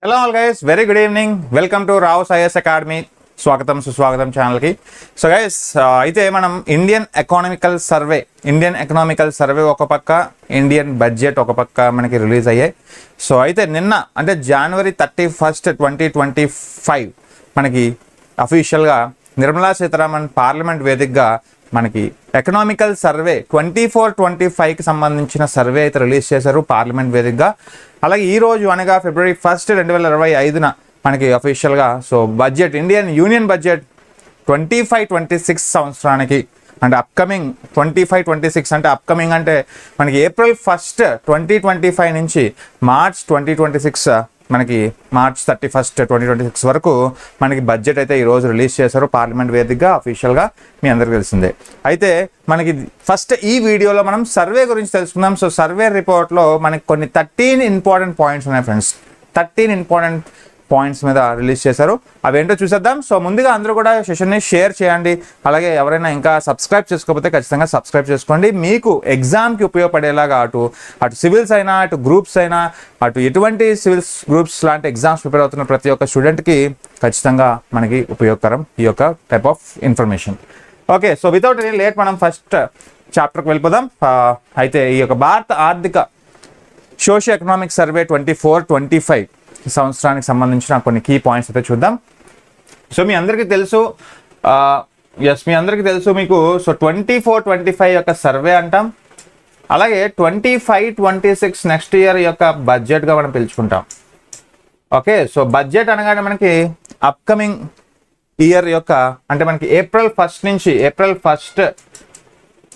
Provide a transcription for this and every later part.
Hello all guys, very good evening. Welcome to RAO'S Academy. స్వాగతం సుస్వాగతం ఛానల్కి. So guys అయితే మనం ఇండియన్ ఎకనామికల్ సర్వే ఒక పక్క, ఇండియన్ బడ్జెట్ ఒక పక్క మనకి రిలీజ్ అయ్యాయి. సో అయితే నిన్న అంటే January 31, 2025 మనకి అఫీషియల్గా నిర్మలా సీతారామన్ పార్లమెంట్ వేదికగా మనకి ఎకనామికల్ సర్వే 24-25కి సంబంధించిన సర్వే అయితే రిలీజ్ చేశారు పార్లమెంట్ వేదికగా. అలాగే ఈ రోజు అనగా February 1, 2025 మనకి అఫీషియల్గా so budget Indian union budget 25-26 సంవత్సరానికి అంటే అప్కమింగ్ 25-26 అంటే అప్కమింగ్ అంటే మనకి April 1, 2025 నుంచి March 2026 మనకి March 31, 2026 వరకు మనకి బడ్జెట్ అయితే ఈరోజు రిలీజ్ చేశారు పార్లమెంట్ వేదికగా అఫీషియల్గా. మీ అందరికీ తెలిసిందే. అయితే మనకి ఫస్ట్ ఈ వీడియోలో మనం సర్వే గురించి తెలుసుకుందాం. సో సర్వే రిపోర్ట్లో మనకి కొన్ని 13 ఇంపార్టెంట్ పాయింట్స్ ఉన్నాయి ఫ్రెండ్స్. 13 ఇంపార్టెంట్ పాయింట్స్ మీద రిలీజ్ చేశారు. అవేంటో చూసేద్దాం. సో ముందుగా అందరూ కూడా సెషన్ని షేర్ చేయండి. అలాగే ఎవరైనా ఇంకా సబ్స్క్రైబ్ చేసుకోకపోతే ఖచ్చితంగా సబ్స్క్రైబ్ చేసుకోండి. మీకు ఎగ్జామ్కి ఉపయోగపడేలాగా అటు సివిల్స్ అయినా, అటు గ్రూప్స్ అయినా, అటు ఎటువంటి సివిల్స్ గ్రూప్స్ లాంటి ఎగ్జామ్స్ ప్రిపేర్ అవుతున్న ప్రతి ఒక్క స్టూడెంట్కి ఖచ్చితంగా మనకి ఉపయోగకరం ఈ యొక్క type of information. Okay, so without any late మనం ఫస్ట్ చాప్టర్కి వెళ్ళిపోదాం. అయితే ఈ యొక్క భారత ఆర్థిక సోషియో ఎకనామిక్ సర్వే 24-25 సంవత్సరానికి సంబంధించిన కొన్ని కీ పాయింట్స్ అయితే చూద్దాం. సో మీ అందరికీ తెలుసు మీకు సో 24-25 యొక్క సర్వే అంటాం. అలాగే 25-26 నెక్స్ట్ ఇయర్ యొక్క బడ్జెట్గా మనం పిలుచుకుంటాం. ఓకే, సో బడ్జెట్ అనగానే మనకి అప్కమింగ్ ఇయర్ యొక్క అంటే మనకి April 1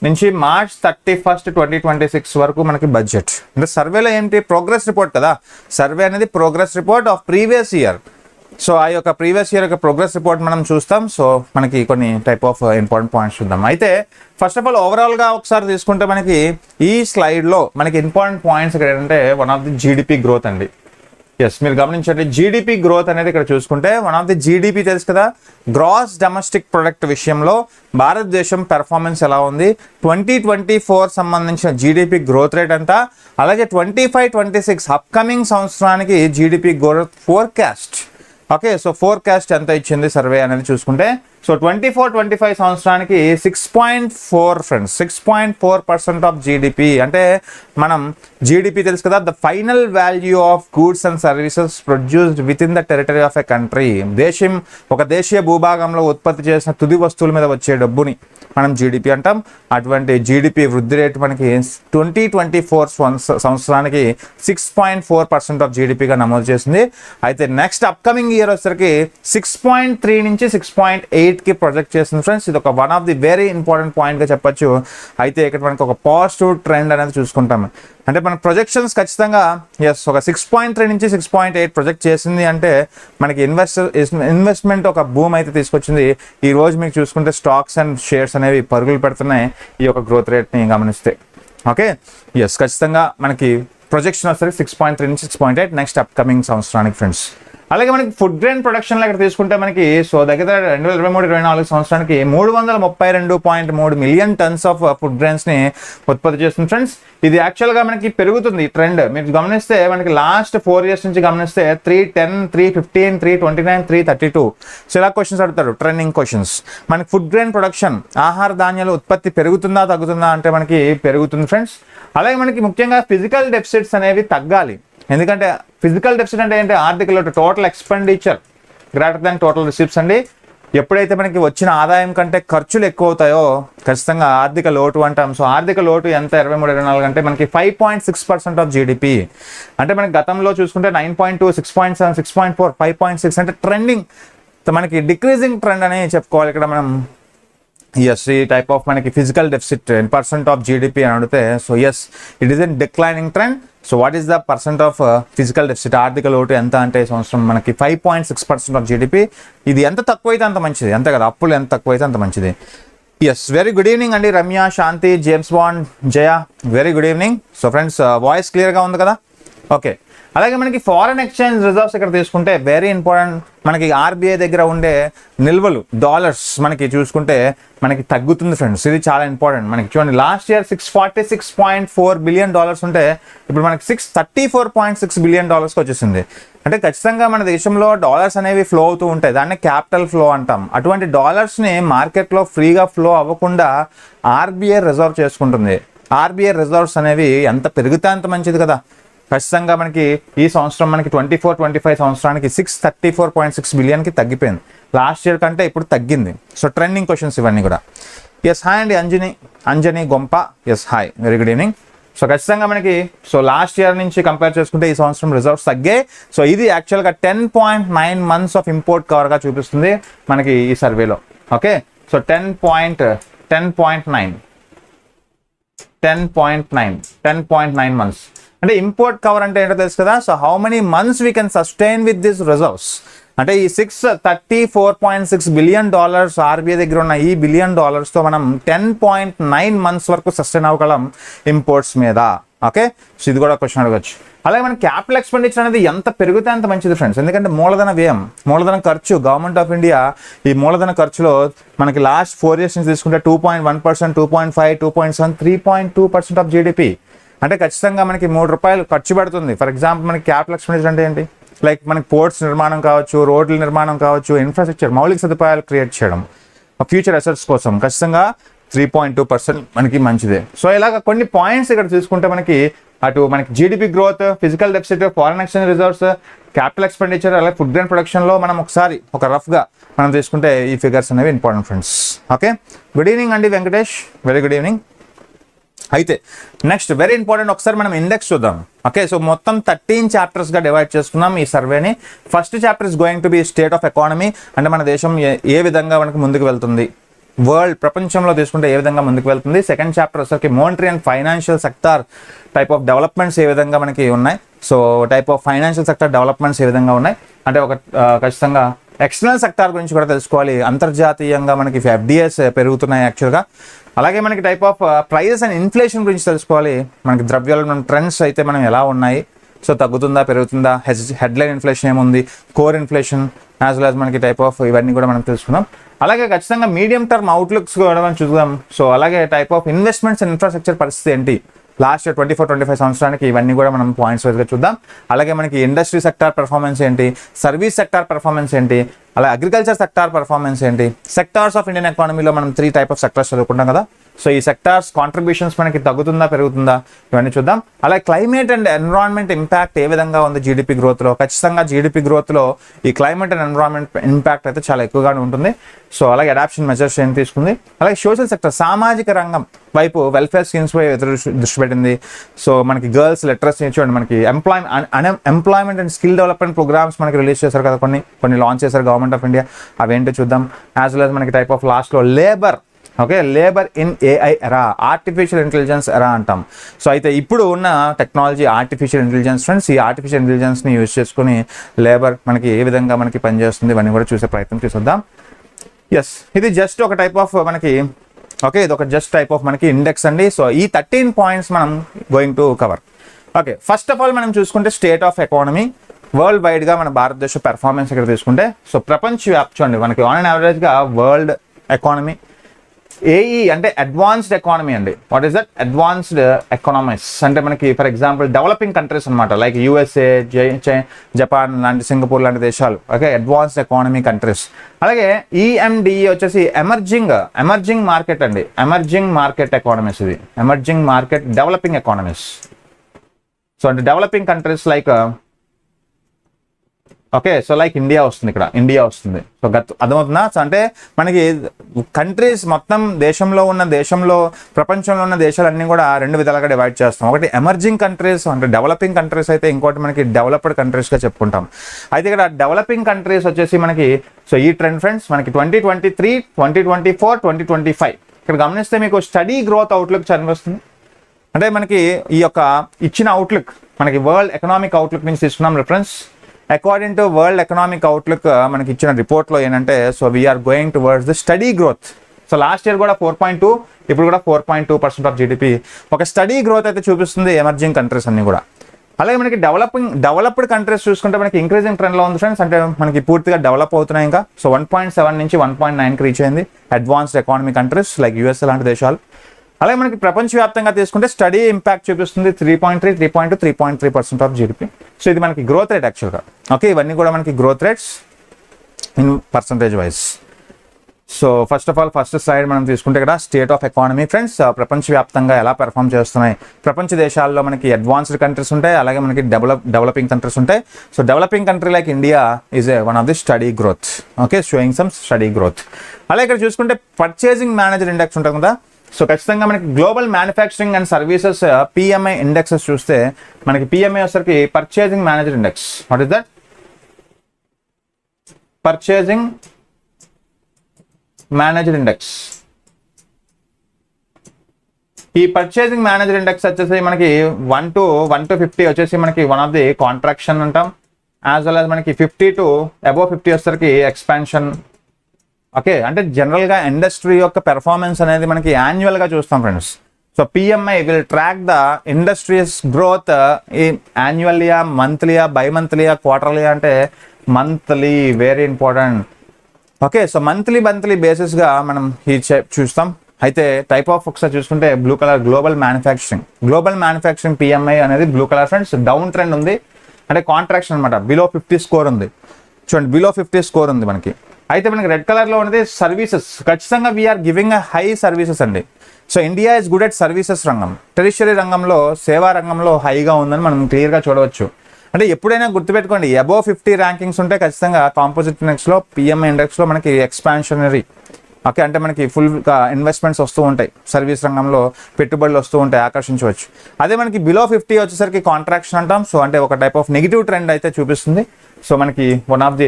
నుంచి March 31, 2026 వరకు మనకి బడ్జెట్. అంటే సర్వేలో ఏంటి, ప్రోగ్రెస్ రిపోర్ట్ కదా. సర్వే అనేది progress report of previous year. So ఆ యొక్క ప్రీవియస్ ఇయర్ యొక్క ప్రోగ్రెస్ రిపోర్ట్ మనం చూస్తాం. సో మనకి కొన్ని టైప్ ఆఫ్ ఇంపార్టెంట్ పాయింట్స్ చూద్దాం. అయితే ఫస్ట్ ఆఫ్ ఆల్ ఓవరాల్గా ఒకసారి తీసుకుంటే మనకి ఈ స్లైడ్లో మనకి ఇంపార్టెంట్ పాయింట్స్ ఇక్కడ ఏంటంటే one of the GDP growth అండి. ఎస్, మీరు గమనించండి, జీడిపి గ్రోత్ అనేది ఇక్కడ చూసుకుంటే వన్ ఆఫ్ ది జీడిపి తెలుసు కదా, గ్రాస్ డొమెస్టిక్ ప్రొడక్ట్ విషయంలో భారతదేశం పెర్ఫార్మెన్స్ ఎలా ఉంది, 2024 సంబంధించిన జీడిపి గ్రోత్ రేట్ ఎంత, అలాగే 25-26 అప్కమింగ్ సంవత్సరానికి GDP growth forecast. Okay, so forecast ఎంత ఇచ్చింది సర్వే అనేది చూసుకుంటే సో 24-25 సంవత్సరానికి 6.4 ఫ్రెండ్స్, 6.4% ఆఫ్ జీడిపి. అంటే మనం జీడిపి తెలుసు కదా, the final value of goods and services produced with in the territory of a country. ఒక దేశీయ భూభాగంలో ఉత్పత్తి చేసిన తుది వస్తువుల మీద వచ్చే డబ్బుని మనం జీడిపి అంటాం. అటువంటి జీడిపి వృద్ధి రేటు మనకి 2024 సంవత్సరానికి 6.4% ఆఫ్ జీడిపిగా నమోదు చేసింది. అయితే నెక్స్ట్ అప్కమింగ్ ఇయర్ వచ్చేసరికి 6.3 నుంచి 6.8కి ప్రొజెక్ట్ చేస్తుంది ఫ్రెండ్స్. ఇది ఒక one of the very important పాయింట్గా చెప్పొచ్చు. అయితే ఇక్కడ మనకి ఒక పాజిటివ్ ట్రెండ్ అనేది చూసుకుంటాం. అంటే మన ప్రొజెక్షన్స్ ఖచ్చితంగా ఒక 6.3 నుంచి 6.8 ప్రొజెక్ట్ చేసింది అంటే మనకి ఇన్వెస్ట్మెంట్ ఒక బూమ్ అయితే తీసుకొచ్చింది. ఈ రోజు మీకు చూసుకుంటే స్టాక్స్ అండ్ షేర్స్ అనేవి పరుగులు పెడుతున్నాయి ఈ యొక్క గ్రోత్ రేట్ని గమనిస్తే. ఓకే, ఖచ్చితంగా మనకి ప్రొజెక్షన్ వస్తుంది 6.3 నుంచి 6.8 నెక్స్ట్ అప్కమింగ్ సంవత్సరానికి ఫ్రెండ్స్. అలాగే మనకి ఫుడ్ గ్రెయిన్ ప్రొడక్షన్లో ఇక్కడ తీసుకుంటే మనకి సో దగ్గర 2023-24 సంవత్సరానికి 332.3 మిలియన్ టన్స్ ఆఫ్ ఫుడ్ గ్రెయిన్స్ని ఉత్పత్తి చేస్తుంది ఫ్రెండ్స్. ఇది యాక్చువల్గా మనకి పెరుగుతుంది ట్రెండ్. మీరు గమనిస్తే మనకి లాస్ట్ 4 years నుంచి గమనిస్తే 310, 315, 329, 332. సో ఇలా క్వశ్చన్స్ అడుగుతారు, ట్రెండింగ్ క్వశ్చన్స్. మనకి ఫుడ్ గ్రెయిన్ ప్రొడక్షన్ ఆహార ధాన్యాల ఉత్పత్తి పెరుగుతుందా తగ్గుతుందా అంటే మనకి పెరుగుతుంది ఫ్రెండ్స్. అలాగే మనకి ముఖ్యంగా ఫిజికల్ డెఫిసిట్స్ అనేవి తగ్గాలి. ఎందుకంటే ఫిజికల్ డెఫిసిట్ అంటే ఏంటి, ఆర్థిక లోటు, total expenditure greater than total receipts అండి. ఎప్పుడైతే మనకి వచ్చిన ఆదాయం కంటే ఖర్చులు ఎక్కువ అవుతాయో ఖచ్చితంగా ఆర్థిక లోటు అంటాం. సో ఆర్థిక లోటు ఎంత 23-24 అంటే మనకి 5.6% ఆఫ్ జీడిపి. అంటే మనకి గతంలో చూసుకుంటే 9.2, 6.7, 6.4, 5.6 అంటే ట్రెండింగ్ మనకి డిక్రీజింగ్ ట్రెండ్ అని చెప్పుకోవాలి ఇక్కడ మనం. ఈ టైప్ ఆఫ్ మనకి physical deficit in percent of GDP అని అడిగితే so it is in declining trend. So what is the percent of physical deficit, ఆర్థిక లోటు ఎంత అంటే సంవత్సరం మనకి 5.6% ఆఫ్ జీడిపి. ఇది ఎంత తక్కువైతే అంత మంచిది, అంతే కదా, అప్పులు ఎంత తక్కువైతే అంత మంచిది. వెరీ గుడ్ ఈవినింగ్ అండి Ramya, Shanti, James Bond, Jaya, very good evening. So friends voice క్లియర్గా ఉంది కదా. ఓకే, అలాగే మనకి ఫారెన్ ఎక్స్చేంజ్ రిజర్వ్స్ ఇక్కడ తీసుకుంటే వెరీ ఇంపార్టెంట్. మనకి ఆర్బీఐ దగ్గర ఉండే నిల్వలు డాలర్స్ మనకి చూసుకుంటే మనకి తగ్గుతుంది ఫ్రెండ్స్. ఇది చాలా ఇంపార్టెంట్. మనకి చూడండి లాస్ట్ ఇయర్ $646.4 బిలియన్ ఉంటే ఇప్పుడు మనకి $634.6 బిలియన్ వచ్చేసింది. అంటే ఖచ్చితంగా మన దేశంలో డాలర్స్ అనేవి ఫ్లో అవుతూ ఉంటాయి, దాన్ని క్యాపిటల్ ఫ్లో అంటాం. అటువంటి డాలర్స్ని మార్కెట్లో ఫ్రీగా ఫ్లో అవ్వకుండా ఆర్బీఐ రిజర్వ్ చేసుకుంటుంది. ఆర్బీఐ రిజర్వ్స్ అనేవి ఎంత పెరిగితే అంత మంచిది కదా. ఖచ్చితంగా మనకి ఈ సంవత్సరం మనకి 24-25 సంవత్సరానికి 634.6 బిలియన్కి తగ్గిపోయింది. లాస్ట్ ఇయర్ కంటే ఇప్పుడు తగ్గింది. సో ట్రెండింగ్ క్వశ్చన్స్ ఇవన్నీ కూడా. ఎస్ హాయ్ అండి Anjani Gompa. Yes hi, very good evening. So ఖచ్చితంగా మనకి సో లాస్ట్ ఇయర్ నుంచి కంపేర్ చేసుకుంటే ఈ సంవత్సరం రిజర్వ్స్ తగ్గాయి. సో ఇది యాక్చువల్గా 10.9 మంత్స్ ఆఫ్ ఇంపోర్ట్ కవర్గా చూపిస్తుంది మనకి ఈ సర్వేలో. ఓకే, సో 10.9 మంత్స్ అంటే ఇంపోర్ట్ కవర్ అంటే ఏంటో తెలుసు కదా. So how many months we can sustain with this reserves అంటే ఈ $634.6 బిలియన్ ఆర్బీఐ దగ్గర ఉన్న ఈ $1 బిలియన్ మనం 10.9 మంత్స్ వరకు సస్టైన్ అవ్వగలం ఇంపోర్ట్స్ మీద. ఓకే, సో ఇది కూడా క్వశ్చన్ అడగచ్చు. అలాగే మన క్యాపిటల్ ఎక్స్పెండిచర్ అనేది ఎంత పెరిగితే అంత మంచిది ఫ్రెండ్స్, ఎందుకంటే మూలధన వ్యయం, మూలధన ఖర్చు, గవర్నమెంట్ ఆఫ్ ఇండియా ఈ మూలధన ఖర్చులో మనకి లాస్ట్ 4 years నుంచి తీసుకుంటే 2.1%, 2.5, 2.7, 3.2% ఆఫ్ జీడిపి. అంటే ఖచ్చితంగా మనకి ₹3 ఖర్చు పెడుతుంది. ఫర్ ఎగ్జాంపుల్ మనకి క్యాపిటల్ ఎక్స్పెండిచర్ అంటే ఏంటి, లైక్ మనకి పోర్ట్స్ నిర్మాణం కావచ్చు, రోడ్ల నిర్మాణం కావచ్చు, ఇన్ఫ్రాస్ట్రక్చర్ మౌలిక సదుపాయాలు క్రియేట్ చేయడం, ఫ్యూచర్ అసెట్స్ కోసం ఖచ్చితంగా 3.2% మనకి మంచిదే. సో ఇలాగ కొన్ని పాయింట్స్ ఇక్కడ చూసుకుంటే మనకి అటు మనకి GDP growth, physical deficit, foreign exchange reserves, capital expenditure, అలాగే ఫుడ్ గ్రెయిన్ ప్రొడక్షన్లో మనం ఒకసారి ఒక రఫ్గా మనం తీసుకుంటే ఈ ఫిగర్స్ అనేవి important friends. Okay, good evening అండి వెంకటేష్, వెరీ గుడ్ ఈవినింగ్. అయితే నెక్స్ట్ వెరీ ఇంపార్టెంట్, ఒకసారి మనం ఇండెక్స్ చూద్దాం. ఓకే, సో మొత్తం 13 చాప్టర్స్గా డివైడ్ చేసుకున్నాం ఈ సర్వేని. First chapter is going to B state of economy, అంటే మన దేశం ఏ విధంగా మనకి ముందుకు వెళ్తుంది, వరల్డ్ ప్రపంచంలో తీసుకుంటే ఏ విధంగా ముందుకు వెళ్తుంది. సెకండ్ చాప్టర్ వచ్చేసరికి monetary and financial sector type of developments ఏ విధంగా మనకి ఉన్నాయి. So type of financial sector developments ఏ విధంగా ఉన్నాయి అంటే ఒక ఖచ్చితంగా ఎక్స్టర్నల్ సెక్టార్ గురించి కూడా తెలుసుకోవాలి. అంతర్జాతీయంగా మనకి FDIs పెరుగుతున్నాయి యాక్చువల్గా. అలాగే మనకి type of prices and inflation గురించి తెలుసుకోవాలి. మనకి ద్రవ్యోల్బణం ట్రెండ్స్ అయితే మనం ఎలా ఉన్నాయి, సో తగ్గుతుందా పెరుగుతుందా, హెడ్లైన్ ఇన్ఫ్లేషన్ ఏముంది, core inflation as well as మనకి టైప్ ఆఫ్ ఇవన్నీ కూడా మనం తెలుసుకుందాం. అలాగే ఖచ్చితంగా మీడియం టర్మ్ అవుట్లుక్స్ కూడా మనం చూద్దాం. సో అలాగే type of investments and infrastructure పరిస్థితి ఏంటి లాస్ట్ 24-25 సంవత్సరానికి, ఇవన్నీ కూడా మనం పాయింట్స్ వైజ్గా చూద్దాం. అలాగే మనకి ఇండస్ట్రీ సెక్టార్ పర్ఫార్మెన్స్ ఏంటి, సర్వీస్ సెక్టార్ పర్ఫార్మెన్స్ ఏంటి, అలాగే అగ్రికల్చర్ సెక్టార్ పర్ఫార్మెన్స్ ఏంటి, సెక్టార్స్ ఆఫ్ ఇండియన్ ఎకానమీలో మనం 3 టైప్ ఆఫ్ సెక్టార్స్ చదువుకుంటాం కదా. సో ఈ సెక్టార్స్ కాంట్రిబ్యూషన్స్ మనకి తగ్గుతుందా పెరుగుతుందా ఇవన్నీ చూద్దాం. అలాగే క్లైమేట్ అండ్ ఎన్విరాన్మెంట్ ఇంపాక్ట్ ఏ విధంగా ఉంది జీడిపి గ్రోత్లో. ఖచ్చితంగా జీడిపి గ్రోత్లో ఈ క్లైమేట్ అండ్ ఎన్విరాన్మెంట్ ఇంపాక్ట్ అయితే చాలా ఎక్కువగానే ఉంటుంది. సో అలాగే అడాప్షన్ మెజర్స్ ఏం తీసుకుంది. అలాగే సోషల్ సెక్టర్ సామాజిక రంగం వైపు వెల్ఫేర్ స్కీమ్స్ పై దృష్టి పెట్టింది. సో మనకి గర్ల్స్ లిటరసీ చూడండి, మనకి employment and skill development programmes మనకి రిలీజ్ చేశారు కదా, కొన్ని లాంచ్ చేశారు గవర్నమెంట్ ఆఫ్ ఇండియా, అవేంటో చూద్దాం. యాజ్ వెల్ యాజ్ మనకి టైప్ ఆఫ్ లాస్ట్లో labour, okay labour in AI ఎరా, ఆర్టిఫిషియల్ ఇంటెలిజెన్స్ ఎరా అంటాం. సో అయితే ఇప్పుడు ఉన్న టెక్నాలజీ ఆర్టిఫిషియల్ ఇంటెలిజెన్స్ ఫ్రెండ్స్, ఈ ఆర్టిఫిషియల్ ఇంటెలిజెన్స్ని యూజ్ చేసుకుని లేబర్ మనకి ఏ విధంగా మనకి పనిచేస్తుంది ఇవన్నీ కూడా చూసే ప్రయత్నం చేద్దాం. ఎస్, ఇది జస్ట్ ఒక టైప్ ఆఫ్ మనకి, ఓకే ఇది ఒక జస్ట్ టైప్ ఆఫ్ మనకి ఇండెక్స్ అండి. సో ఈ 13 పాయింట్స్ మనం going to cover. Okay, first of all మనం చూసుకుంటే స్టేట్ ఆఫ్ ఎకానమీ వరల్డ్ వైడ్గా మన భారతదేశ పెర్ఫార్మెన్స్ ఇక్కడ తీసుకుంటే, సో ప్రపంచవ్యాప్తంగా మనకి ఆన్ అండ్ యావరేజ్గా వరల్డ్ ఎకానమీ ఏఈ అంటే అడ్వాన్స్డ్ ఎకానమీ అండి. What is that? Advanced economics అంటే మనకి ఫర్ ఎగ్జాంపుల్ డెవలపింగ్ కంట్రీస్ అనమాట, లైక్ USA, జపాన్ లాంటి, సింగపూర్ లాంటి దేశాలు. Okay, advanced economy countries. అలాగే EMDE వచ్చేసి ఎమర్జింగ్ మార్కెట్ అండి, ఎమర్జింగ్ మార్కెట్ ఎకానమీస్. ఇది emerging market developing economies. So అంటే developing countries like, okay so like India వస్తుంది, ఇక్కడ ఇండియా వస్తుంది. సో అర్థమవుతుందా? సో అంటే మనకి కంట్రీస్ మొత్తం దేశంలో ప్రపంచంలో ఉన్న దేశాలన్నీ కూడా 2 విధాలుగా డివైడ్ చేస్తాం. ఒకటి ఎమర్జింగ్ కంట్రీస్ అంటే డెవలపింగ్ కంట్రీస్ అయితే, ఇంకోటి మనకి డెవలప్డ్ కంట్రీస్గా చెప్పుకుంటాం. అయితే ఇక్కడ డెవలపింగ్ కంట్రీస్ వచ్చేసి మనకి, సో ఈ ట్రెండ్ ఫ్రెండ్స్ మనకి 2023, 2024, 2025 ఇక్కడ గమనిస్తే మీకు స్టడీ గ్రోత్ అవుట్లుక్ కనిపిస్తుంది. అంటే మనకి ఈ యొక్క ఇచ్చిన అవుట్లుక్ మనకి వరల్డ్ ఎకనామిక్ అవుట్లుక్ నుంచి తీసుకున్నాం reference. According to world economic outlook మనకి ఇచ్చిన రిపోర్ట్లో ఏంటంటే, so we're going towards the steady growth. So last year కూడా 4.2, ఇప్పుడు కూడా 4.2% ఆఫ్ జీడిపి ఒక స్టడీ గ్రోత్ అయితే చూపిస్తుంది ఎమర్జింగ్ కంట్రీస్ అన్ని కూడా. అలాగే మనకి డెవలప్డ్ కంట్రీస్ చూసుకుంటే మనకి ఇంక్రీజింగ్ ట్రెండ్లో ఉంది ఫ్రెండ్స్, అంటే మనకి పూర్తిగా డెవలప్ అవుతున్నాయి ఇంకా. సో 1.7 నుంచి 1.9కి రీచ్ అయింది advanced economy countries like USA లాంటి దేశాలు. అలాగే మనకి ప్రపంచవ్యాప్తంగా తీసుకుంటే స్టడీ ఇంపాక్ట్ చూపిస్తుంది 3.3, 3.2, 3.3% ఆఫ్ జీడిపి. సో ఇది మనకి గ్రోత్ రేట్ యాక్చువల్గా. ఓకే, ఇవన్నీ కూడా మనకి growth rates in percentage wise. So first of all first slide మనం తీసుకుంటే ఇక్కడ స్టేట్ ఆఫ్ ఎకానమీ ఫ్రెండ్స్. ప్రపంచవ్యాప్తంగా ఎలా పెర్ఫామ్ చేస్తున్నాయి, ప్రపంచ దేశాల్లో మనకి అడ్వాన్స్డ్ కంట్రీస్ ఉంటాయి, అలాగే మనకి డెవలపింగ్ కంట్రీస్ ఉంటాయి. So developing country like India is one of the steady growth. Okay, sowing some study growth. అలాగే ఇక్కడ చూసుకుంటే పర్చేసింగ్ మేనేజర్ ఇండెక్స్ ఉంటుంది కదా. సో ఖచ్చితంగా మనకి global manufacturing and services PMI indexes చూస్తే మనకి పిఎంఐ వచ్చేసరికి purchasing manager index. What is that? Purchasing manager index. ఈ పర్చేసింగ్ మేనేజర్ ఇండెక్స్ వచ్చేసి మనకి 1 to 50 వచ్చేసి మనకి వన్ ఆఫ్ ది కాంట్రాక్షన్ అంటాం, యాజ్ వెల్ యాజ్ మనకి 50 to above 50 వచ్చేసరికి ఎక్స్పాన్షన్. ఓకే, అంటే జనరల్గా ఇండస్ట్రీ యొక్క పెర్ఫార్మెన్స్ అనేది మనకి యాన్యువల్గా చూస్తాం friends. So PMI will track the industries growth యాన్యువల్లీయా, మంత్లీయా, బై మంత్లీయా, క్వార్టర్లీయా అంటే monthly, very important. Okay, so monthly బేసిస్గా మనం ఈ చూస్తాం. అయితే టైప్ ఆఫ్ ఒకసారి చూసుకుంటే blue colour global manufacturing PMI అనేది blue colour friends. Down trend ఉంది, అంటే కాంట్రాక్షన్ అనమాట. బిలో 50 స్కోర్ ఉంది చూడండి, బిలో 50 స్కోర్ ఉంది మనకి. అయితే మనకి రెడ్ కలర్లో ఉన్నది సర్వీసెస్. ఖచ్చితంగా వీఆర్ గివింగ్ హై సర్వీసెస్ అండి. So India is good at services రంగం, టెరిషరీ రంగంలో, సేవా రంగంలో హైగా ఉందని మనం క్లియర్గా చూడవచ్చు. అంటే ఎప్పుడైనా గుర్తుపెట్టుకోండి, అబోవ్ 50 ర్యాంకింగ్స్ ఉంటే ఖచ్చితంగా కాంపోజిట్ ఇండెక్స్లో, పిఎంఐ ఇండెక్స్లో మనకి ఎక్స్పాన్షనరీ. ఓకే, అంటే మనకి ఫుల్గా ఇన్వెస్ట్మెంట్స్ వస్తూ ఉంటాయి, సర్వీస్ రంగంలో పెట్టుబడులు వస్తూ ఉంటాయి, ఆకర్షించవచ్చు. అదే మనకి బిలో 50 వచ్చేసరికి కాంట్రాక్షన్ అంటాం. సో అంటే ఒక టైప్ ఆఫ్ నెగిటివ్ ట్రెండ్ అయితే చూపిస్తుంది. సో మనకి one of the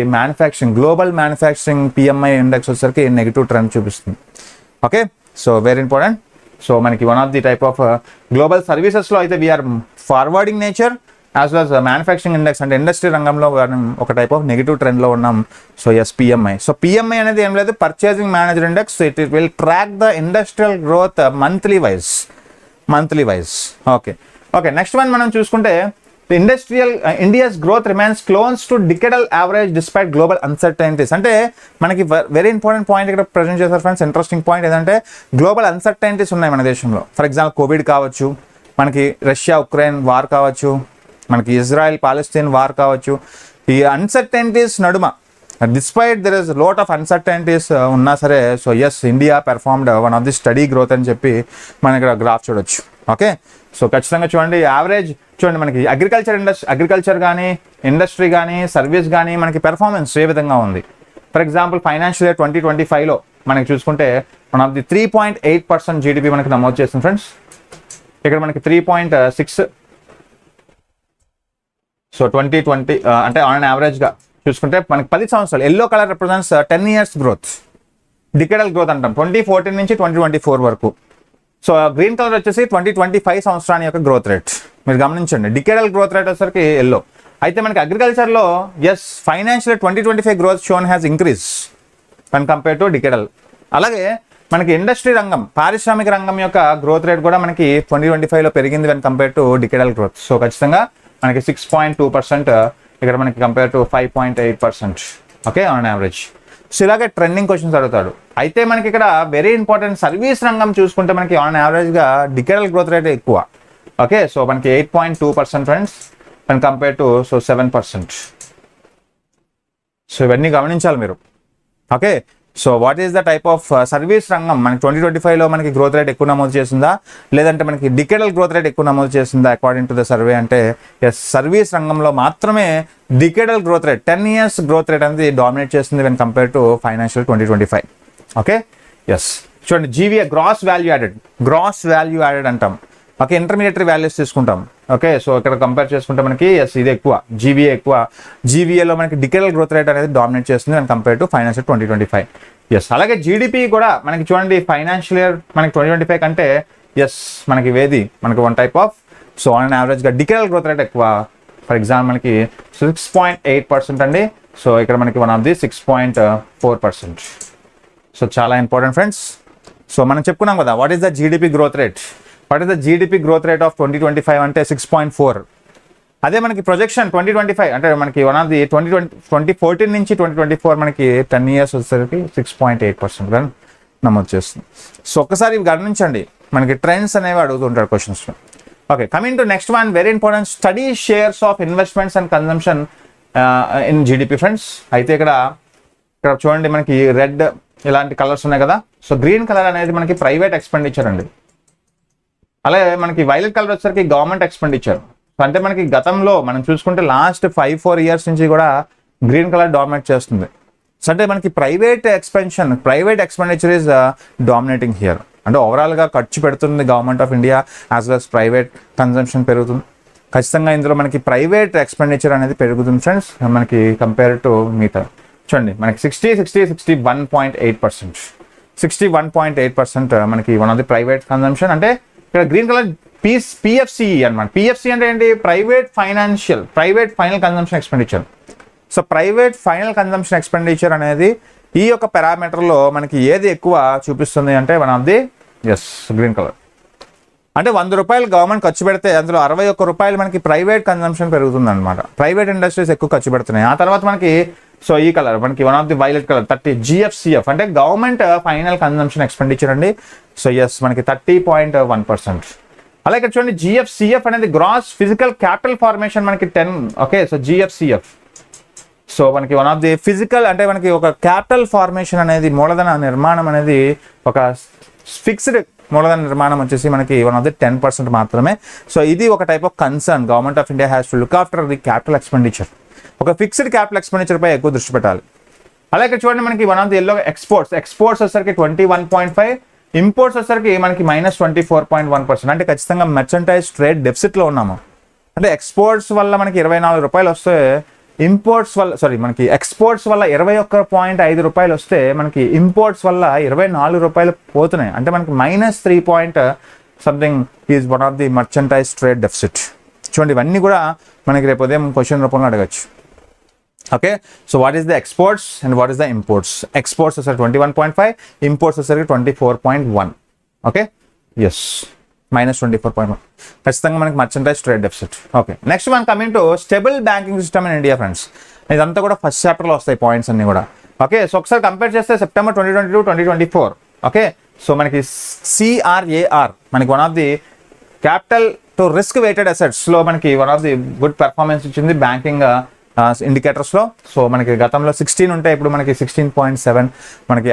global manufacturing PMI index వచ్చేసరికి నెగిటివ్ ట్రెండ్ చూపిస్తుంది. Okay, so very important. So మనకి one of the type of global సర్వీసెస్లో అయితే we are forwarding nature, as well as manufacturing index అంటే industry రంగంలో ఒక టైప్ ఆఫ్ నెగిటివ్ ట్రెండ్లో ఉన్నాం. So yes PMI. So PMI అనేది ఏం లేదు, purchasing manager index. It will track the industrial growth monthly wise. Okay, next one మనం చూసుకుంటే India's growth remains close to decadal average despite global uncertainties. అంటే మనకి very important point ఇక్కడ present చేశారు friends. Interesting point ఏంటంటే global uncertainties ఉన్నాయి మన దేశంలో. ఫర్ ఎగ్జాంపుల్ కోవిడ్ కావచ్చు, మనకి రష్యా ఉక్రెయిన్ వార్ కావచ్చు, మనకి ఇజ్రాయెల్ పాలస్తీన్ వార్ కావచ్చు. ఈ అన్సర్టైనిటీస్ నడుమ, despite there is lot of uncertainties ఉన్నా సరే, so yes India performed one of the steady growth అని చెప్పి మనం ఇక్కడ గ్రాఫ్ చూడొచ్చు. ఓకే, సో ఖచ్చితంగా చూడండి యావరేజ్ చూడండి, మనకి అగ్రికల్చర్ కానీ, ఇండస్ట్రీ కానీ, సర్వీస్ కానీ మనకి పెర్ఫార్మెన్స్ ఏ విధంగా ఉంది. ఫర్ ఎగ్జాంపుల్ ఫైనాన్షియల్ ఇయర్ 2025లో మనకి చూసుకుంటే వన్ ఆఫ్ ది 3.8% జీడిపి మనకి నమోదు చేస్తుంది ఫ్రెండ్స్. ఇక్కడ మనకి 3.6. సో 2020 అంటే ఆన్ యావరేజ్గా చూసుకుంటే మనకి 10 సంవత్సరాలు. Yellow colour represents 10 years growth, decadal growth అంటాం, 2014 నుంచి 2024 వరకు. సో గ్రీన్ కలర్ వచ్చేసి 2025 సంవత్సరాన్ని యొక్క గ్రోత్ రేట్. మీరు గమనించండి, డికెడల్ గ్రోత్ రేట్ వచ్చేసరికి ఎల్లో. అయితే మనకి అగ్రికల్చర్లో yes financial 2025 growth shown has increase one compare to decadal. అలాగే మనకి ఇండస్ట్రీ రంగం, పారిశ్రామిక రంగం యొక్క గ్రోత్ రేట్ కూడా మనకి 2025లో పెరిగింది one compare to decadal growth. So ఖచ్చితంగా మనకి 6.2% ఇక్కడ మనకి compare to 5.8%. Okay, on average. So ఇలాగే ట్రెండింగ్ క్వశ్చన్స్ అడుగుతాడు. అయితే మనకి ఇక్కడ వెరీ ఇంపార్టెంట్ సర్వీస్ రంగం చూసుకుంటే మనకి ఆన్ యావరేజ్గా డికెడల్ గ్రోత్ రేట్ ఎక్కువ. ఓకే, సో మనకి 8.2% friends and compare to 7%. So ఇవన్నీ గమనించాలి మీరు. Okay, so what is the type of service రంగం మనకి 2025లో మనకి గ్రోత్ రేట్ ఎక్కువ నమోదు చేసిందా, లేదంటే మనకి డికెడల్ గ్రోత్ రేట్ ఎక్కువ నమోదు చేసిందా అకార్డింగ్ టు ద సర్వే అంటే ఎస్ సర్వీస్ రంగంలో మాత్రమే decadal growth rate 10 years growth rate అనేది డామినేట్ చేస్తుంది when compare to financial 2025. Okay, yes చూడండి, జీవీఏ గ్రాస్ వాల్యూ యాడెడ్ అంటాం. ఓకే, ఇంటర్మీడియటరీ వాల్యూస్ తీసుకుంటాం. ఓకే, సో ఇక్కడ కంపేర్ చేసుకుంటే మనకి ఎస్ ఇది ఎక్కువ, జీవీఏ ఎక్కువ. జీవీఏలో మనకి డికెడల్ గ్రోత్ రేట్ అనేది డామినేట్ చేస్తుంది and compare to financial 2025. Yes అలాగే జీడిపి కూడా మనకి చూడండి ఫైనాన్షియల్ ఇయర్ మనకి 2025 కంటే ఎస్ మనకి మనకి one type of so on యావరేజ్గా డికెడల్ గ్రోత్ రేట్ ఎక్కువ. ఫర్ ఎగ్జాంపుల్ మనకి 6.8% అండి. సో ఇక్కడ మనకి వన్ ఆఫ్ ది 6.4%. సో చాలా ఇంపార్టెంట్ ఫ్రెండ్స్. సో మనం చెప్పుకున్నాం కదా what is the GDP growth rate. What is the GDP growth rate of 2025 అంటే 6.4. అదే మనకి ప్రొజెక్షన్ 2025 అంటే మనకి వన్ ఆఫ్ ది 2014 నుంచి 2024 మనకి 10 years వచ్చేసరికి 6.8% నమోదు చేస్తుంది. సో ఒక్కసారి ఇవి గమనించండి, మనకి ట్రెండ్స్ అనేవి అడుగుతుంటారు questions. Okay, coming to next one, very important, study shares of investments and consumption in GDP friends. అయితే ఇక్కడ చూడండి మనకి రెడ్ ఇలాంటి కలర్స్ ఉన్నాయి కదా. సో గ్రీన్ కలర్ అనేది మనకి ప్రైవేట్ ఎక్స్పెండిచర్ అండి, అలాగే మనకి వైలెట్ కలర్ వచ్చేసరికి గవర్నమెంట్ ఎక్స్పెండిచర్. అంటే మనకి గతంలో మనం చూసుకుంటే లాస్ట్ 5-4 ఇయర్స్ నుంచి కూడా గ్రీన్ కలర్ డామినేట్ చేస్తుంది. సో అంటే మనకి private expenditure is dominating here. అంటే ఓవరాల్గా ఖర్చు పెడుతుంది government of India, as well as private consumption పెరుగుతుంది. ఖచ్చితంగా ఇందులో మనకి ప్రైవేట్ ఎక్స్పెండిచర్ అనేది పెరుగుతుంది ఫ్రెండ్స్, మనకి కంపేర్ టు మిగతా. చూడండి మనకి 61.8%, 61.8% మనకి one of the private consumption. అంటే ఇక్కడ గ్రీన్ కలర్ పిఎఫ్సిఈ అనమాట. పిఎఫ్సి అంటే ఏంటి? Private final consumption expenditure. So private final consumption expenditure అనేది ఈ యొక్క పారామీటర్లో మనకి ఏది ఎక్కువ చూపిస్తుంది అంటే one of the green colour. అంటే 100 రూపాయలు గవర్నమెంట్ ఖర్చు పెడితే అందులో 61 రూపాయలు మనకి ప్రైవేట్ కన్జంప్షన్ పెరుగుతుంది అనమాట. ప్రైవేట్ ఇండస్ట్రీస్ ఎక్కువ ఖర్చు పెడుతున్నాయి. ఆ తర్వాత మనకి సో ఈ కలర్ మనకి one of the violet colour 30 GFCF అంటే గవర్నమెంట్ ఫైనల్ కన్జంప్షన్ ఎక్స్పెండిచర్ అండి. సో మనకి 30.1%. అలాగే ఇక్కడ చూడండి GFCF అనేది గ్రాస్ ఫిజికల్ క్యాపిటల్ ఫార్మేషన్ మనకి 10. ఓకే, సో GFCF సో మనకి వన్ ఆఫ్ ది ఫిజికల్ అంటే మనకి ఒక క్యాపిటల్ ఫార్మేషన్ అనేది మూలధన నిర్మాణం అనేది ఒక ఫిక్స్డ్ మూలధన నిర్మాణం వచ్చేసి మనకి వన్ ఆఫ్ ది 10% మాత్రమే. సో ఇది ఒక type of concern. Government of India has to look after the capital expenditure. ఒక ఫిక్స్డ్ క్యాపిటల్ ఎక్స్పెండిచర్ పై ఎక్కువ దృష్టి పెట్టాలి. అలాగే చూడండి మనకి one of the yellow exports వచ్చేసరికి 21.5, ఇంపోర్ట్స్ వచ్చేసరికి మనకి -24.1%. అంటే ఖచ్చితంగా మెర్చంటైజ్ ట్రేడ్ డెఫిసిట్లో ఉన్నాము. అంటే ఎక్స్పోర్ట్స్ వల్ల మనకి 24 రూపాయలు వస్తే, ఇంపోర్ట్స్ వల్ల మనకి ఎక్స్పోర్ట్స్ వల్ల 21.5 రూపాయలు వస్తే మనకి ఇంపోర్ట్స్ వల్ల 24 రూపాయలు పోతున్నాయి. అంటే మనకి -3 point something is one of the merchandise trade deficit. చూడండి ఇవన్నీ కూడా మనకి రేపు ఉదయం క్వశ్చన్ రూపంలో అడగచ్చు. Okay, so what is the exports and what is the imports? Exports వచ్చేసరికి 21.5, ఇంపోర్ట్స్ వచ్చేసరికి 24.1. ఓకే, -24.1 ఖచ్చితంగా మనకి merchandise trade deficit. Okay, next one coming to stable banking system in India friends. ఇదంతా కూడా ఫస్ట్ చాప్టర్లో వస్తాయి పాయింట్స్ అన్ని కూడా. ఓకే, సో ఒకసారి కంపేర్ చేస్తే సెప్టెంబర్ 2022, 2024. ఓకే, సో మనకి CRAR మనకి one of the capital to risk weighted అసెట్స్లో మనకి one of the good performance ఇచ్చింది బ్యాంకింగ్ ఇండికేటర్స్లో. సో మనకి గతంలో 16 ఉంటే ఇప్పుడు మనకి 16.7 మనకి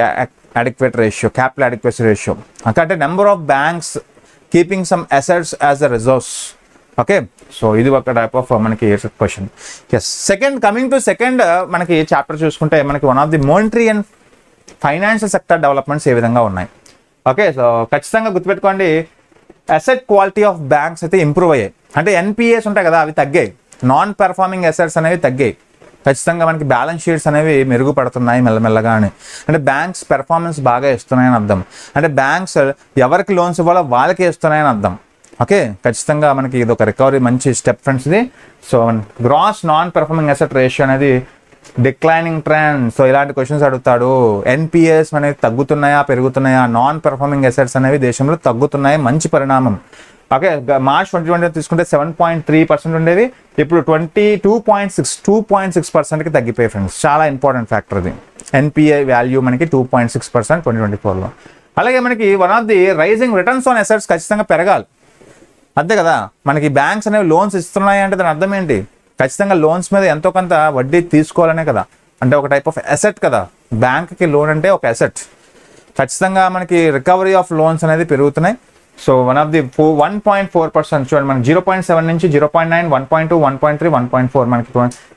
adequate ratio, capital adequacy ratio. అంటే number of banks keeping some assets as a reserves. Okay, so ఇది ఒక టైప్ ఆఫ్ మనకి question. Second coming to second మనకి చాప్టర్ చూసుకుంటే మనకి one of the monetary and financial sector developments ఏ విధంగా ఉన్నాయి. ఓకే, సో ఖచ్చితంగా గుర్తుపెట్టుకోండి, అసెట్ క్వాలిటీ ఆఫ్ బ్యాంక్స్ అయితే ఇంప్రూవ్ అయ్యాయి. అంటే NPAs ఉంటాయి కదా, అవి తగ్గాయి. నాన్ పెర్ఫార్మింగ్ అసెట్స్ అనేవి తగ్గాయి. ఖచ్చితంగా మనకి బ్యాలెన్స్ షీట్స్ అనేవి మెరుగుపడుతున్నాయి మెల్లమెల్లగా అని. అంటే బ్యాంక్స్ పెర్ఫార్మెన్స్ బాగా ఇస్తున్నాయని అర్థం. అంటే బ్యాంక్స్ ఎవరికి లోన్స్ ఇవ్వాలో వాళ్ళకి ఇస్తున్నాయని అర్థం. ఓకే, ఖచ్చితంగా మనకి ఇది ఒక రికవరీ మంచి స్టెప్ ఫ్రెండ్స్ ఇది. So gross non performing asset ratio అనేది డిక్లైనింగ్ ట్రెండ్. సో ఇలాంటి క్వశ్చన్స్ అడుగుతాడు. NPAs అనేవి తగ్గుతున్నాయా పెరుగుతున్నాయా? నాన్ పెర్ఫార్మింగ్ అసెట్స్ అనేవి దేశంలో తగ్గుతున్నాయి, మంచి పరిణామం. ఓకే, మార్చ్ 2020 తీసుకుంటే 7.3% ఉండేది, ఇప్పుడు 2.6%కి తగ్గిపోయాయి ఫ్రెండ్స్. చాలా ఇంపార్టెంట్ ఫ్యాక్టర్ ఇది. NPA వాల్యూ మనకి 2.6% 2024లో. అలాగే మనకి one of the rising returns on assets ఖచ్చితంగా పెరగాలి. అంతే కదా, మనకి బ్యాంక్స్ అనేవి లోన్స్ ఇస్తున్నాయి అంటే దాని అర్థం ఏంటి? ఖచ్చితంగా లోన్స్ మీద ఎంతో కొంత వడ్డీ తీసుకోవాలనే కదా. అంటే ఒక టైప్ ఆఫ్ అసెట్ కదా, బ్యాంక్కి లోన్ అంటే ఒక అసెట్. ఖచ్చితంగా మనకి రికవరీ ఆఫ్ లోన్స్ అనేది పెరుగుతున్నాయి. సో వన్ ఆఫ్ ది 1.4% చూడండి, మనకి 0.7 నుంచి 0.9, 1.2, 1.3, 1.4 మనకి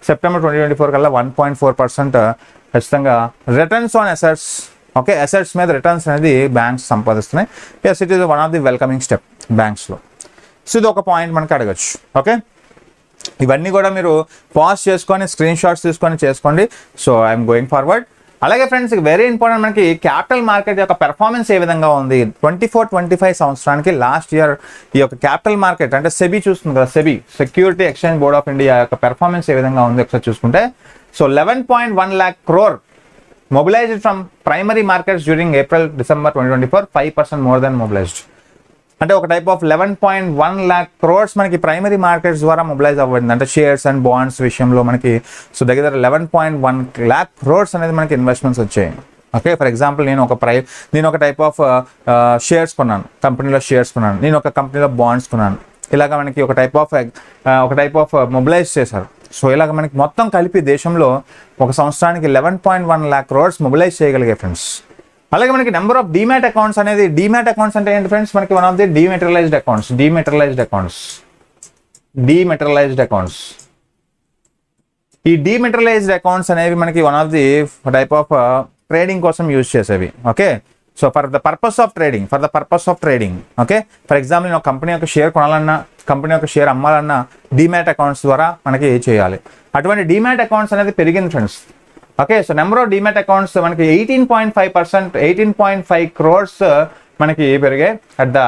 సెప్టెంబర్ 2024 కల్లా 1.4% ఖచ్చితంగా returns on assets. Okay, assets మీద రిటర్న్స్ అనేది బ్యాంక్స్ సంపాదిస్తున్నాయి. It is one of the welcoming step బ్యాంక్స్లో. సో ఇది ఒక పాయింట్ మనకి అడగచ్చు. ఓకే, ఇవన్నీ కూడా మీరు పాజ్ చేసుకొని స్క్రీన్ షాట్స్ తీసుకొని చేసుకోండి. So I'm going forward. అలాగే ఫ్రెండ్స్, వెరీ ఇంపార్టెంట్, మనకి క్యాపిటల్ మార్కెట్ యొక్క పెర్ఫార్మెన్స్ ఏ విధంగా ఉంది 24-25 సంవత్సరానికి. లాస్ట్ ఇయర్ ఈ యొక్క క్యాపిటల్ మార్కెట్ అంటే సెబీ చూస్తుంది కదా, SEBI security exchange board of India యొక్క పెర్ఫార్మెన్స్ ఏ విధంగా ఉంది ఒకసారి చూసుకుంటే, so 11.1 lakh crore mobilized from primary markets during April-December 2024, 5% more than mobilized. అంటే ఒక టైప్ ఆఫ్ 11.1 lakh crores మనకి ప్రైమరీ మార్కెట్స్ ద్వారా మొబిలైజ్ అవ్వబడింది. అంటే షేర్స్ అండ్ బాండ్స్ విషయంలో మనకి సో దగ్గర 11.1 lakh crores అనేది మనకి ఇన్వెస్ట్మెంట్స్ వచ్చాయి. ఓకే, ఫర్ ఎగ్జాంపుల్ నేను ఒక టైప్ ఆఫ్ షేర్స్ కొన్నాను, కంపెనీలో షేర్స్ కొన్నాను, నేను ఒక కంపెనీలో బాండ్స్ కొన్నాను. ఇలాగ మనకి ఒక టైప్ ఆఫ్ మొబిలైజ్ చేశారు. సో ఇలాగ మనకి మొత్తం కలిపి దేశంలో ఒక సంవత్సరానికి 11.1 lakh crores మొబిలైజ్ చేయగలిగే ఫ్రెండ్స్. అలాగే మనకి నెంబర్ ఆఫ్ డీమ్యాట్ అకౌంట్స్ అనేది, డీమ్యాట్ అకౌంట్స్ అంటే ఏంటి ఫ్రెండ్స్, మనకి one of the dematerialised accounts. ఈ డీమెటీరియలైజ్డ్ అకౌంట్స్ అనేవి మనకి one of the type of trading కోసం యూజ్ చేసేవి. Okay, so for the purpose of trading. Okay, for example నేను ఒక కంపెనీ యొక్క షేర్ కొనాలన్నా, కంపెనీ యొక్క షేర్ అమ్మాలన్నా డీమ్యాట్ అకౌంట్స్ ద్వారా మనకి చేయాలి. అటువంటి డీమ్యాట్ అకౌంట్స్ అనేది పెరిగింది friends. Okay, so number of demat accounts మనకి 18.5 crores మనకి పెరిగాయి at the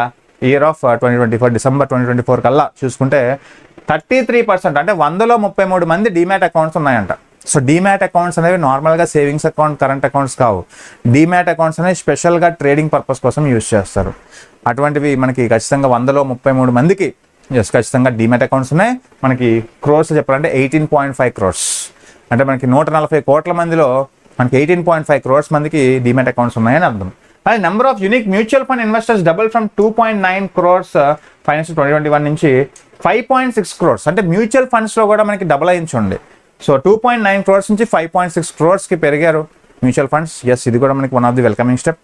year of 2024, December 2024 కల్లా చూసుకుంటే 33%, అంటే 133 మంది డీమ్యాట్ అకౌంట్స్ ఉన్నాయంట. సో డీమ్యాట్ అకౌంట్స్ అనేవి నార్మల్గా సేవింగ్స్ అకౌంట్, కరెంట్ అకౌంట్స్ కావు. డీమ్యాట్ అకౌంట్స్ అనేవి స్పెషల్గా ట్రేడింగ్ పర్పస్ కోసం యూజ్ చేస్తారు. అటువంటివి మనకి ఖచ్చితంగా 133 మందికి ఖచ్చితంగా డీమ్యాట్ అకౌంట్స్ ఉన్నాయి. మనకి క్రోర్స్ చెప్పాలంటే 18.5 crores, అంటే మనకి 140 కోట్ల మందిలో మనకి 18.5 crores మందికి డీమ్యాట్ అకౌంట్స్ ఉన్నాయని అర్థం. అది number of unique mutual fund investors double from 2.9 crores financial 2021 నుంచి 5.6 crores, అంటే మ్యూచువల్ ఫండ్స్లో కూడా మనకి డబుల్ అయించండి. సో 2.9 crores నుంచి 5.6 crores పెరిగారు మ్యూచువల్ ఫండ్స్. ఎస్, ఇది కూడా మనకి one of the welcoming step.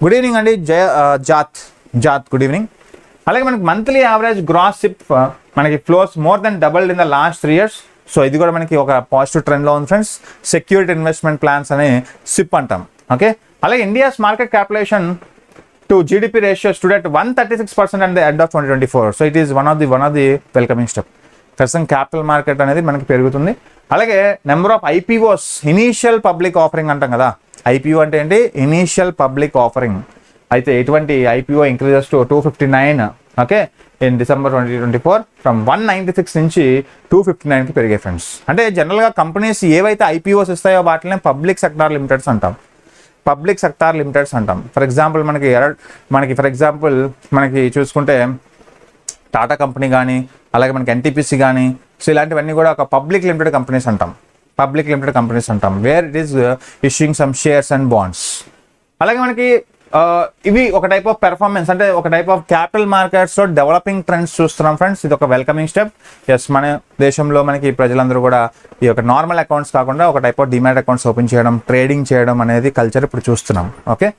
Good evening అండి జాత్ గుడ్ ఈవినింగ్. అలాగే మనకి మంత్లీ యావరేజ్ గ్రాస్ సిప్ మనకి flows more than doubled in the last 3 years. So ఇది కూడా మనకి ఒక పాజిటివ్ ట్రెండ్లో ఉంది ఫ్రెండ్స్. సెక్యూరిటీ ఇన్వెస్ట్మెంట్ ప్లాన్స్ అని సిప్ అంటాం. ఓకే, అలాగే India's market capitalisation to GDP ratio stood at 136% at the end of 2024. So it is one of the welcoming step. ఖచ్చితంగా క్యాపిటల్ మార్కెట్ అనేది మనకి పెరుగుతుంది. అలాగే number of IPOs, initial public offering అంటాం కదా. ఐపీఓ అంటే ఏంటి, ఇనీషియల్ పబ్లిక్ ఆఫరింగ్. అయితే ఎటువంటి IPO increases to 259 okay in December 2024 from 196 నుంచి 259కి పెరిగాయి ఫ్రెండ్స్. అంటే జనరల్గా కంపెనీస్ ఏవైతే ఐపీఓస్ ఇస్తాయో వాటిని పబ్లిక్ సెక్టార్ లిమిటెడ్స్ అంటాం. ఫర్ ఎగ్జాంపుల్ మనకి చూసుకుంటే టాటా కంపెనీ కానీ, అలాగే మనకి ఎన్టీపీసీ కానీ, సో ఇలాంటివన్నీ కూడా ఒక పబ్లిక్ లిమిటెడ్ కంపెనీస్ అంటాం where it is issuing some shares and bonds. అలాగే మనకి ఇవి ఒక టైప్ ఆఫ్ పెర్ఫార్మెన్స్, అంటే ఒక టైప్ ఆఫ్ క్యాపిటల్ మార్కెట్స్లో డెవలపింగ్ ట్రెండ్స్ చూస్తున్నాం ఫ్రెండ్స్. ఇది ఒక వెల్కమింగ్ స్టెప్. ఎస్, మన దేశంలో మనకి ప్రజలందరూ కూడా ఈ యొక్క నార్మల్ అకౌంట్స్ కాకుండా ఒక type of demat accounts open చేయడం, ట్రేడింగ్ చేయడం అనేది కల్చర్ ఇప్పుడు చూస్తున్నాం. Okay,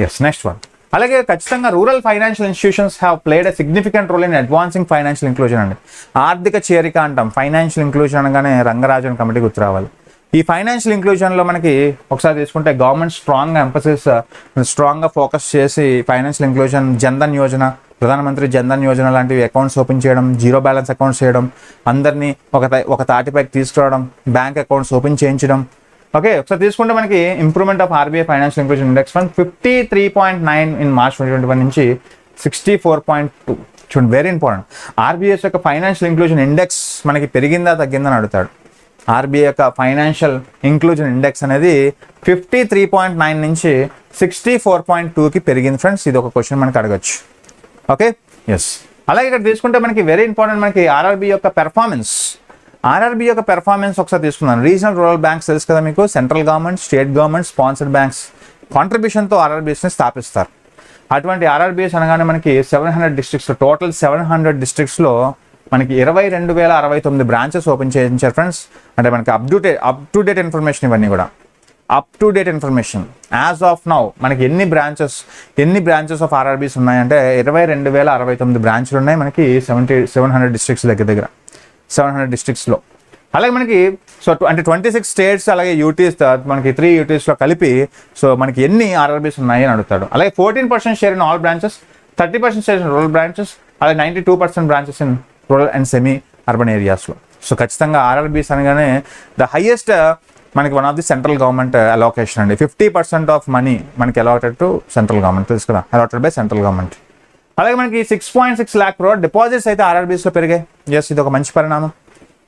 yes, next one. అలాగే ఖచ్చితంగా rural financial institutions have played a significant role in advancing financial inclusion అండి. ఆర్థిక చేరిక అంటాం. ఫైనాన్షియల్ ఇంక్లూజన్ అనగానే రంగరాజన్ కమిటీ గుర్తు రావాలి. ఈ ఫైనాన్షియల్ ఇంక్లూజన్లో మనకి ఒకసారి తీసుకుంటే గవర్నమెంట్ స్ట్రాంగ్గా ఫోకస్ చేసి ఫైనాన్షియల్ ఇంక్లూజన్, జన్ధన్ యోజన, ప్రధానమంత్రి జన్ధన్ యోజన లాంటివి అకౌంట్స్ ఓపెన్ చేయడం, జీరో బ్యాలెన్స్ అకౌంట్స్ చేయడం, అందరినీ ఒక తాటిపైకి తీసుకురావడం, బ్యాంక్ అకౌంట్స్ ఓపెన్ చేయించడం. ఓకే, ఒకసారి తీసుకుంటే మనకి improvement of RBI financial inclusion index fund 53.9 in March 2021 నుంచి 64.2. చూడండి, వెరీ ఇంపార్టెంట్. ఆర్బీఐస్ యొక్క ఫైనాన్షియల్ ఇంక్లూజన్ ఇండెక్స్ మనకి పెరిగిందా తగ్గిందని అడుగుతాడు. ఆర్బీఐ యొక్క ఫైనాన్షియల్ ఇంక్లూజన్ ఇండెక్స్ అనేది 53.9 నుంచి 64.2కి పెరిగింది ఫ్రెండ్స్. ఇది ఒక క్వశ్చన్ మనకి అడగచ్చు. Okay, yes. అలాగే ఇక్కడ తీసుకుంటే మనకి వెరీ ఇంపార్టెంట్, మనకి ఆర్ఆర్బీ యొక్క పెర్ఫార్మెన్స్ ఒకసారి తీసుకున్నాను. రీజనల్ రూరల్ బ్యాంక్స్ తెలుసు కదా మీకు, central government, state government sponsored banks కాంట్రిబ్యూషన్తో ఆర్ఆర్బీఎస్ని స్థాపిస్తారు. అటువంటి ఆర్ఆర్బీఎస్ అనగానే మనకి 700 డిస్ట్రిక్ట్స్లో, టోటల్ 700 డిస్ట్రిక్ట్స్లో మనకి 22,069 బ్రాంచెస్ ఓపెన్ చేయించారు ఫ్రెండ్స్. అంటే మనకి అప్ టు డేట్ ఇన్ఫర్మేషన్, ఇవన్నీ కూడా up to date information. As of now మనకి ఎన్ని బ్రాంచెస్ ఆఫ్ ఆర్ఆర్బీస్ ఉన్నాయంటే 22,069 బ్రాంచ్లు ఉన్నాయి మనకి 700 డిస్ట్రిక్ట్స్ దగ్గర 700 డిస్ట్రిక్ట్స్లో. అలాగే మనకి అంటే 26 స్టేట్స్, అలాగే యూటీస్, మనకి 3 యూటీస్లో కలిపి సో మనకి ఎన్ని ఆర్ఆర్బీస్ ఉన్నాయి అని అడుగుతాడు. అలాగే 14% share in all branches, 30% share in rural branches, అలాగే 92% branches in rural and semi urban ఏరియాస్లో. సో ఖచ్చితంగా ఆర్ఆర్బీస్ అనగానే ద హైయెస్ట్ మనకి one of the central government allocation అండి. 50% ఆఫ్ మనీ మనకి అలాటెడ్ టు సెంట్రల్ గవర్నమెంట్, తెలుసు కదా, అలాటెడ్ బై సెంట్రల్ గవర్నమెంట్. అలాగే మనకి 6.6 lakh crore డిపాజిట్స్ అయితే ఆర్ఆర్బీస్లో పెరిగాయి. ఎస్, ఇది ఒక మంచి పరిణామం.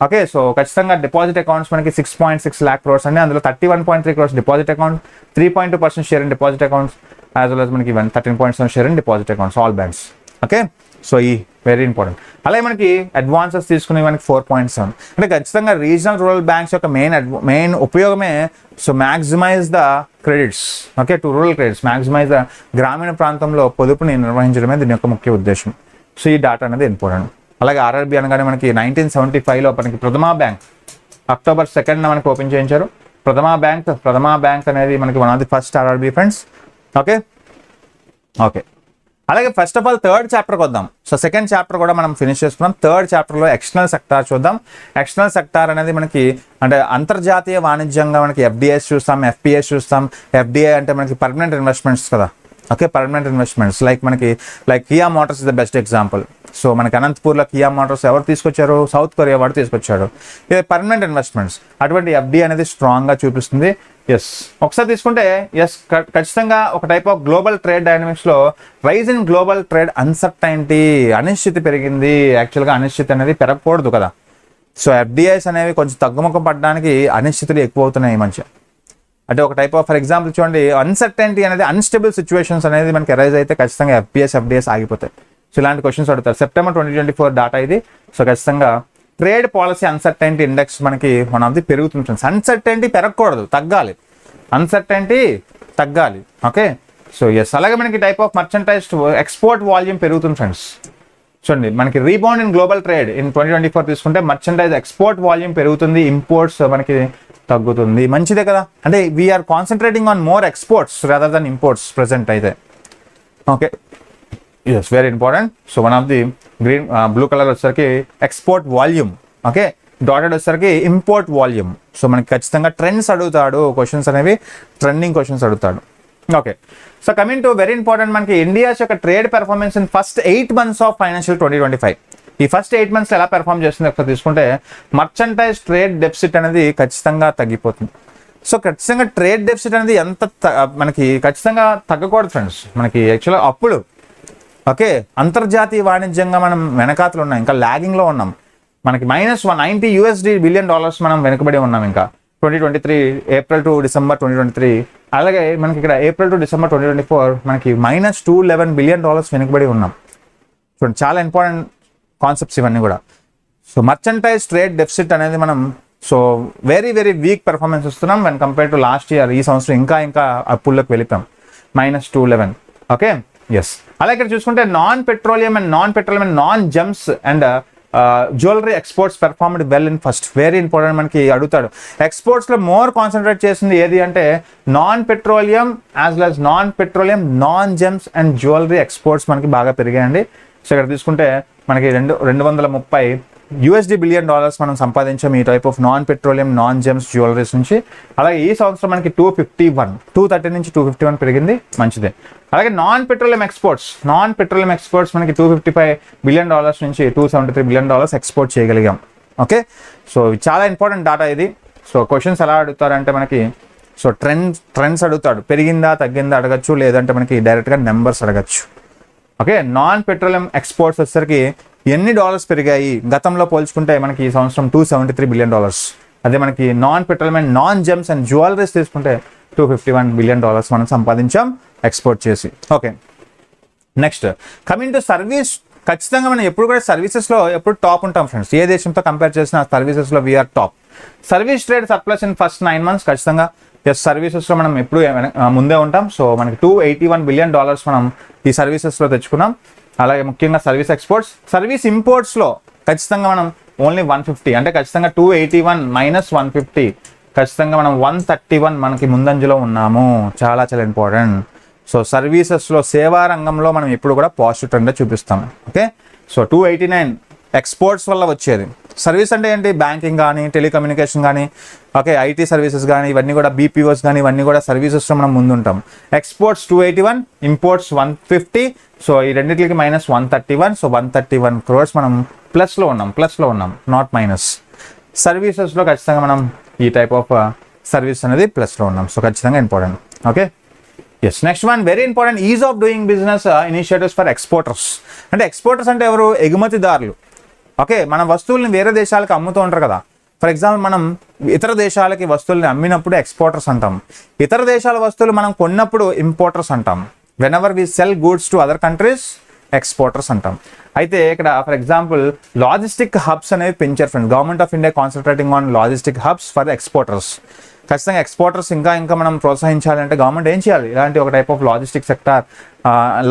ఓకే, సో ఖచ్చితంగా డిపాజిట్ అకౌంట్స్ మనకి 6.6 lakh crores అండి. అందులో 31.3 crores deposit account, 3.2% share in deposit accounts, as well as మనకి 13.7 share in deposit accounts, all banks. Okay, so ఈ వెరీ ఇంపార్టెంట్. అలాగే మనకి అడ్వాన్సెస్ తీసుకునే మనకి 4.7. అంటే ఖచ్చితంగా రీజనల్ రూరల్ బ్యాంక్స్ యొక్క మెయిన్ ఉపయోగమే so maximise the credits. Okay, to rural credits, maximise the గ్రామీణ ప్రాంతంలో పొదుపుని నిర్వహించడమే దీని యొక్క ముఖ్య ఉద్దేశం. సో ఈ డాటా అనేది ఇంపార్టెంట్. అలాగే ఆర్ఆర్బి అనగానే మనకి 1975లో మనకి ప్రథమా బ్యాంక్ అక్టోబర్ 2nd మనకి ఓపెన్ చేయించారు. ప్రథమా బ్యాంక్ అనేది మనకి one of the first RRB friends. Okay. అలాగే ఫస్ట్ ఆఫ్ ఆల్ థర్డ్ చాప్టర్కి వద్దాం. సో సెకండ్ చాప్టర్ కూడా మనం ఫినిష్ చేసుకున్నాం. థర్డ్ చాప్టర్లో ఎక్స్టర్నల్ సెక్టార్ చూద్దాం. ఎక్స్టర్నల్ సెక్టార్ అనేది మనకి అంటే అంతర్జాతీయ వాణిజ్యంగా మనకి ఎఫ్డిఐస్ చూస్తాం, ఎఫ్పిఐస్ చూస్తాం. ఎఫ్డిఐ అంటే మనకి పర్మనెంట్ ఇన్వెస్ట్మెంట్స్ కదా. Okay, permanent investments like Kia Motors is the best example. So మనకి అనంతపూర్లో కియా మోటార్స్ ఎవరు తీసుకొచ్చారు? సౌత్ కొరియా వాడు తీసుకొచ్చాడు. ఇది పర్మనెంట్ ఇన్వెస్ట్మెంట్స్. అటువంటి ఎఫ్డిఐ అనేది స్ట్రాంగ్గా చూపిస్తుంది. ఎస్, ఒకసారి తీసుకుంటే ఎస్ ఖచ్చితంగా ఒక టైప్ ఆఫ్ గ్లోబల్ ట్రేడ్ డైనమిక్స్లో rise in global trade uncertainty, అనిశ్చితి పెరిగింది. యాక్చువల్గా అనిశ్చితి అనేది పెరగకూడదు కదా. సో ఎఫ్డిఐస్ అనేవి కొంచెం తగ్గుముఖం పడడానికి అనిశ్చితులు ఎక్కువ అవుతున్నాయి మంచిగా. అంటే ఒక టైప్ ఆఫ్ ఫర్ ఎగ్జాంపుల్ చూడండి, అన్సర్టైనిటీ అనేది అన్స్టేబుల్ సిచ్యువేషన్స్ అనేది మనకి అరైజ్ అయితే ఖచ్చితంగా ఎఫ్డిఐస్ ఆగిపోతాయి. సో ఇలాంటి క్వశ్చన్స్ అడుగుతారు. సెప్టెంబర్ 2024 డాటా ఇది. సో ఖచ్చితంగా ట్రేడ్ పాలసీ అన్సర్టైనిటీ ఇండెక్స్ మనకి వన్ ఆఫ్ ది పెరుగుతుంది ఫ్రెండ్స్. అన్సర్టైనిటీ పెరగకూడదు, తగ్గాలి. అన్సర్టైనిటీ తగ్గాలి. Okay, so yes. అలాగే మనకి type of merchandise export volume పెరుగుతుంది ఫ్రెండ్స్. చూడండి మనకి rebound in global trade in 2024 తీసుకుంటే మర్చెంటైజ్ ఎక్స్పోర్ట్ వాల్యూమ్ పెరుగుతుంది, ఇంపోర్ట్స్ మనకి తగ్గుతుంది. మంచిదే కదా. అంటే we are concentrating on more exports rather than imports present అయితే. Okay, yes, very important. So one of the green blue colour వచ్చేసరికి ఎక్స్పోర్ట్ వాల్యూమ్. ఓకే, డాటెడ్ వచ్చేసరికి ఇంపోర్ట్ వాల్యూమ్. సో మనకి ఖచ్చితంగా ట్రెండ్స్ అడుగుతాడు, క్వశ్చన్స్ అనేవి ట్రెండింగ్ క్వశ్చన్స్ అడుగుతాడు. Okay, so coming to very important మనకి India's యొక్క trade performance in first 8 months of financial 2025. ఈ ఫస్ట్ 8 months ఎలా పెర్ఫార్మ్ చేస్తుంది ఒకసారి తీసుకుంటే మర్చెంటైజ్ ట్రేడ్ డెఫిసిట్ అనేది ఖచ్చితంగా తగ్గిపోతుంది. సో ఖచ్చితంగా ట్రేడ్ డెఫిసిట్ అనేది మనకి ఖచ్చితంగా తగ్గకూడదు ఫ్రెండ్స్. మనకి యాక్చువల్గా అప్పుడు ఓకే అంతర్జాతీయ వాణిజ్యంగా మనం వెనకాతలు ఉన్నాం, ఇంకా లాగింగ్లో ఉన్నాం. మనకి -$190 బిలియన్ మనం వెనుకబడి ఉన్నాం ఇంకా 2023 ఏప్రిల్ టు డిసెంబర్ 2023. అలాగే మనకి ఇక్కడ ఏప్రిల్ టు డిసెంబర్ 2024 మనకి -$211 బిలియన్ వెనుకబడి ఉన్నాం. చూడండి చాలా ఇంపార్టెంట్ కాన్సెప్ట్స్ ఇవన్నీ కూడా. సో మర్చెంటైజ్ ట్రేడ్ డెఫిసిట్ అనేది మనం సో వెరీ వీక్ పెర్ఫార్మెన్స్ ఇస్తున్నాం when compare to last year. ఈ సంవత్సరం ఇంకా అప్పుల్లోకి వెళ్ళిపోయాం, -211. Okay, yes. అలాగే ఇక్కడ చూసుకుంటే non petroleum and non gems and jewellery exports performed well in first. Very important మనకి అడుగుతాడు. ఎక్స్పోర్ట్స్లో మోర్ కాన్సన్ట్రేట్ చేసింది ఏది అంటే non petroleum as well as non gems and jewellery exports మనకి బాగా పెరిగాయండి. సో ఇక్కడ తీసుకుంటే మనకి $230 బిలియన్ మనం సంపాదించాం ఈ type of non petroleum non gems jewelleries నుంచి. అలాగే ఈ సంవత్సరం మనకి 230 నుంచి 251 పెరిగింది, మంచిదే. అలాగే నాన్ పెట్రోలియం ఎక్స్పోర్ట్స్ మనకి $255 బిలియన్ నుంచి $273 బిలియన్ ఎక్స్పోర్ట్ చేయగలిగాం. ఓకే, సో చాలా ఇంపార్టెంట్ డాటా ఇది. సో క్వశ్చన్స్ ఎలా అడుగుతారంటే మనకి సో ట్రెండ్స్ అడుగుతాడు, పెరిగిందా తగ్గిందా అడగచ్చు, లేదంటే మనకి డైరెక్ట్గా నెంబర్స్ అడగచ్చు. ఓకే, నాన్ పెట్రోలియం ఎక్స్పోర్ట్స్ వచ్చేసరికి ఎన్ని డాలర్స్ పెరిగాయి గతంలో పోల్చుకుంటే మనకి ఈ సంవత్సరం $273 బిలియన్. అదే మనకి non petroleum and non gems and jewelleries తీసుకుంటే $251 బిలియన్ మనం సంపాదించాం ఎక్స్పోర్ట్ చేసి. Okay, next coming to service. ఖచ్చితంగా మనం ఎప్పుడు కూడా సర్వీసెస్లో ఎప్పుడు టాప్ ఉంటాం ఫ్రెండ్స్. ఏ దేశంతో కంపేర్ చేసిన సర్వీసెస్లో we're top. Service trade surplus in first 9 months ఖచ్చితంగా ఎస్ సర్వీసెస్లో మనం ఎప్పుడు ముందే ఉంటాం. సో మనకి $281 బిలియన్ మనం ఈ సర్వీసెస్లో తెచ్చుకున్నాం. అలాగే ముఖ్యంగా సర్వీస్ ఎక్స్పోర్ట్స్, సర్వీస్ ఇంపోర్ట్స్లో ఖచ్చితంగా మనం ఓన్లీ 150, అంటే ఖచ్చితంగా 281 - 150 ఖచ్చితంగా మనం 131 మనకి ముందంజలో ఉన్నాము. చాలా ఇంపార్టెంట్. సో సర్వీసెస్లో సేవా రంగంలో మనం ఎప్పుడు కూడా పాజిటివ్ ట్రెండ్ చూపిస్తాం. ఓకే, సో 289 ఎక్స్పోర్ట్స్ వల్ల వచ్చేది. సర్వీస్ అంటే ఏంటి? బ్యాంకింగ్ కానీ, టెలికమ్యూనికేషన్ కానీ, ఓకే ఐటీ సర్వీసెస్ కానీ, ఇవన్నీ కూడా బీపీఓస్ కానీ, ఇవన్నీ కూడా సర్వీసెస్లో మనం ముందుంటాం. Exports 281, imports 150. సో ఈ రెండింటికి -131. సో 131 crores మనం ప్లస్లో ఉన్నాం, నాట్ మైనస్. సర్వీసెస్లో ఖచ్చితంగా మనం ఈ టైప్ ఆఫ్ సర్వీస్ అనేది ప్లస్లో ఉన్నాం. సో ఖచ్చితంగా important. Okay, yes. Next one very important, ease of doing business initiatives for exporters. అంటే ఎక్స్పోర్టర్స్ అంటే ఎవరు? ఎగుమతిదారులు. ఓకే, మన వస్తువుల్ని వేరే దేశాలకు అమ్ముతూ ఉంటారు కదా. ఫర్ ఎగ్జాంపుల్ మనం ఇతర దేశాలకి వస్తువుల్ని అమ్మినప్పుడు ఎక్స్పోర్టర్స్ అంటాం. ఇతర దేశాల వస్తువులు మనం కొన్నప్పుడు ఇంపోర్టర్స్ అంటాం. Whenever we sell goods to other countries exporters అంటాం. అయితే ఇక్కడ ఫర్ ఎగ్జాంపుల్ లాజిస్టిక్ హబ్స్ అనేవి పెంచారు friends. Government of India concentrating on logistic hubs for exporters. ఖచ్చితంగా ఎక్స్పోర్టర్స్ ఇంకా మనం ప్రోత్సహించాలంటే గవర్నమెంట్ ఏం చేయాలి? ఇలాంటి ఒక type of logistic sector,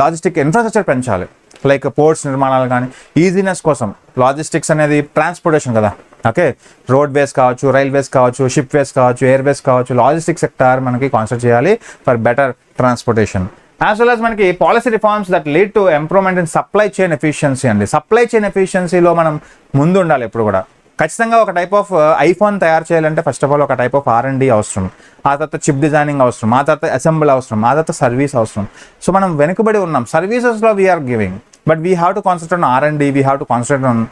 logistic infrastructure పెంచాలి. లైక్ పోర్ట్స్ నిర్మాణాలు కానీ ఈజీనెస్ కోసం లాజిస్టిక్స్ అనేది ట్రాన్స్పోర్టేషన్ కదా. ఓకే, రోడ్ వేస్ కావచ్చు, రైల్వేస్ కావచ్చు, షిప్ వేస్ కావచ్చు, ఎయిర్ వేస్ కావచ్చు, లాజిస్టిక్ సెక్టార్ మనకి కాన్సన్ట్రేట్ చేయాలి for better transportation. As well as మనకి policy reforms that lead to improvement in supply chain efficiency అండి. సప్లై చైన్ ఎఫిషియన్సీలో మనం ముందు ఉండాలి ఎప్పుడు కూడా. ఖచ్చితంగా ఒక టైప్ ఆఫ్ ఐఫోన్ తయారు చేయాలంటే ఫస్ట్ ఆఫ్ ఆల్ ఒక టైప్ ఆఫ్ R&D అవసరం, ఆ తర్వాత చిప్ డిజైనింగ్ అవసరం, ఆ తర్వాత అసెంబుల్ అవసరం, ఆ తర్వాత సర్వీస్ అవసరం. సో మనం వెనుకబడి ఉన్నాం సర్వీసెస్లో. We are giving, but we have to concentrate on R&D, we have to concentrate on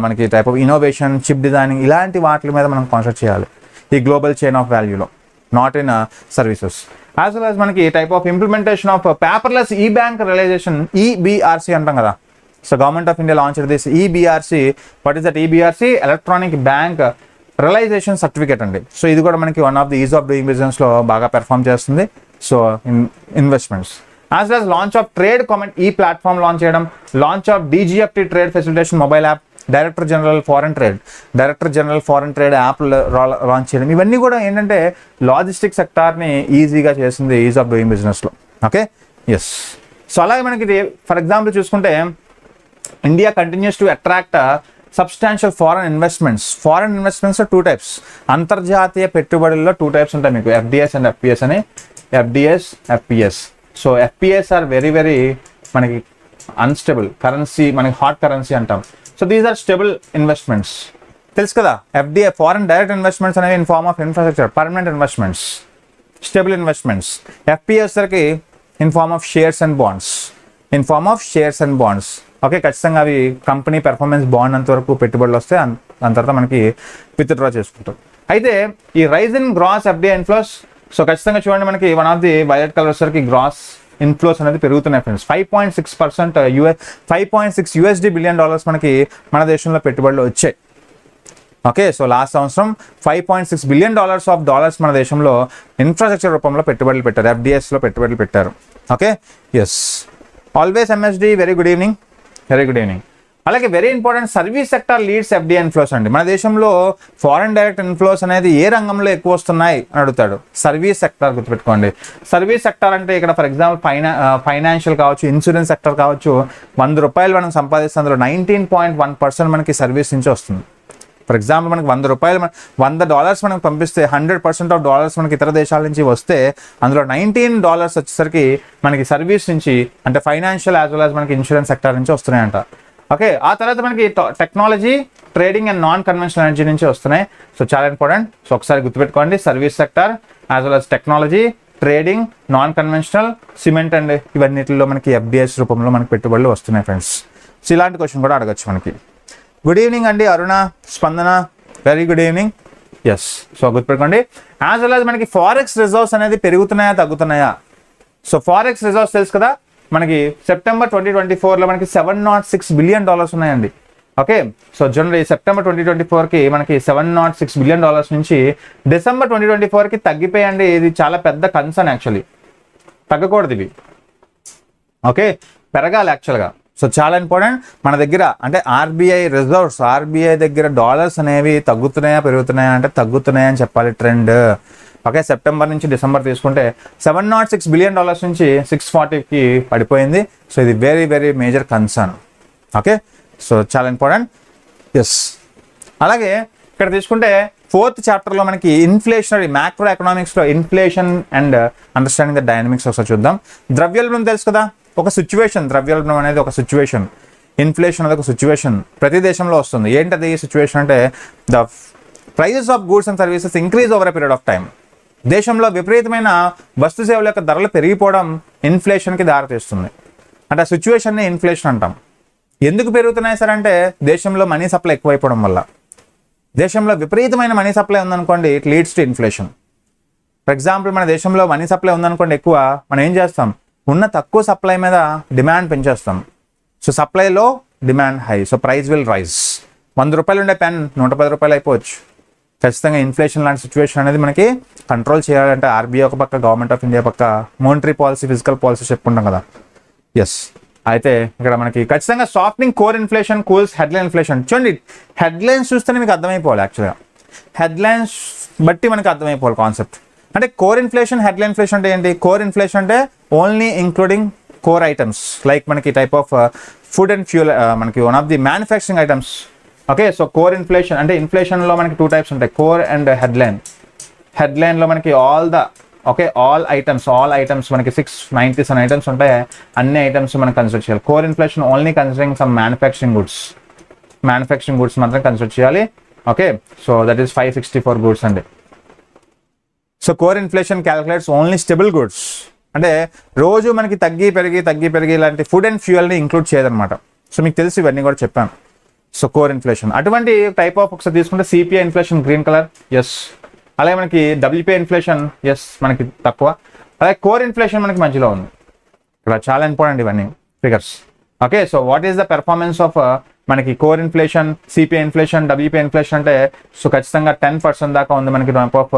మనకి type of innovation, chip designing, ఇలాంటి వాటి మీద మనం కాన్సన్ట్రేట్ చేయాలి ఈ గ్లోబల్ చైన్ ఆఫ్ వాల్యూలో, not in services. As well as మనకి type of implementation of paperless e bank realization, EBRC అంటాం కదా. So government of India launch this EBRC. What is that EBRC? Electronic bank realization certificate అండి. So ఇది కూడా మనకి one of the ease of doing బిజినెస్లో బాగా perform చేస్తుంది. So investments as well as launch of trade comment ఈ platform launch చేయడం, launch of DGFT trade facilitation mobile app, director general foreign trade app launch చేయడం. ఇవన్నీ కూడా ఏంటంటే లాజిస్టిక్ సెక్టార్ని ఈజీగా చేసింది ఈజ్ ఆఫ్ డూయింగ్ బిజినెస్లో. Okay, yes. సో అలాగే మనకి ఫర్ ఎగ్జాంపుల్ చూసుకుంటే India continues to attract substantial foreign investments 2 types. అంతర్జాతీయ పెట్టుబడుల్లో 2 types ఉంటాయి మీకు, FDS అండ్ FPS అని. FPS. So FPS are very very మనకి అన్స్టేబుల్ కరెన్సీ, మనకి హాట్ కరెన్సీ అంటాం. So these are stable investments, తెలుసు కదా. FDI ఫారెన్ డైరెక్ట్ ఇన్వెస్ట్మెంట్స్ అనేవి in form of infrastructure, permanent investments, stable investments. FPS సరికి in form of shares and bonds. Okay, ఖచ్చితంగా అవి company performance బాగున్నంత వరకు పెట్టుబడులు వస్తే దాని తర్వాత మనకి విత్డ్రా చేసుకుంటాం. అయితే ఈ rise in gross FDI inflows, so ఖచ్చితంగా చూడండి మనకి one of the violet colours వరకు గ్రాస్ ఇన్ఫ్లోస్ అనేది పెరుగుతున్నాయి ఫ్రెండ్స్. 5.6% $5.6 బిలియన్ మనకి మన దేశంలో పెట్టుబడులు వచ్చాయి. ఓకే, సో లాస్ట్ సంవత్సరం $5.6 బిలియన్ మన దేశంలో ఇన్ఫ్రాస్ట్రక్చర్ రూపంలో పెట్టుబడులు పెట్టారు, FDIస్లో పెట్టుబడులు పెట్టారు. Okay, yes. Always MSD, very good evening. అలాగే very important, service sector leads FDI inflows అండి. మన దేశంలో ఫారెన్ డైరెక్ట్ ఇన్ఫ్లోస్ అనేది ఏ రంగంలో ఎక్కువ వస్తున్నాయి అని అడుగుతాడు. సర్వీస్ సెక్టార్ గుర్తుపెట్టుకోండి. సర్వీస్ సెక్టార్ అంటే ఇక్కడ ఫర్ ఎగ్జాంపుల్ ఫైనాన్షియల్ కావచ్చు, ఇన్సూరెన్స్ సెక్టర్ కావచ్చు. ₹100 మనం సంపాదిస్తే అందులో 19.1% మనకి సర్వీస్ నుంచి వస్తుంది. ఫర్ ఎగ్జాంపుల్ మనకి $100 మనకు పంపిస్తే 100% ఆఫ్ డాలర్స్ మనకి ఇతర దేశాల నుంచి వస్తే అందులో $19 వచ్చేసరికి మనకి సర్వీస్ నుంచి, అంటే ఫైనాన్షియల్ యాజ్ వెల్ యాజ్ మనకి ఇన్సూరెన్స్ సెక్టర్ నుంచి వస్తున్నాయంట. ఓకే, ఆ తర్వాత మనకి technology, trading and non conventional energy నుంచి వస్తున్నాయి. సో చాలా ఇంపార్టెంట్. సో ఒకసారి గుర్తుపెట్టుకోండి, service sector as well as technology, trading, non conventional, cement and ఇవన్నిటిలో మనకి FDIs రూపంలో మనకి పెట్టుబడులు వస్తున్నాయి ఫ్రెండ్స్. సో ఇలాంటి క్వశ్చన్ కూడా అడగచ్చు మనకి. గుడ్ ఈవినింగ్ అండి Aruna, Spandana, very good evening. Yes. So గుర్తుపెట్టుకోండి, యాజ్ వెల్ యాజ్ మనకి ఫారెక్స్ రిజర్వ్స్ అనేది పెరుగుతున్నాయా తగ్గుతున్నాయా? సో ఫారెక్స్ రిజర్వ్స్ తెలుసు కదా మనకి, సెప్టెంబర్ 2024లో మనకి $706 బిలియన్ ఉన్నాయండి. ఓకే, సో సెప్టెంబర్ 2024కి మనకి $706 బిలియన్ నుంచి డిసెంబర్ 2024కి తగ్గిపోయండి. ఇది చాలా పెద్ద కన్సర్న్ యాక్చువల్లీ, తగ్గకూడదు ఇవి. ఓకే, పెరగాలి యాక్చువల్గా. సో చాలా ఇంపార్టెంట్. మన దగ్గర అంటే RBI రిజర్వ్స్, RBI దగ్గర డాలర్స్ అనేవి తగ్గుతున్నాయా పెరుగుతున్నాయా అంటే తగ్గుతున్నాయని చెప్పాలి ట్రెండ్. ఓకే, సెప్టెంబర్ నుంచి డిసెంబర్ తీసుకుంటే $706 బిలియన్ నుంచి 640కి పడిపోయింది. సో ఇది very very major concern. Okay, so చాలా ఇంపార్టెంట్. ఎస్. అలాగే ఇక్కడ తీసుకుంటే 4th చాప్టర్లో మనకి ఇన్ఫ్లేషనరీ, మ్యాక్రో ఎకనామిక్స్లో inflation and understanding the dynamics ఒకసారి చూద్దాం. ద్రవ్యోల్బణం తెలుసు కదా, ఒక సిచ్యువేషన్. ద్రవ్యోల్బణం అనేది ఒక సిచ్యువేషన్, ఇన్ఫ్లేషన్ అనేది ఒక సిచ్యువేషన్, ప్రతి దేశంలో వస్తుంది. ఏంటది ఈ సిచ్యువేషన్ అంటే the prices of goods and services increase over a period of time. దేశంలో విపరీతమైన వస్తు సేవల యొక్క ధరలు పెరిగిపోవడం ఇన్ఫ్లేషన్కి దారితీస్తుంది. అంటే ఆ సిచ్యువేషన్ని ఇన్ఫ్లేషన్ అంటాం. ఎందుకు పెరుగుతున్నాయి సార్ అంటే దేశంలో మనీ సప్లై ఎక్కువైపోవడం వల్ల. దేశంలో విపరీతమైన మనీ సప్లై ఉందనుకోండి, it leads to inflation. For example మన దేశంలో మనీ సప్లై ఉందనుకోండి ఎక్కువ, మనం ఏం చేస్తాం, ఉన్న తక్కువ సప్లై మీద డిమాండ్ పెంచేస్తాం. సో సప్లైలో demand high, so price will rise. ₹100 ఉండే పెన్ ₹110 అయిపోవచ్చు. ఖచ్చితంగా ఇన్ఫ్లేషన్ లాంటి సిచ్యువేషన్ అనేది మనకి కంట్రోల్ చేయాలంటే RBI ఒక పక్క, గవర్నమెంట్ ఆఫ్ ఇండియా పక్క మోనిటరీ పాలసీ, ఫిజికల్ పాలసీ చెప్పుకుంటాం కదా. ఎస్. అయితే ఇక్కడ మనకి ఖచ్చితంగా softening core inflation cools headline inflation. చూడండి, హెడ్లైన్స్ చూస్తేనే మీకు అర్థమైపోవాలి. యాక్చువల్గా హెడ్లైన్స్ బట్టి మనకి అర్థమైపోవాలి కాన్సెప్ట్. అంటే కోర్ ఇన్ఫ్లేషన్, హెడ్లైన్ ఇన్ఫ్లేషన్ అంటే ఏంటి? కోర్ ఇన్ఫ్లేషన్ అంటే only including core items like మనకి type of food and fuel మనకి one of the manufacturing items. Okay, so core inflation అంటే ఇన్ఫ్లేషన్లో మనకి 2 టైప్స్ ఉంటాయి, కోర్ అండ్ హెడ్లైన్. హెడ్లైన్లో మనకి ఆల్ ఐటమ్స్ మనకి 697 ఐటమ్స్ ఉంటాయి, అన్ని ఐటమ్స్ మనం కన్సిడర్ చేయాలి. Core inflation only considering some manufacturing goods మాత్రం కన్సిడర్ చేయాలి. Okay, so that is 564 goods అండి. So core inflation calculates only stable goods, అంటే రోజు మనకి తగ్గి పెరిగి ఇలాంటి ఫుడ్ అండ్ ఫ్యూయల్ని ఇంక్లూడ్ చేయదన్నమాట. సో మీకు తెలిసి ఇవన్నీ కూడా చెప్పాను. సో కోర్ ఇన్ఫ్లేషన్ అటువంటి టైప్ ఆఫ్ ఒకసారి తీసుకుంటే CPI inflation green colour, yes. అలాగే మనకి డబ్ల్యూపీఐ ఇన్ఫ్లేషన్, ఎస్, మనకి తక్కువ. అలాగే కోర్ ఇన్ఫ్లేషన్ మనకి మధ్యలో ఉంది. ఇక్కడ చాలా ఇంపార్టెంట్ ఇవన్నీ figures. Okay, so what is the performance of మనకి core inflation, CPI inflation, WPI inflation అంటే సో ఖచ్చితంగా 10% దాకా ఉంది మనకి type of.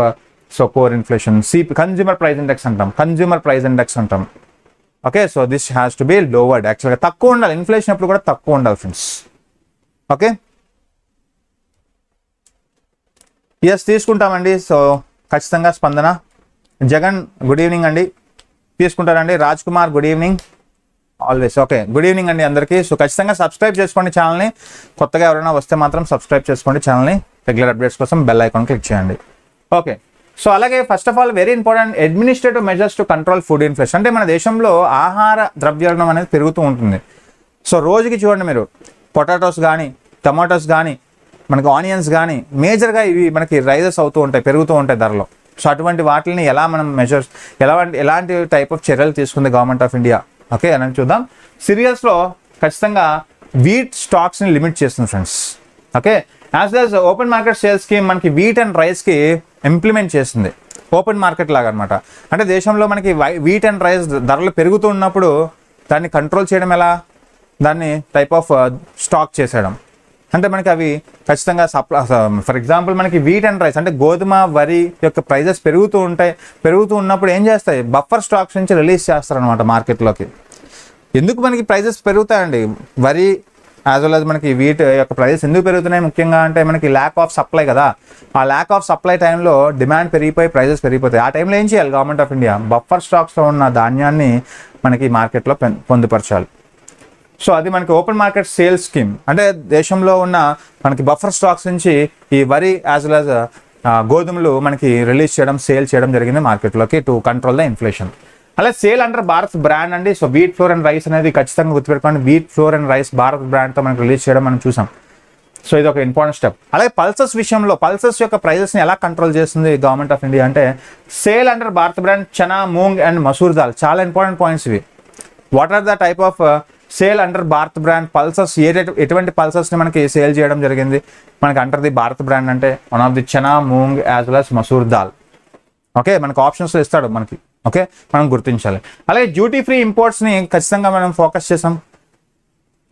So core inflation consumer price index అంటాం. Okay, so this has to be lowered. యాక్చువల్గా తక్కువ ఉండాలి, ఇన్ఫ్లేషన్ ఎప్పుడు కూడా తక్కువ ఉండాలి ఫ్రెండ్స్. ఓకే, ఎస్ తీసుకుంటామండి. సో ఖచ్చితంగా స్పందన జగన్ గుడ్ ఈవినింగ్ అండి, తీసుకుంటారండి. Raj Kumar good evening always. Okay, good evening అండి అందరికీ. సో ఖచ్చితంగా సబ్స్క్రైబ్ చేసుకోండి ఛానల్ని. కొత్తగా ఎవరైనా వస్తే మాత్రం సబ్స్క్రైబ్ చేసుకోండి ఛానల్ని. రెగ్యులర్ అప్డేట్స్ కోసం బెల్ ఐకాన్ క్లిక్ చేయండి. ఓకే, సో అలాగే first of all very important administrative measures to control food inflation. అంటే మన దేశంలో ఆహార ద్రవ్యోల్బణం అనేది పెరుగుతూ ఉంటుంది. సో రోజుకి చూడండి మీరు పొటాటోస్ కానీ టమాటోస్ కానీ మనకి ఆనియన్స్ కానీ మేజర్గా ఇవి మనకి రైజెస్ అవుతూ ఉంటాయి, పెరుగుతూ ఉంటాయి ధరలో. సో అటువంటి వాటిని ఎలా మనం మెజర్స్ ఎలాంటి టైప్ ఆఫ్ చర్యలు తీసుకుంది గవర్నమెంట్ ఆఫ్ ఇండియా, ఓకే అని చూద్దాం. సిరియల్స్లో ఖచ్చితంగా వీట్ స్టాక్స్ని లిమిట్ చేస్తుంది friends. Okay, as well as open market sales scheme మనకి వీట్ అండ్ రైస్కి ఇంప్లిమెంట్ చేస్తుంది, ఓపెన్ మార్కెట్ లాగా అనమాట. అంటే దేశంలో మనకి వీట్ అండ్ రైస్ ధరలు పెరుగుతూ ఉన్నప్పుడు దాన్ని కంట్రోల్ చేయడం ఎలా, దాన్ని టైప్ ఆఫ్ స్టాక్ చేసేయడం. అంటే మనకి అవి ఖచ్చితంగా ఫర్ ఎగ్జాంపుల్ మనకి వీట్ అండ్ రైస్ అంటే గోధుమ వరి యొక్క ప్రైజెస్ పెరుగుతూ ఉన్నప్పుడు ఏం చేస్తాయి, బఫర్ స్టాక్స్ నుంచి రిలీజ్ చేస్తారనమాట మార్కెట్లోకి. ఎందుకు మనకి ప్రైజెస్ పెరుగుతాయండి, వరి యాజ్ వెల్ యాజ్ మనకి వీట్ యొక్క ప్రైజెస్ ఎందుకు పెరుగుతున్నాయి ముఖ్యంగా అంటే మనకి ల్యాక్ ఆఫ్ సప్లై కదా. ఆ ల్యాక్ ఆఫ్ సప్లై టైంలో డిమాండ్ పెరిగిపోయి ప్రైజెస్ పెరిగిపోతాయి. ఆ టైంలో ఏం చేయాలి గవర్నమెంట్ ఆఫ్ ఇండియా, బఫర్ స్టాక్స్లో ఉన్న ధాన్యాన్ని మనకి మార్కెట్లో పొందుపరచాలి. సో అది మనకి ఓపెన్ మార్కెట్ సేల్స్ స్కీమ్. అంటే దేశంలో ఉన్న మనకి బఫర్ స్టాక్స్ నుంచి ఈ వరి యాజ్ వెల్ యాజ్ గోధుమలు మనకి రిలీజ్ చేయడం, సేల్ చేయడం జరిగింది మార్కెట్లోకి టు కంట్రోల్ ద ఇన్ఫ్లేషన్. అలాగే సేల్ అండర్ భారత్ బ్రాండ్ అండి. So wheat flour and rice అనేది ఖచ్చితంగా గుర్తుపెట్టుకోండి. Wheat flour and rice Bharat బ్రాండ్తో మనకి రిలీజ్ చేయడం మనం చూసాం. సో ఇది ఒక ఇంపార్టెంట్ స్టెప్. అలాగే పల్సెస్ విషయంలో పల్సెస్ యొక్క ప్రైజెస్ని ఎలా కంట్రోల్ చేస్తుంది గవర్నమెంట్ ఆఫ్ ఇండియా అంటే sale under Bharat brand chana, moong and masoor dal. చాలా ఇంపార్టెంట్ పాయింట్స్ ఇవి. What are the type of sale under Bharat brand pulses, ఎటువంటి పల్సెస్ని మనకి సేల్ చేయడం జరిగింది మనకి అండర్ ది భారత్ బ్రాండ్ అంటే one of the chana, moong as well as masoor dal. Okay, మనకు ఆప్షన్స్లో ఇస్తాడు మనకి. ఓకే, మనం గుర్తించాలి. అలాగే డ్యూటీ ఫ్రీ ఇంపోర్ట్స్ని ఖచ్చితంగా మనం ఫోకస్ చేసాం.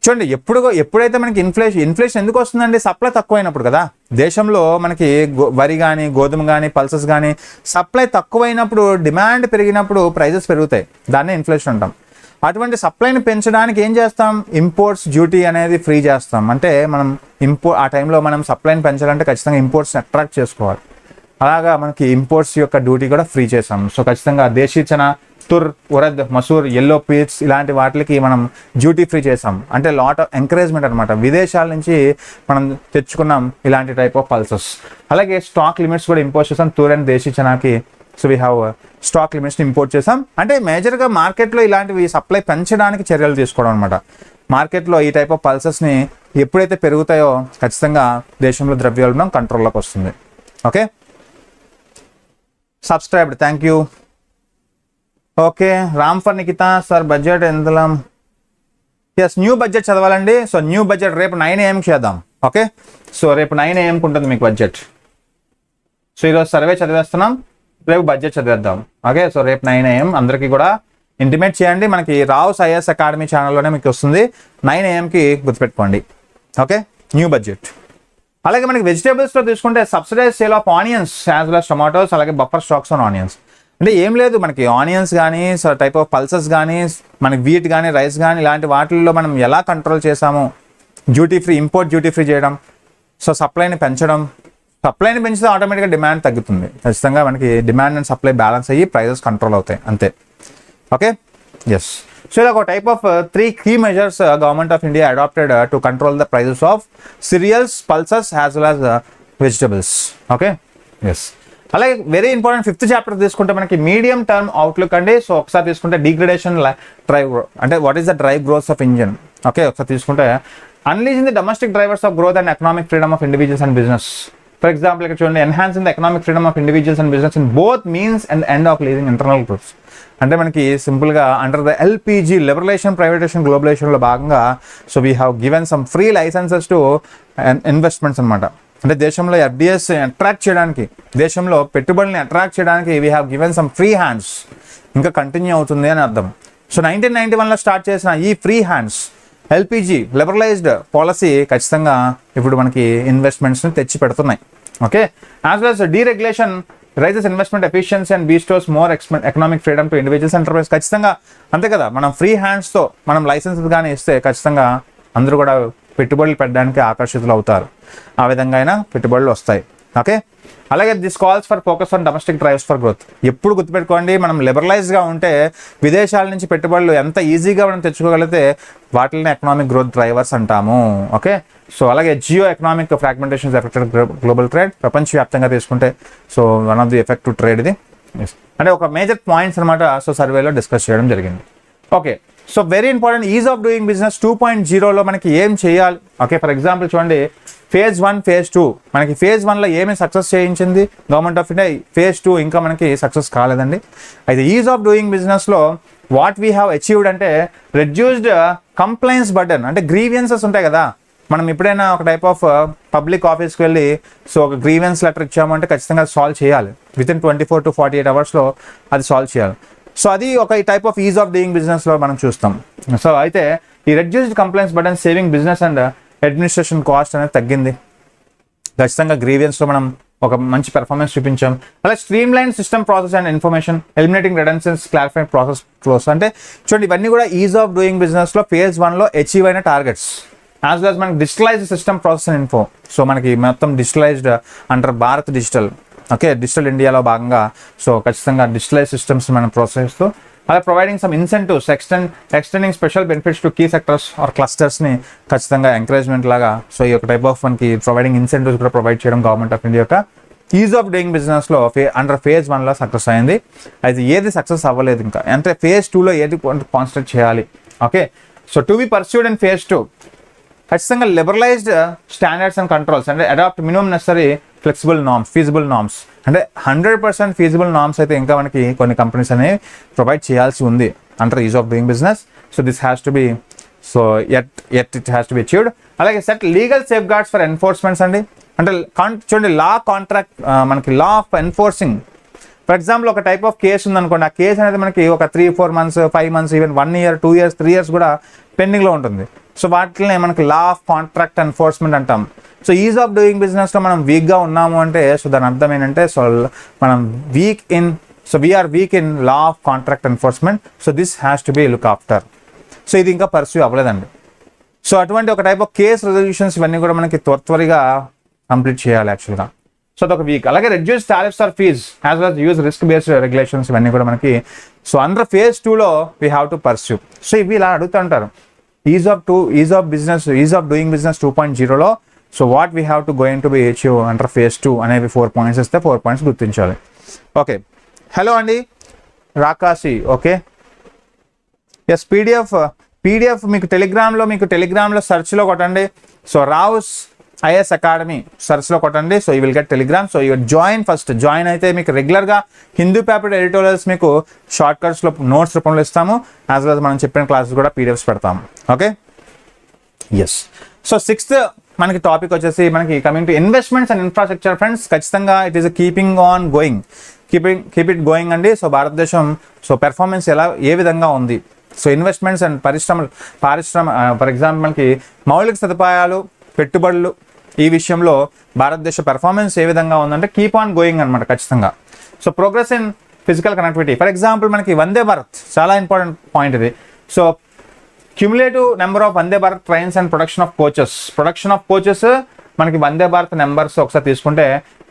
చూడండి ఎప్పుడైతే మనకి ఇన్ఫ్లేషన్ ఎందుకు వస్తుందండి, సప్లై తక్కువైనప్పుడు కదా. దేశంలో మనకి వరి కానీ గోధుమ కానీ పల్సెస్ కానీ సప్లై తక్కువైనప్పుడు, డిమాండ్ పెరిగినప్పుడు ప్రైజెస్ పెరుగుతాయి, దాన్నే ఇన్ఫ్లేషన్ అంటాం. అటువంటి సప్లైని పెంచడానికి ఏం చేస్తాం, ఇంపోర్ట్స్ డ్యూటీ అనేది ఫ్రీ చేస్తాం. అంటే మనం ఆ టైంలో మనం సప్లైని పెంచాలంటే ఖచ్చితంగా ఇంపోర్ట్స్ని అట్రాక్ట్ చేసుకోవాలి. అలాగా మనకి ఇంపోర్ట్స్ యొక్క డ్యూటీ కూడా ఫ్రీ చేసాం. సో ఖచ్చితంగా దేశీ చనా, తుర్, ఉరద్, మసూర్, ఎల్లో పీట్స్ ఇలాంటి వాటికి మనం డ్యూటీ ఫ్రీ చేసాం. అంటే లాట్ ఆఫ్ ఎంకరేజ్మెంట్ అనమాట. విదేశాల నుంచి మనం తెచ్చుకున్నాం ఇలాంటి టైప్ ఆఫ్ పల్సెస్. అలాగే స్టాక్ లిమిట్స్ కూడా ఇంపోజ్ చేసాం తుర్ అండ్ దేశీ చనాకి. సో వీ హ్యావ్ స్టాక్ లిమిట్స్ని ఇంపోర్ట్ చేసాం. అంటే మేజర్గా మార్కెట్లో ఇలాంటివి సప్లై పెంచడానికి చర్యలు తీసుకోవడం అనమాట. మార్కెట్లో ఈ టైప్ ఆఫ్ పల్సెస్ని ఎప్పుడైతే పెరుగుతాయో ఖచ్చితంగా దేశంలో ద్రవ్యోల్బణం కంట్రోల్లోకి వస్తుంది. Okay, subscribed, thank you. Okay, Ram for Nikita sir budget ఎంతలా, ఎస్ న్యూ బడ్జెట్ చదవాలండి. సో న్యూ బడ్జెట్ రేపు 9 AM చేద్దాం. ఓకే, సో రేపు 9 AM ఉంటుంది మీకు బడ్జెట్. సో ఈరోజు సర్వే చదివేస్తున్నాం, రేపు బడ్జెట్ చదివేద్దాం. ఓకే, సో రేపు 9 AM అందరికీ కూడా ఇంటిమేట్ చేయండి. మనకి రావుస్ ఐఏఎస్ అకాడమీ ఛానల్లోనే మీకు వస్తుంది. 9 AMకి గుర్తుపెట్టుకోండి. Okay, new budget. అలాగే మనకి వెజిటేబుల్స్లో తీసుకుంటే subsidise sale of onions as well as tomatoes, అలాగే బఫర్ స్టాక్స్ ఆన్ ఆనియన్స్. అంటే ఏం లేదు, మనకి ఆనియన్స్ కానీ టైప్ ఆఫ్ పల్సెస్ కానీ మనకి వీట్ కానీ రైస్ కానీ ఇలాంటి వాటిల్లో మనం ఎలా కంట్రోల్ చేసాము, duty free, import duty free చేయడం. సో సప్లైని పెంచడం, సప్లైని పెంచితే ఆటోమేటిక్గా డిమాండ్ తగ్గుతుంది. ఖచ్చితంగా మనకి డిమాండ్ అండ్ సప్లై బ్యాలెన్స్ అయ్యి ప్రైజెస్ కంట్రోల్ అవుతాయి, అంతే. Okay, yes. సో ఇలా ఒక type of 3 key measures government of India adapted to control the prices of cereals, pulses as well as vegetables. Okay, yes. అలాగే very important 5th chapter తీసుకుంటే మనకి medium term outlook అండి. So ఒకసారి తీసుకుంటే degradation drive అంటే what is the drive growth of engine. Okay, ఒకసారి తీసుకుంటే unleashing the domestic drivers of growth and economic freedom of individuals and business. For example ఇక్కడ చూడండి, enhancing the economic freedom of individuals and business in both means and end of leasing internal growths. అంటే మనకి సింపుల్గా under the LPG liberalisation, privatisation, గ్లోబలైజేషన్లో భాగంగా so we have given some free licences to investments అనమాట. అంటే దేశంలో FDS attract చేయడానికి, దేశంలో పెట్టుబడుల్ని అట్రాక్ట్ చేయడానికి we have given some free hands. ఇంకా కంటిన్యూ అవుతుంది అని అర్థం. సో 1991లో స్టార్ట్ చేసిన ఈ free hands LPG liberalised policy ఖచ్చితంగా ఇప్పుడు మనకి ఇన్వెస్ట్మెంట్స్ని తెచ్చి పెడుతున్నాయి. Okay, as well as deregulation raises investment efficiency and bestows more economic freedom to individuals enterprise. ఖచ్చితంగా అంతే కదా, మనం ఫ్రీ హ్యాండ్స్తో మనం లైసెన్సెస్ కానీ ఇస్తే ఖచ్చితంగా అందరూ కూడా పెట్టుబడులు పెట్టడానికి ఆకర్షితులు అవుతారు. ఆ విధంగా అయినా పెట్టుబడులు వస్తాయి. ఓకే, అలాగే this calls for focus on domestic drives for growth. ఎప్పుడు గుర్తుపెట్టుకోండి, మనం లిబరలైజ్గా ఉంటే విదేశాల నుంచి పెట్టుబడులు ఎంత ఈజీగా మనం తెచ్చుకోగలిగితే వాటిని ఎకనామిక్ గ్రోత్ డ్రైవర్స్ అంటాము. ఓకే, సో అలాగే geo economic fragmentations effected global trade. ప్రపంచవ్యాప్తంగా తీసుకుంటే so one of the effective trade ఇది. అంటే ఒక మేజర్ పాయింట్స్ అనమాట. సో సర్వేలో డిస్కస్ చేయడం జరిగింది. Okay, so very important ease of doing business 2.0లో మనకి ఏం చేయాలి. ఓకే, ఫర్ ఎగ్జాంపుల్ చూడండి, phase 1, phase 2 మనకి phase 1లో ఏమేమి సక్సెస్ చేయించింది గవర్నమెంట్ ఆఫ్ ఇండియా, phase 2 ఇంకా మనకి సక్సెస్ కాలేదండి. అయితే ఈజ్ ఆఫ్ డూయింగ్ బిజినెస్లో వాట్ వీ హ్యావ్ అచీవ్డ్ అంటే రెడ్యూస్డ్ కంప్లైంట్స్ బర్డెన్. అంటే గ్రీవియన్సెస్ ఉంటాయి కదా, మనం ఎప్పుడైనా ఒక టైప్ ఆఫ్ పబ్లిక్ ఆఫీస్కి వెళ్ళి సో ఒక గ్రీవెన్స్ లెటర్ ఇచ్చామంటే ఖచ్చితంగా సాల్వ్ చేయాలి. వితిన్ 24 to 48 అవర్స్లో అది సాల్వ్ చేయాలి. సో అది ఒక type of is of doing బిజినెస్లో మనం చూస్తాం. సో అయితే ఈ reduced complaints burden saving business and administration cost అనేది తగ్గింది. ఖచ్చితంగా గ్రీవియన్స్లో మనం ఒక మంచి పెర్ఫార్మెన్స్ చూపించాం. అలాగే streamline system process and information, eliminating redundancies, clarified process flows. అంటే చూడండి, ఇవన్నీ కూడా ఈజ్ ఆఫ్ డూయింగ్ బిజినెస్లో phase 1లో అచీవ్ అయిన టార్గెట్స్. యాజ్ వెల్ as మనకి digitalised system process and info. So మనకి మొత్తం digitalised under Bharat digital. Okay, digital ఇండియాలో భాగంగా సో ఖచ్చితంగా డిజిటలైజ్ సిస్టమ్స్ మనం ప్రోత్సహిస్తూ అలా providing some incentives, extending special benefits to key sectors or క్లస్టర్స్ని ఖచ్చితంగా ఎంకరేజ్మెంట్ లాగా సో ఈ యొక్క టైప్ ఆఫ్ మనకి ప్రొవైడింగ్ ఇన్సెంటివ్స్ కూడా ప్రొవైడ్ చేయడం గవర్నమెంట్ ఆఫ్ ఇండియా యొక్క ఈజ్ ఆఫ్ డూయింగ్ బిజినెస్లో అండర్ phase 1లో సక్సెస్ అయింది. అయితే ఏది సక్సెస్ అవ్వలేదు ఇంకా, అంటే phase 2లో ఏది కాన్సన్ట్రేట్ చేయాలి. Okay, so to be pursued in phase 2 ఖచ్చితంగా లిబరలైజ్డ్ స్టాండర్డ్స్ అండ్ కంట్రోల్స్, అంటే adopt minimum necessary flexible norms, feasible norms. అంటే 100% ఫీజిబుల్ నామ్స్ అయితే ఇంకా మనకి కొన్ని కంపెనీస్ అనేవి ప్రొవైడ్ చేయాల్సి ఉంది under ease of doing business. So this has to be so at it has to be achieved. అలాగే set legal safeguards for enforcements అండి. అంటే చూడండి, లా కాంట్రాక్ట్ మనకి law of enforcing. For example ఒక type of case ఉందనుకోండి, ఆ case అనేది మనకి ఒక 3-4 months, 5 months, even 1 year, 2 years, 3 years కూడా పెండింగ్లో ఉంటుంది. సో వాటిని మనకి లా ఆఫ్ కాంట్రాక్ట్ ఎన్ఫోర్స్మెంట్ అంటాం. సో ఈజ్ ఆఫ్ డూయింగ్ బిజినెస్లో మనం వీక్గా ఉన్నాము అంటే సో దాని అర్థం ఏంటంటే సో మనం we're weak in law of contract enforcement. So this has to be look after. So ఇది ఇంకా పర్స్యూ అవ్వలేదండి. సో అటువంటి ఒక టైప్ ఆఫ్ కేస్ రెజల్యూషన్స్ ఇవన్నీ కూడా మనకి త్వరగా కంప్లీట్ చేయాలి యాక్చువల్గా. సో అదొక వీక్. అలాగే reduce tariffs or fees as well use risk based regulations ఇవన్నీ కూడా మనకి సో అండర్ phase 2లో we have to pursue. So ఇవి ఇలా అడుగుతుంటారు, ఈజ్ ఆఫ్ డూయింగ్ బిజినెస్ 2.0లో so what we have to going to be achieve under phase 2 అనేవి 4 points ఇస్తే 4 points గుర్తించాలి. ఓకే, హలో అండి రాకాసి. ఓకే, ఎస్, పీడిఎఫ్ మీకు టెలిగ్రామ్లో సెర్చ్లో కొట్టండి. సో RAO'S IAS అకాడమీ సర్చ్లో కొట్టండి. So you will get Telegram. So you join అయితే మీకు రెగ్యులర్గా హిందూ పేపర్ ఎడిటోరియల్స్ మీకు షార్ట్ కట్స్లో నోట్స్ రూపంలో ఇస్తాము. యాజ్ వెల్ మనం చెప్పిన క్లాసెస్ కూడా పీడిఎఫ్స్ పెడతాము. Okay, yes. సో 6th మనకి టాపిక్ వచ్చేసి మనకి coming to investments and infrastructure. Friends ఖచ్చితంగా it is keep it going అండి. సో భారతదేశం సో పెర్ఫార్మెన్స్ ఏ విధంగా ఉంది, సో ఇన్వెస్ట్మెంట్స్ అండ్ పరిశ్రమ ఫర్ ఎగ్జాంపుల్ మనకి మౌలిక సదుపాయాలు, పెట్టుబడులు ఈ విషయంలో భారతదేశ పెర్ఫార్మెన్స్ ఏ విధంగా ఉందంటే కీప్ ఆన్ గోయింగ్ అనమాట ఖచ్చితంగా. So progress in physical connectivity. For example మనకి వందే భారత్ చాలా ఇంపార్టెంట్ పాయింట్ ఇది. So cumulative number of Vande Bharat trains and production of coaches మనకి వందే భారత్ నెంబర్స్ ఒకసారి తీసుకుంటే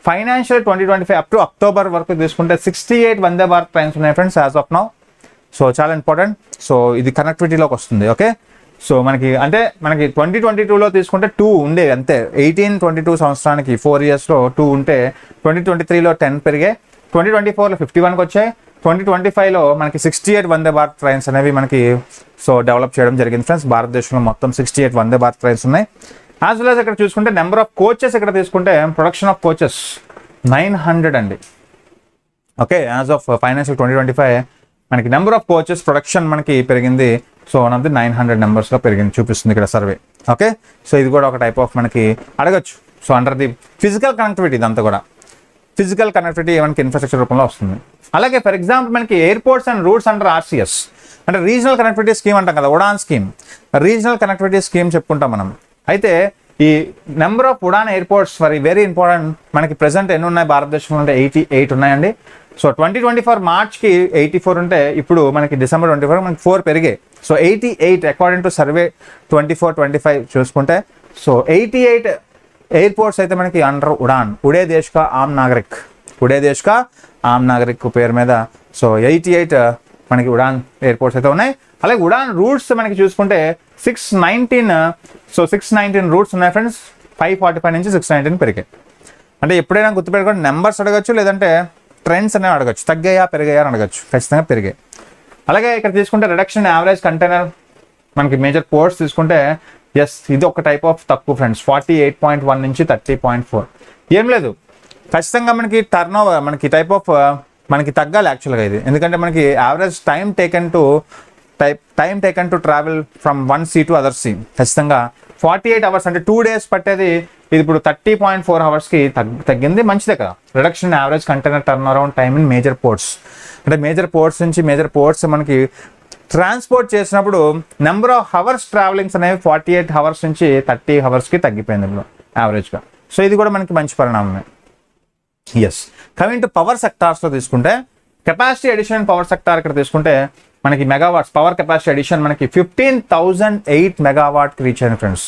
ఫైనాన్షియల్ 2025 అప్ టు అక్టోబర్ వరకు తీసుకుంటే 68 వందే భారత్ ట్రైన్స్ ఉన్నాయి friends as of now. So చాలా ఇంపార్టెంట్. సో ఇది కనెక్టివిటీలోకి వస్తుంది. ఓకే, సో మనకి 2022లో తీసుకుంటే 2 ఉండేవి అంతే. 18-22 సంవత్సరానికి 4 yearsలో 2 ఉంటే 2023లో 10 పెరిగాయి, 2024లో 51కి వచ్చాయి, 2025లో మనకి 68 వందే భారత్ ట్రైన్స్ అనేవి మనకి సో డెవలప్ చేయడం జరిగింది ఫ్రెండ్స్. భారతదేశంలో మొత్తం 68 వందే భారత్ ట్రైన్స్ ఉన్నాయి. యాజ్ వెల్ యాజ్ ఇక్కడ చూసుకుంటే నెంబర్ ఆఫ్ కోచెస్ ఇక్కడ తీసుకుంటే ప్రొడక్షన్ ఆఫ్ కోచెస్ 900 అండి. ఓకే, యాజ్ ఆఫ్ ఫైనాన్షియల్ 2025 మనకి నెంబర్ ఆఫ్ కోచెస్ ప్రొడక్షన్ మనకి పెరిగింది. సో 1 of the 900 నెంబర్స్లో పెరిగింది చూపిస్తుంది ఇక్కడ సర్వే. ఓకే, సో ఇది కూడా ఒక టైప్ ఆఫ్ మనకి అడగచ్చు. So under the physical connectivity, ఇదంతా కూడా ఫిజికల్ కనెక్టివిటీ మనకి ఇన్ఫ్రాస్ట్రక్చర్ రూపంలో వస్తుంది. అలాగే ఫర్ ఎగ్జాంపుల్ మనకి airports and routes under RCS అంటే రీజనల్ కనెక్టివిటీ స్కీమ్ అంటాం కదా, Udan scheme, regional connectivity scheme చెప్పుకుంటాం మనం. అయితే ఈ number of Udan airports very important. మనకి ప్రెసెంట్ ఎన్ని ఉన్నాయి భారతదేశంలో అంటే 88 ఉన్నాయండి. సో 2024 మార్చ్కి 84 ఉంటే ఇప్పుడు మనకి డిసెంబర్ 24 మనకి 4 పెరిగాయి. సో 88 అకార్డింగ్ టు సర్వే 24-25 చూసుకుంటే సో 88 ఎయిర్పోర్ట్స్ అయితే మనకి అండర్ ఉడాన్, ఉడే దేశ్ కా ఆమ్ నాగరిక్, ఉడే దేశ్ కా ఆమ్ నాగరిక్ పేరు మీద సో 88 మనకి ఉడాన్ ఎయిర్పోర్ట్స్ అయితే ఉన్నాయి. అలాగే ఉడాన్ రూట్స్ మనకి చూసుకుంటే 619 రూట్స్ ఉన్నాయి ఫ్రెండ్స్. 545 నుంచి 619 పెరిగాయి. అంటే ఎప్పుడైనా గుర్తుపెట్టుకోండి, నెంబర్స్ అడగచ్చు, లేదంటే ట్రెండ్స్ అనేవి అడగచ్చు, తగ్గాయా పెరిగాయా అని అడగచ్చు, ఖచ్చితంగా పెరిగాయి. అలాగే ఇక్కడ తీసుకుంటే రిడక్షన్ యావరేజ్ కంటైనర్ మనకి మేజర్ పోర్ట్స్ తీసుకుంటే ఎస్ ఇది ఒక టైప్ ఆఫ్ తక్కువ ఫ్రెండ్స్, 48.1 నుంచి 30.4. ఏం లేదు, ఖచ్చితంగా మనకి టర్న్ ఓవర్ మనకి టైప్ ఆఫ్ మనకి తగ్గాలి యాక్చువల్గా ఇది. ఎందుకంటే మనకి average time taken to travel from one sea to other sea ఖచ్చితంగా 48 hours అంటే 2 days పట్టేది ఇది ఇప్పుడు 30.4 hours తగ్గింది, మంచిదే కదా. Reduction average container turn around time in major ports అంటే మేజర్ పోర్ట్స్ మనకి ట్రాన్స్పోర్ట్ చేసినప్పుడు నెంబర్ ఆఫ్ హవర్స్ ట్రావెలింగ్స్ అనేవి 48 hours నుంచి 30 hours తగ్గిపోయింది ఇప్పుడు యావరేజ్గా. సో ఇది కూడా మనకి మంచి పరిణామమే. ఎస్, కమింగ్ టు పవర్ సెక్టార్స్లో తీసుకుంటే కెపాసిటీ అడిషన్ పవర్ సెక్టార్ ఇక్కడ తీసుకుంటే మనకి మెగావాట్స్ పవర్ కెపాసిటీ అడిషన్ మనకి 15,008 మెగావాట్కి రీచ్ అయింది ఫ్రెండ్స్.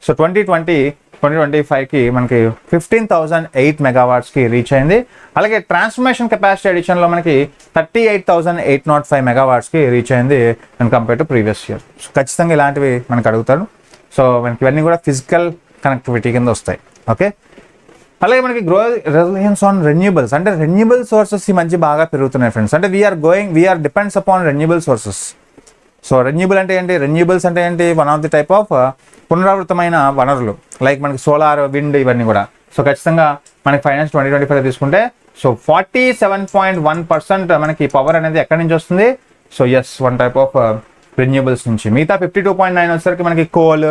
సో 2025కి మనకి 15,008 మెగావాట్స్కి రీచ్ అయింది. అలాగే ట్రాన్స్ఫర్మేషన్ కెపాసిటీ అడిషన్లో మనకి 38,805 మెగావాట్స్కి రీచ్ అయింది and compare to previous year. So ఖచ్చితంగా ఇలాంటివి మనకు అడుగుతారు. సో మనకి ఇవన్నీ కూడా ఫిజికల్ కనెక్టివిటీ కింద వస్తాయి. ఓకే, అలాగే మనకి రిలయన్స్ ఆన్ రెన్యూబుల్స్ అంటే రెన్యూబుల్ సోర్సెస్ ఈ మధ్య బాగా పెరుగుతున్నాయి ఫ్రెండ్స్. అంటే we are depends upon renewable sources. So renewable అంటే ఏంటి, రెన్యూబుల్స్ అంటే ఏంటి, one of the type of పునరావృతమైన వనరులు లైక్ మనకి సోలార్, విండ్ ఇవన్నీ కూడా. సో ఖచ్చితంగా మనకి ఫైనాన్స్ 2025 తీసుకుంటే సో 47.1% మనకి పవర్ అనేది ఎక్కడి నుంచి వస్తుంది, so yes one type of renewables నుంచి. మిగతా 52.9 వచ్చేసరికి మనకి కోల్.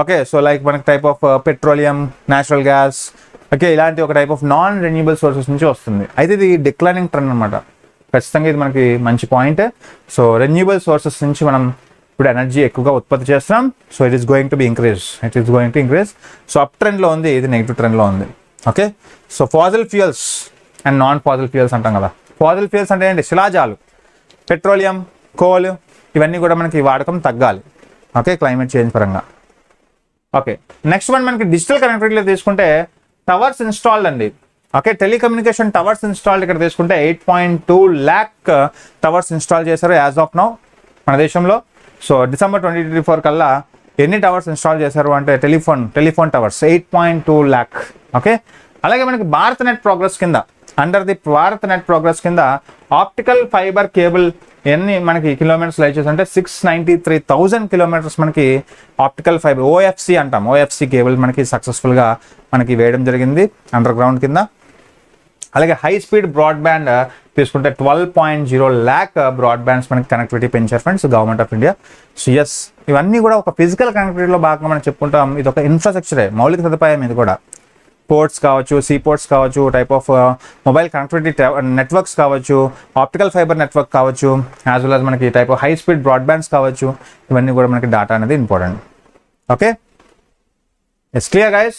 ఓకే, సో లైక్ మనకి type of petroleum, natural gas, okay ఇలాంటి ఒక type of non renewable sources నుంచి వస్తుంది. అయితే ఇది డిక్లైనింగ్ ట్రెండ్ అనమాట. ఖచ్చితంగా ఇది మనకి మంచి పాయింట్. సో రెన్యూబుల్ సోర్సెస్ నుంచి మనం ఇప్పుడు ఎనర్జీ ఎక్కువగా ఉత్పత్తి చేస్తున్నాం. So it is going to increase. So up ట్రెండ్లో ఉంది, ఇది నెగిటివ్ ట్రెండ్లో ఉంది. Okay, so fossil fuels and non fossil fuels అంటాం కదా. ఫాజిల్ ఫ్యూయల్స్ అంటే ఏంటి, శిలాజాలు, పెట్రోలియం, కోల్ ఇవన్నీ కూడా మనకి వాడకం తగ్గాలి. ఓకే, క్లైమేట్ చేంజ్ పరంగా. ఓకే, నెక్స్ట్ వన్ మనకి డిజిటల్ కనెక్టివిటీలో తీసుకుంటే టవర్స్ ఇన్స్టాల్డ్ అండి. ఓకే, టెలికమ్యూనికేషన్ టవర్స్ ఇన్స్టాల్డ్ ఇక్కడ తీసుకుంటే 8.2 lakh టవర్స్ ఇన్స్టాల్ చేశారు యాజ్ ఆఫ్ నౌ మన దేశంలో. సో డిసెంబర్ 2024 కల్లా ఎన్ని టవర్స్ ఇన్స్టాల్ చేశారు అంటే టెలిఫోన్ టవర్స్ 8.2 lakh. ఓకే, అలాగే మనకి భారత్ నెట్ ప్రోగ్రెస్ కింద under the Bharat net progress కింద ఆప్టికల్ ఫైబర్ కేబుల్ ఎన్ని మనకి కిలోమీటర్స్ లై చేసి అంటే 693,000 kilometers మనకి ఆప్టికల్ ఫైబర్ OFC అంటాం. OFC కేబుల్ మనకి సక్సెస్ఫుల్గా మనకి వేయడం జరిగింది అండర్ గ్రౌండ్ కింద. అలాగే హై స్పీడ్ బ్రాడ్బ్యాండ్ తీసుకుంటే 12.0 lakh బ్రాడ్బ్యాండ్స్ మనకి కనెక్టివిటీ పెంచారు friends government of India. So yes ఇవన్నీ కూడా ఒక ఫిజికల్ కనెక్టివిటీలో భాగంగా మనం చెప్పుకుంటాం. ఇది ఒక ఇన్ఫ్రాస్ట్రక్చరే, మౌలిక సదుపాయం ఇది కూడా. పోర్ట్స్ కావచ్చు, సీ పోర్ట్స్ కావచ్చు, type of mobile connectivity networks కావచ్చు, ఆప్టికల్ ఫైబర్ నెట్వర్క్ కావచ్చు, యాజ్ వెల్ యాజ్ మనకి type of high speed broadbands కావచ్చు. ఇవన్నీ కూడా మనకి డేటా అనేది important. Okay, yes clear guys.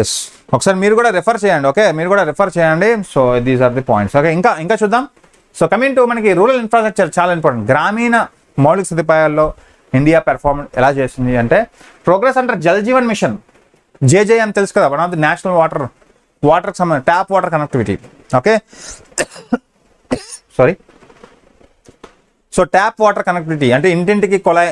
Yes ఒకసారి మీరు కూడా రెఫర్ చేయండి. ఓకే, మీరు కూడా రెఫర్ చేయండి. So these are the points. Okay, ఇంకా చూద్దాం. సో కమింగ్ టు మనకి రూరల్ ఇన్ఫ్రాస్ట్రక్చర్ చాలా ఇంపార్టెంట్. గ్రామీణ మౌలిక సదుపాయాల్లో ఇండియా పెర్ఫార్మెన్స్ ఎలా చేసింది అంటే progress under Jal Jeevan mission, JJ అని తెలుసు కదా, one of the national water సంబంధించి tap water connectivity. Okay sorry, so tap water connectivity అంటే ఇంటింటికి కొలాయి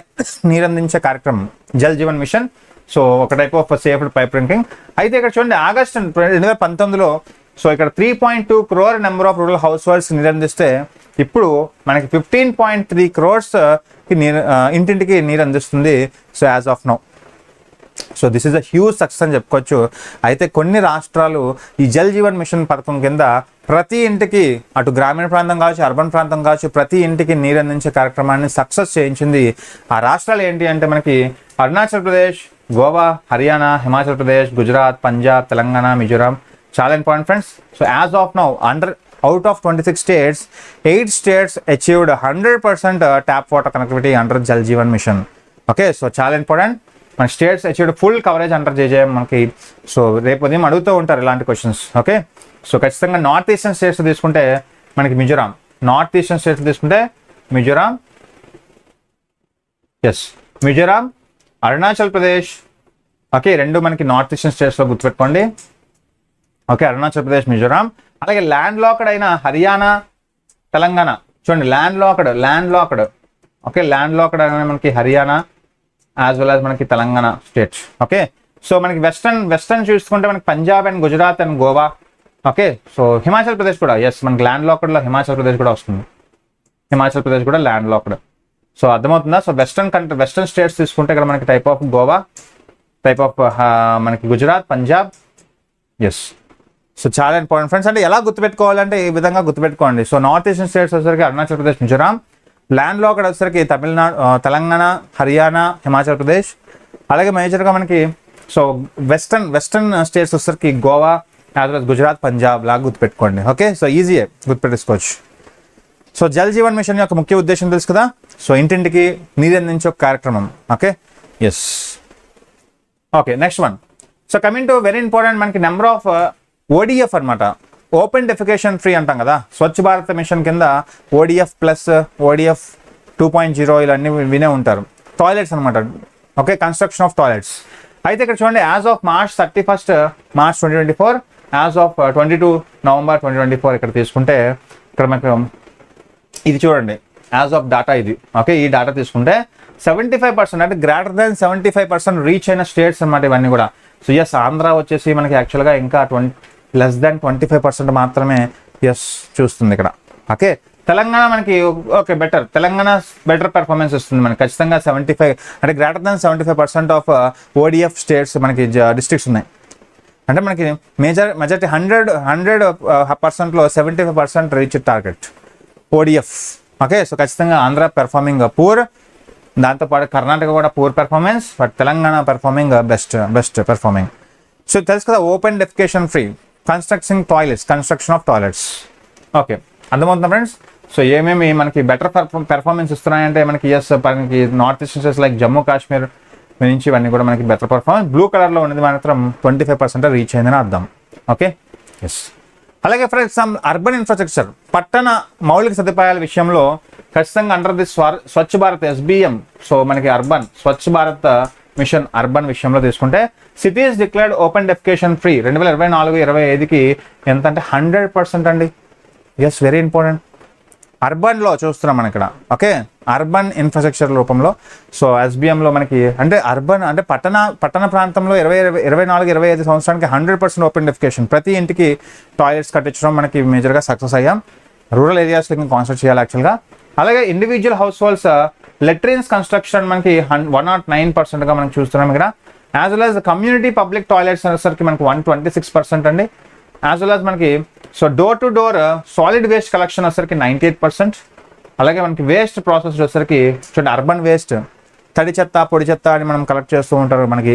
నీరు అందించే కార్యక్రమం జల్ జీవన్ మిషన్. సో ఒక type of safe pipe drinking. అయితే ఇక్కడ చూడండి ఆగస్ట్ 2019లో సో ఇక్కడ 3.2 crore number of rural house holds నీరు అందిస్తే ఇప్పుడు మనకి 15.3 crores ఇంటింటికి నీరు అందిస్తుంది. So as of now so this is a huge success అని చెప్పుకోవచ్చు. అయితే కొన్ని రాష్ట్రాలు ఈ జల్ జీవన్ మిషన్ పథకం కింద ప్రతి ఇంటికి అటు గ్రామీణ ప్రాంతం కావచ్చు అర్బన్ ప్రాంతం కావచ్చు ప్రతి ఇంటికి నీరు అందించే కార్యక్రమాన్ని సక్సెస్ చేయించింది. ఆ రాష్ట్రాలు ఏంటి అంటే మనకి అరుణాచల్ ప్రదేశ్, గోవా, హర్యానా, హిమాచల్ ప్రదేశ్, గుజరాత్, పంజాబ్, తెలంగాణ, మిజోరాం. చాలా important friends. So as of now out of 26 states, 8 states achieved 100% tap water connectivity under Jal Jeevan Mission. Okay, so చాలా ఇంపార్టెంట్. మన స్టేట్స్ అచీవ్డ్ ఫుల్ కవరేజ్ అంటారు జేజే మనకి. సో రేపు ఉదయం అడుగుతూ ఉంటారు ఇలాంటి క్వశ్చన్స్. ఓకే, సో ఖచ్చితంగా నార్త్ ఈస్టర్న్ స్టేట్స్ తీసుకుంటే మనకి మిజోరాం, నార్త్ ఈస్టర్న్ స్టేట్స్ తీసుకుంటే మిజోరాం, ఎస్ మిజోరాం, అరుణాచల్ ప్రదేశ్. ఓకే, రెండు మనకి నార్త్ ఈస్టర్న్ స్టేట్స్లో గుర్తుపెట్టుకోండి. ఓకే, అరుణాచల్ ప్రదేశ్, మిజోరాం. అలాగే ల్యాండ్ లాక్డ్ అయిన హర్యానా, తెలంగాణ. చూడండి land locked. Okay, land locked అయిన మనకి హర్యానా యాజ్ వెల్ యాజ్ మనకి తెలంగాణ స్టేట్స్. ఓకే, సో మనకి వెస్టర్న్ చూసుకుంటే మనకి Punjab and Gujarat and Goa. Okay, so Himachal Pradesh కూడా ఎస్ మనకి ల్యాండ్ లాక్డ్లో హిమాచల్ ప్రదేశ్ కూడా వస్తుంది. హిమాచల్ ప్రదేశ్ కూడా ల్యాండ్ లాక్డ్. సో అర్థమవుతుందా? సో వెస్టర్న్ స్టేట్స్ తీసుకుంటే ఇక్కడ మనకి type of Goa, type of మనకి గుజరాత్, పంజాబ్. ఎస్, సో చాలా ఇంపార్టెంట్ ఫ్రెండ్స్. అంటే ఎలా గుర్తుపెట్టుకోవాలంటే ఈ విధంగా గుర్తుపెట్టుకోండి. సో నార్త్ ఈస్టర్న్ స్టేట్స్ వచ్చేసరికి అరుణాచల్ ప్రదేశ్, మిజోరాం. ల్యాండ్ లాక్డ్ వచ్చేసరికి తమిళనాడు, తెలంగాణ, హర్యానా, హిమాచల్ ప్రదేశ్. అలాగే మేజర్గా మనకి సో వెస్టర్న్ స్టేట్స్ వచ్చేసరికి గోవా యాజ్ వెల్ గుజరాత్, పంజాబ్ లాగా గుర్తుపెట్టుకోండి. ఓకే, సో ఈజీయే గుర్తుపెట్టుకోవచ్చు. సో జల్ జీవన్ మిషన్ యొక్క ముఖ్య ఉద్దేశం తెలుసు కదా. సో ఇంటింటికి నీరు అందించే ఒక కార్యక్రమం. Okay, yes. Okay, next one. So coming to very important మనకి నెంబర్ ఆఫ్ ఓడిఎఫ్ అనమాట, ఓపెన్ డెఫికేషన్ ఫ్రీ అంటాం కదా. స్వచ్ఛ భారత్ మిషన్ కింద ఓడిఎఫ్ ప్లస్, ఓడిఎఫ్ 2.0 ఇవన్నీ వినే ఉంటారు. టాయిలెట్స్ అనమాట. Okay, construction of toilets. అయితే ఇక్కడ చూడండి as of March 31, 2024, as of 22 November 2024 ఇక్కడ తీసుకుంటే ఇక్కడ మనకు ఇది చూడండి యాజ్ ఆఫ్ డేటా ఇది. ఓకే, ఈ డేటా తీసుకుంటే 75% అంటే గ్రేటర్ దాన్ 75% రీచ్ అయిన స్టేట్స్ అనమాట ఇవన్నీ కూడా. సో ఎస్, ఆంధ్ర వచ్చేసి మనకి యాక్చువల్గా ఇంకా లెస్ దాన్ 25% మాత్రమే ఎస్ చూస్తుంది ఇక్కడ. ఓకే, తెలంగాణ మనకి ఓకే తెలంగాణ బెటర్ పెర్ఫార్మెన్స్ ఇస్తుంది మనకి. ఖచ్చితంగా 75 అంటే greater than 75% of ODF states మనకి డిస్ట్రిక్ట్స్ ఉన్నాయి. అంటే మనకి మెజారిటీ 100%లో 75% reach target ODF. Okay, so ఖచ్చితంగా ఆంధ్ర పెర్ఫార్మింగ్ పూర్, దాంతోపాటు కర్ణాటక కూడా poor performance, but Telangana performing best performing. So తెలుసు కదా, open defecation free, construction of toilets. Okay, అర్థమవుతుందా ఫ్రెండ్స్? సో ఏమేమి మనకి బెటర్ పెర్ఫార్మెన్స్ ఇస్తున్నాయంటే మనకి మనకి north eastern states like Jammu Kashmir నుంచి ఇవన్నీ కూడా మనకి బెటర్ పర్ఫార్మెన్స్. బ్లూ కలర్లో ఉన్నది మాత్రం 25% రీచ్ అయిందని అర్థం. Okay, yes. అలాగే ఫర్ ఎగ్జాంపుల్ అర్బన్ ఇన్ఫ్రాస్ట్రక్చర్, పట్టణ మౌలిక సదుపాయాల విషయంలో ఖచ్చితంగా under the Swachh Bharat SBM. So మనకి urban Swachh Bharat mission urban విషయంలో తీసుకుంటే cities declared open defecation free 2024-25కి ఎంత అంటే 100% అండి. Yes, very important. అర్బన్లో చూస్తున్నాం మనం ఇక్కడ. ఓకే, అర్బన్ ఇన్ఫ్రాస్ట్రక్చర్ రూపంలో. సో SBMలో మనకి అంటే అర్బన్ అంటే పట్టణ ప్రాంతంలో 2024-25 సంవత్సరానికి 100% ఓపెన్ డెఫికేషన్, ప్రతి ఇంటికి టాయిలెట్స్ కట్టించడం మనకి మేజర్గా సక్సెస్ అయ్యాం. రూరల్ ఏరియాస్లో ఇంకా కాన్సన్ట్రేట్ చేయాలి యాక్చువల్గా. అలాగే individual house holds latrines construction మనకి 109%గా మనం చూస్తున్నాం ఇక్కడ. As well as community public toilets అనేసరికి మనకి 126% అండి. యాజ్ వెల్ యాజ్ మనకి so door to door solid waste collection వచ్చేసరికి 98%. అలాగే మనకి వేస్ట్ ప్రాసెస్ వచ్చేసరికి చూడండి, అర్బన్ వేస్ట్ తడి చెత్త, పొడి చెత్త అని మనం కలెక్ట్ చేస్తూ ఉంటారు మనకి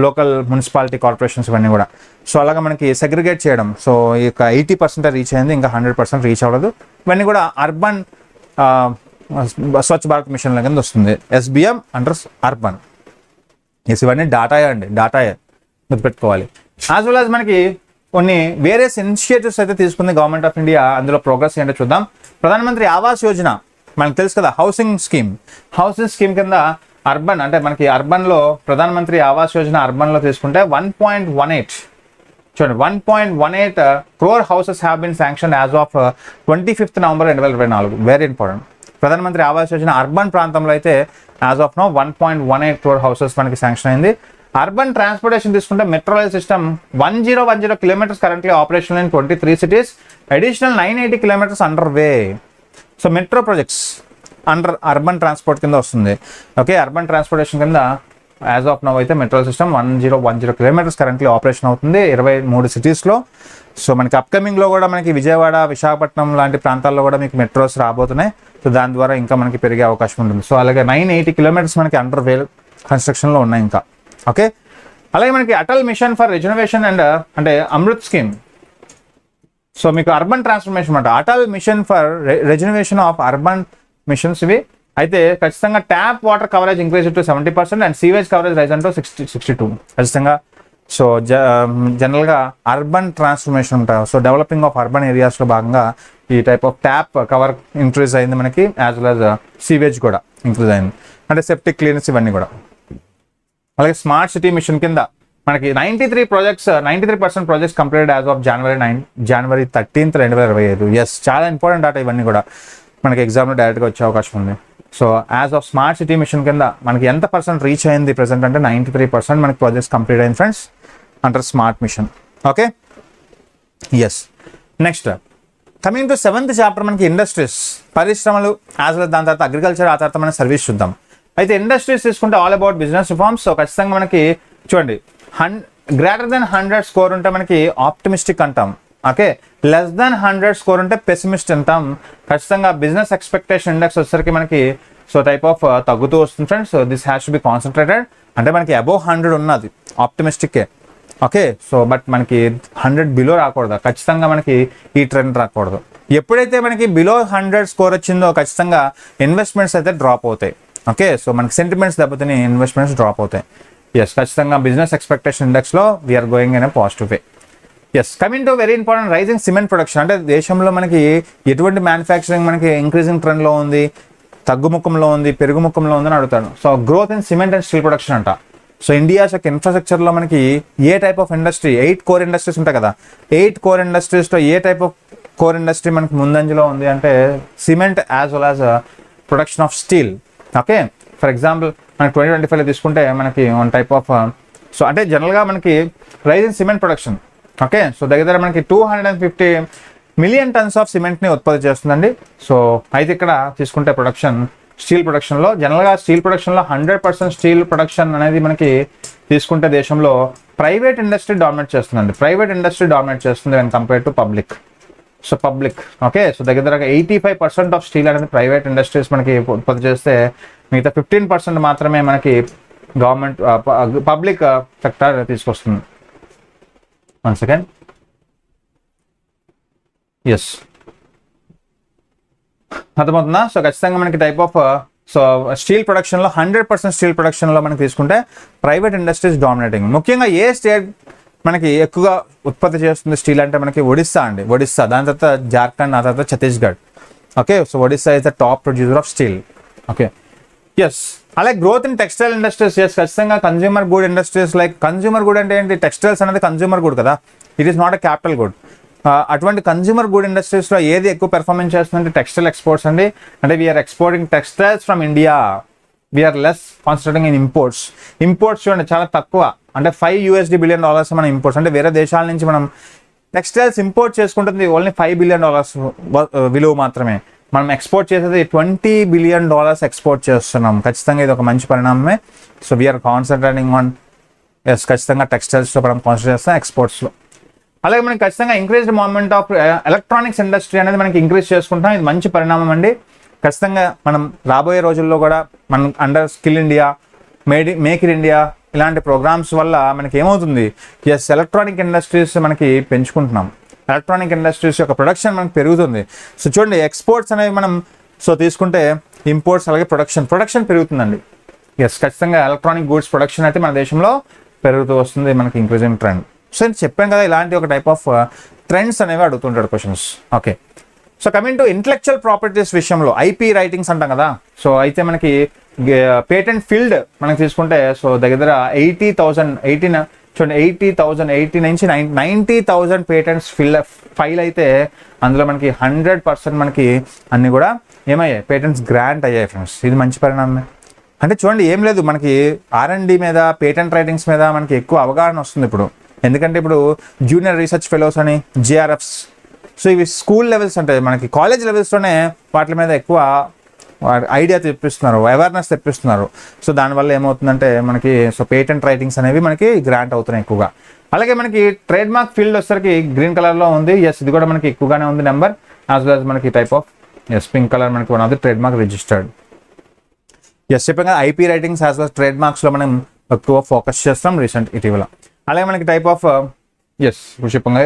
లోకల్ మున్సిపాలిటీ కార్పొరేషన్స్ ఇవన్నీ కూడా. సో అలాగే మనకి సెగ్రిగేట్ చేయడం, సో ఈ యొక్క 80% రీచ్ అయింది, ఇంకా 100% రీచ్ అవ్వదు. ఇవన్నీ కూడా అర్బన్ స్వచ్ఛ భారత్ మిషన్ కింద వస్తుంది. SBM under urban. ఇవన్నీ డాటాయే అండి, డాటాయే గుర్తుపెట్టుకోవాలి. యాజ్ వెల్ యాజ్ మనకి కొన్ని వేరియస్ ఇనిషియేటివ్స్ అయితే తీసుకుంది గవర్నమెంట్ ఆఫ్ ఇండియా. అందులో ప్రోగ్రెస్ ఏంటో చూద్దాం. ప్రధానమంత్రి ఆవాస్ యోజన మనకు తెలుసు కదా, హౌసింగ్ స్కీమ్ కింద అర్బన్ అంటే మనకి అర్బన్లో ప్రధానమంత్రి ఆవాస్ యోజన అర్బన్లో తీసుకుంటే 1.18 చూడండి 1.18 crore houses have been sanction as of 25th November 2024. Very important. Pradhan Mantri Awas Yojana urban ప్రాంతంలో అయితే as of now 1.18 crore houses మనకి శాంక్షన్ అయింది. అర్బన్ ట్రాన్స్పోర్టేషన్ తీసుకుంటే metro rail system 1010 kilometres currently operation in 23 cities, additional 980 kilometres under way. So metro projects under urban transport కింద వస్తుంది. Okay, urban transportation కింద as of now అయితే metro system 1010 kilometres currently operation అవుతుంది 23 సిటీస్లో. So మనకి అప్కమింగ్లో కూడా మనకి విజయవాడ, విశాఖపట్నం లాంటి ప్రాంతాల్లో కూడా మీకు మెట్రోస్ రాబోతున్నాయి. సో దాని ద్వారా ఇంకా మనకి పెరిగే అవకాశం ఉంటుంది. సో అలాగే 980 కిలోమీటర్స్ మనకి అండర్ వే కన్స్ట్రక్షన్లో ఉన్నాయి ఇంకా. ఓకే, అలాగే మనకి Atal mission for regeneration and అంటే అమృత్ స్కీమ్. సో మీకు అర్బన్ ట్రాన్స్ఫర్మేషన్ అనమాట. Atal mission for regeneration of urban missions ఇవి అయితే ఖచ్చితంగా tap water coverage increase to 70% and sewage coverage rise to 62 ఖచ్చితంగా. సో జనరల్గా అర్బన్ ట్రాన్స్ఫర్మేషన్ ఉంటాయి. సో డెవలపింగ్ ఆఫ్ అర్బన్ ఏరియాస్లో భాగంగా ఈ type of tap cover increase అయింది మనకి, యాజ్ వెల్ యాజ్ సీవేజ్ కూడా ఇంక్రీజ్ అయింది, అంటే సెప్టిక్ క్లీనర్స్ ఇవన్నీ కూడా. అలాగే స్మార్ట్ సిటీ మిషన్ కింద మనకి 93% projects completed as of January 13th 2025. Yes, చాలా ఇంపార్టెంట్ డాటా ఇవన్నీ కూడా మనకి ఎగ్జామ్లో డైరెక్ట్గా వచ్చే అవకాశం ఉంది. So as of smart city mission కింద మనకి ఎంత పర్సెంట్ రీచ్ అయింది ప్రెసెంట్ అంటే 93% మనకి ప్రాజెక్ట్స్ కంప్లీట్ అయింది friends under smart mission. Okay, yes. Next coming to 7th chapter మనకి ఇండస్ట్రీస్, పరిశ్రమలు, యాజ్ వెల్ దాని తర్వాత అగ్రికల్చర్, ఆ తర్వాత మన సర్వీస్ చూద్దాం. అయితే ఇండస్ట్రీస్ తీసుకుంటే all about business reforms. So ఖచ్చితంగా మనకి చూడండి గ్రేటర్ దెన్ 100 స్కోర్ ఉంటే మనకి ఆప్టిమిస్టిక్ అంటాం. ఓకే, లెస్ దాన్ 100 స్కోర్ ఉంటే పెసిమిస్ట్ అంటాం. ఖచ్చితంగా బిజినెస్ ఎక్స్పెక్టేషన్ ఇండెక్స్ వచ్చేసరికి మనకి సో టైప్ ఆఫ్ తగ్గుతూ వస్తుంది friends. So this has to B concentrated, అంటే మనకి అబోవ్ 100 ఉన్నది ఆప్టిమిస్టిక్కే. ఓకే, సో బట్ మనకి 100 బిలో రాకూడదు, ఖచ్చితంగా మనకి ఈ ట్రెండ్ రాకూడదు. ఎప్పుడైతే మనకి బిలో 100 స్కోర్ వచ్చిందో ఖచ్చితంగా ఇన్వెస్ట్మెంట్స్ అయితే డ్రాప్ అవుతాయి. ఓకే, సో మనకి సెంటిమెంట్స్ దెబ్బతిని ఇన్వెస్ట్మెంట్స్ డ్రాప్ అవుతాయి. ఎస్, ఖచ్చితంగా బిజినెస్ ఎక్స్పెక్టేషన్ ఇండెక్స్లో we are going in a positive way. Yes, coming to very important rising cement production. అంటే దేశంలో మనకి ఎటువంటి మ్యానుఫ్యాక్చరింగ్ మనకి ఇంక్రీజింగ్ ట్రెండ్లో ఉంది, తగ్గుముఖంలో ఉంది, పెరుగుముఖంలో ఉంది అని అడుగుతాను. So growth in cement and steel production అంట. సో ఇండియా యొక్క ఇన్ఫ్రాస్ట్రక్చర్లో మనకి ఏ type of industry, 8 core industries ఉంటాయి కదా, 8 కోర్ ఇండస్ట్రీస్లో ఏ టైప్ ఆఫ్ కోర్ ఇండస్ట్రీ మనకి ముందంజలో ఉంది అంటే cement as well as production of steel. Okay, for example మనకి 2025లో తీసుకుంటే మనకి వన్ టైప్ ఆఫ్ సో అంటే జనరల్గా మనకి rising cement production. Okay, so దగ్గర మనకి 250 మిలియన్ టన్స్ ఆఫ్ సిమెంట్ని ఉత్పత్తి చేస్తుందండి. సో అయితే ఇక్కడ తీసుకుంటే ప్రొడక్షన్ స్టీల్ ప్రొడక్షన్లో జనరల్గా స్టీల్ ప్రొడక్షన్లో 100% స్టీల్ ప్రొడక్షన్ అనేది మనకి తీసుకుంటే దేశంలో ప్రైవేట్ ఇండస్ట్రీ డామినేట్ చేస్తుందండి. ప్రైవేట్ ఇండస్ట్రీ డామినేట్ చేస్తుంది when compare to public. So public okay, so దగ్గర 85% ఆఫ్ స్టీల్ అనేది ప్రైవేట్ ఇండస్ట్రీస్ మనకి ఉత్పత్తి చేస్తే మిగతా 15% మాత్రమే మనకి గవర్నమెంట్ పబ్లిక్ సెక్టర్ తీసుకొస్తుంది. One second. ఎస్, అర్థమవుతుందా? సో ఖచ్చితంగా మనకి టైప్ ఆఫ్ సో స్టీల్ ప్రొడక్షన్లో 100% స్టీల్ ప్రొడక్షన్లో మనకి తీసుకుంటే ప్రైవేట్ ఇండస్ట్రీస్ డామినేటింగ్. ముఖ్యంగా ఏ స్టేట్ మనకి ఎక్కువగా ఉత్పత్తి చేస్తుంది స్టీల్ అంటే మనకి ఒడిస్సా అండి. ఒడిస్సా, దాని తర్వాత జార్ఖండ్, ఆ తర్వాత Chhattisgarh. Okay, so Odisha is the top producer of steel. Okay, yes. అలాగే growth in textile industries. Yes, ఖచ్చితంగా consumer good industries like consumer good అంటే ఏంటి, టెక్స్టైల్స్ అనేది కన్జ్యూమర్ గుడ్ కదా, it is not a capital good. అటువంటి కన్జ్యూమర్ గుడ్ ఇండస్ట్రీస్లో ఏది ఎక్కువ పెర్ఫార్మెన్స్ చేస్తుందంటే టెక్స్టైల్ ఎక్స్పోర్ట్స్ అండి. అంటే we are exporting textiles from India, we are less concentrating in imports. Imports చూడండి చాలా తక్కువ, అంటే $5 బిలియన్ మన ఇంపోర్ట్స్. అంటే వేరే దేశాల నుంచి మనం టెక్స్టైల్స్ ఇంపోర్ట్ చేసుకుంటుంది ఓన్లీ $5 బిలియన్ విలువ మాత్రమే. మనం ఎక్స్పోర్ట్ చేసేది $20 బిలియన్ ఎక్స్పోర్ట్ చేస్తున్నాం. ఖచ్చితంగా ఇది ఒక మంచి పరిణామమే. So we are concentrating on yes, ఖచ్చితంగా టెక్స్టైల్స్లో మనం కాన్సన్ట్రేట్ చేస్తాం, ఎక్స్పోర్ట్స్లో. అలాగే మనకి ఖచ్చితంగా increased movement of electronics industry అనేది మనకి ఇంక్రీజ్ చేసుకుంటాం. ఇది మంచి పరిణామం అండి. ఖచ్చితంగా మనం రాబోయే రోజుల్లో కూడా మనం under skill India, make in India ఇలాంటి ప్రోగ్రామ్స్ వల్ల మనకి ఏమవుతుంది, ఎస్ ఎలక్ట్రానిక్ ఇండస్ట్రీస్ మనకి పెంచుకుంటున్నాం. ఎలక్ట్రానిక్ ఇండస్ట్రీస్ యొక్క ప్రొడక్షన్ మనకి పెరుగుతుంది. సో చూడండి ఎక్స్పోర్ట్స్ అనేవి మనం సో తీసుకుంటే ఇంపోర్ట్స్ అలాగే ప్రొడక్షన్ పెరుగుతుందండి. ఎస్, ఖచ్చితంగా ఎలక్ట్రానిక్ గూడ్స్ ప్రొడక్షన్ అయితే మన దేశంలో పెరుగుతూ వస్తుంది, మనకి ఇంక్రీజింగ్ ట్రెండ్. సో నేను చెప్పాను కదా ఇలాంటి ఒక టైప్ ఆఫ్ ట్రెండ్స్ అనేవి అడుగుతుంటాడు questions. Okay, so coming to intellectual properties విషయంలో ఐపీ రైటింగ్స్ అంటాం కదా. సో అయితే మనకి పేటెంట్ ఫీల్డ్ మనకి తీసుకుంటే సో దగ్గర 80,000 చూడండి 80 నుంచి 90,000 పేటెంట్స్ ఫైల్ అయితే అందులో మనకి 100% మనకి అన్ని కూడా ఏమయ్యాయి, పేటెంట్స్ గ్రాంట్ అయ్యాయి ఫ్రెండ్స్. ఇది మంచి పరిణామమే. అంటే చూడండి, ఏం లేదు, మనకి R&D మీద, పేటెంట్ రైటింగ్స్ మీద మనకి ఎక్కువ అవగాహన వస్తుంది ఇప్పుడు. ఎందుకంటే ఇప్పుడు జూనియర్ రీసెర్చ్ ఫెలోస్ అని, JRFs, సో ఇవి స్కూల్ లెవెల్స్ అంటే మనకి కాలేజ్ లెవెల్స్లోనే వాటి మీద ఎక్కువ ఐడియా తెప్పిస్తున్నారు, అవేర్నెస్ తెప్పిస్తున్నారు. సో దానివల్ల ఏమవుతుందంటే మనకి సో పేటెంట్ రైటింగ్స్ అనేవి మనకి గ్రాంట్ అవుతున్నాయి ఎక్కువగా. అలాగే మనకి ట్రేడ్ మార్క్ ఫీల్డ్ వచ్చేసరికి గ్రీన్ కలర్లో ఉంది. ఇది కూడా మనకి ఎక్కువగానే ఉంది నెంబర్, యాజ్ వెల్ యాజ్ మనకి టైప్ ఆఫ్ పింక్ కలర్ మనకి one of the trade mark registered. చెప్పగా IP writings as well trade మార్క్స్లో మనం ఎక్కువ ఫోకస్ చేస్తాం ఇటీవల. అలాగే మనకి టైప్ ఆఫ్ చెప్పగా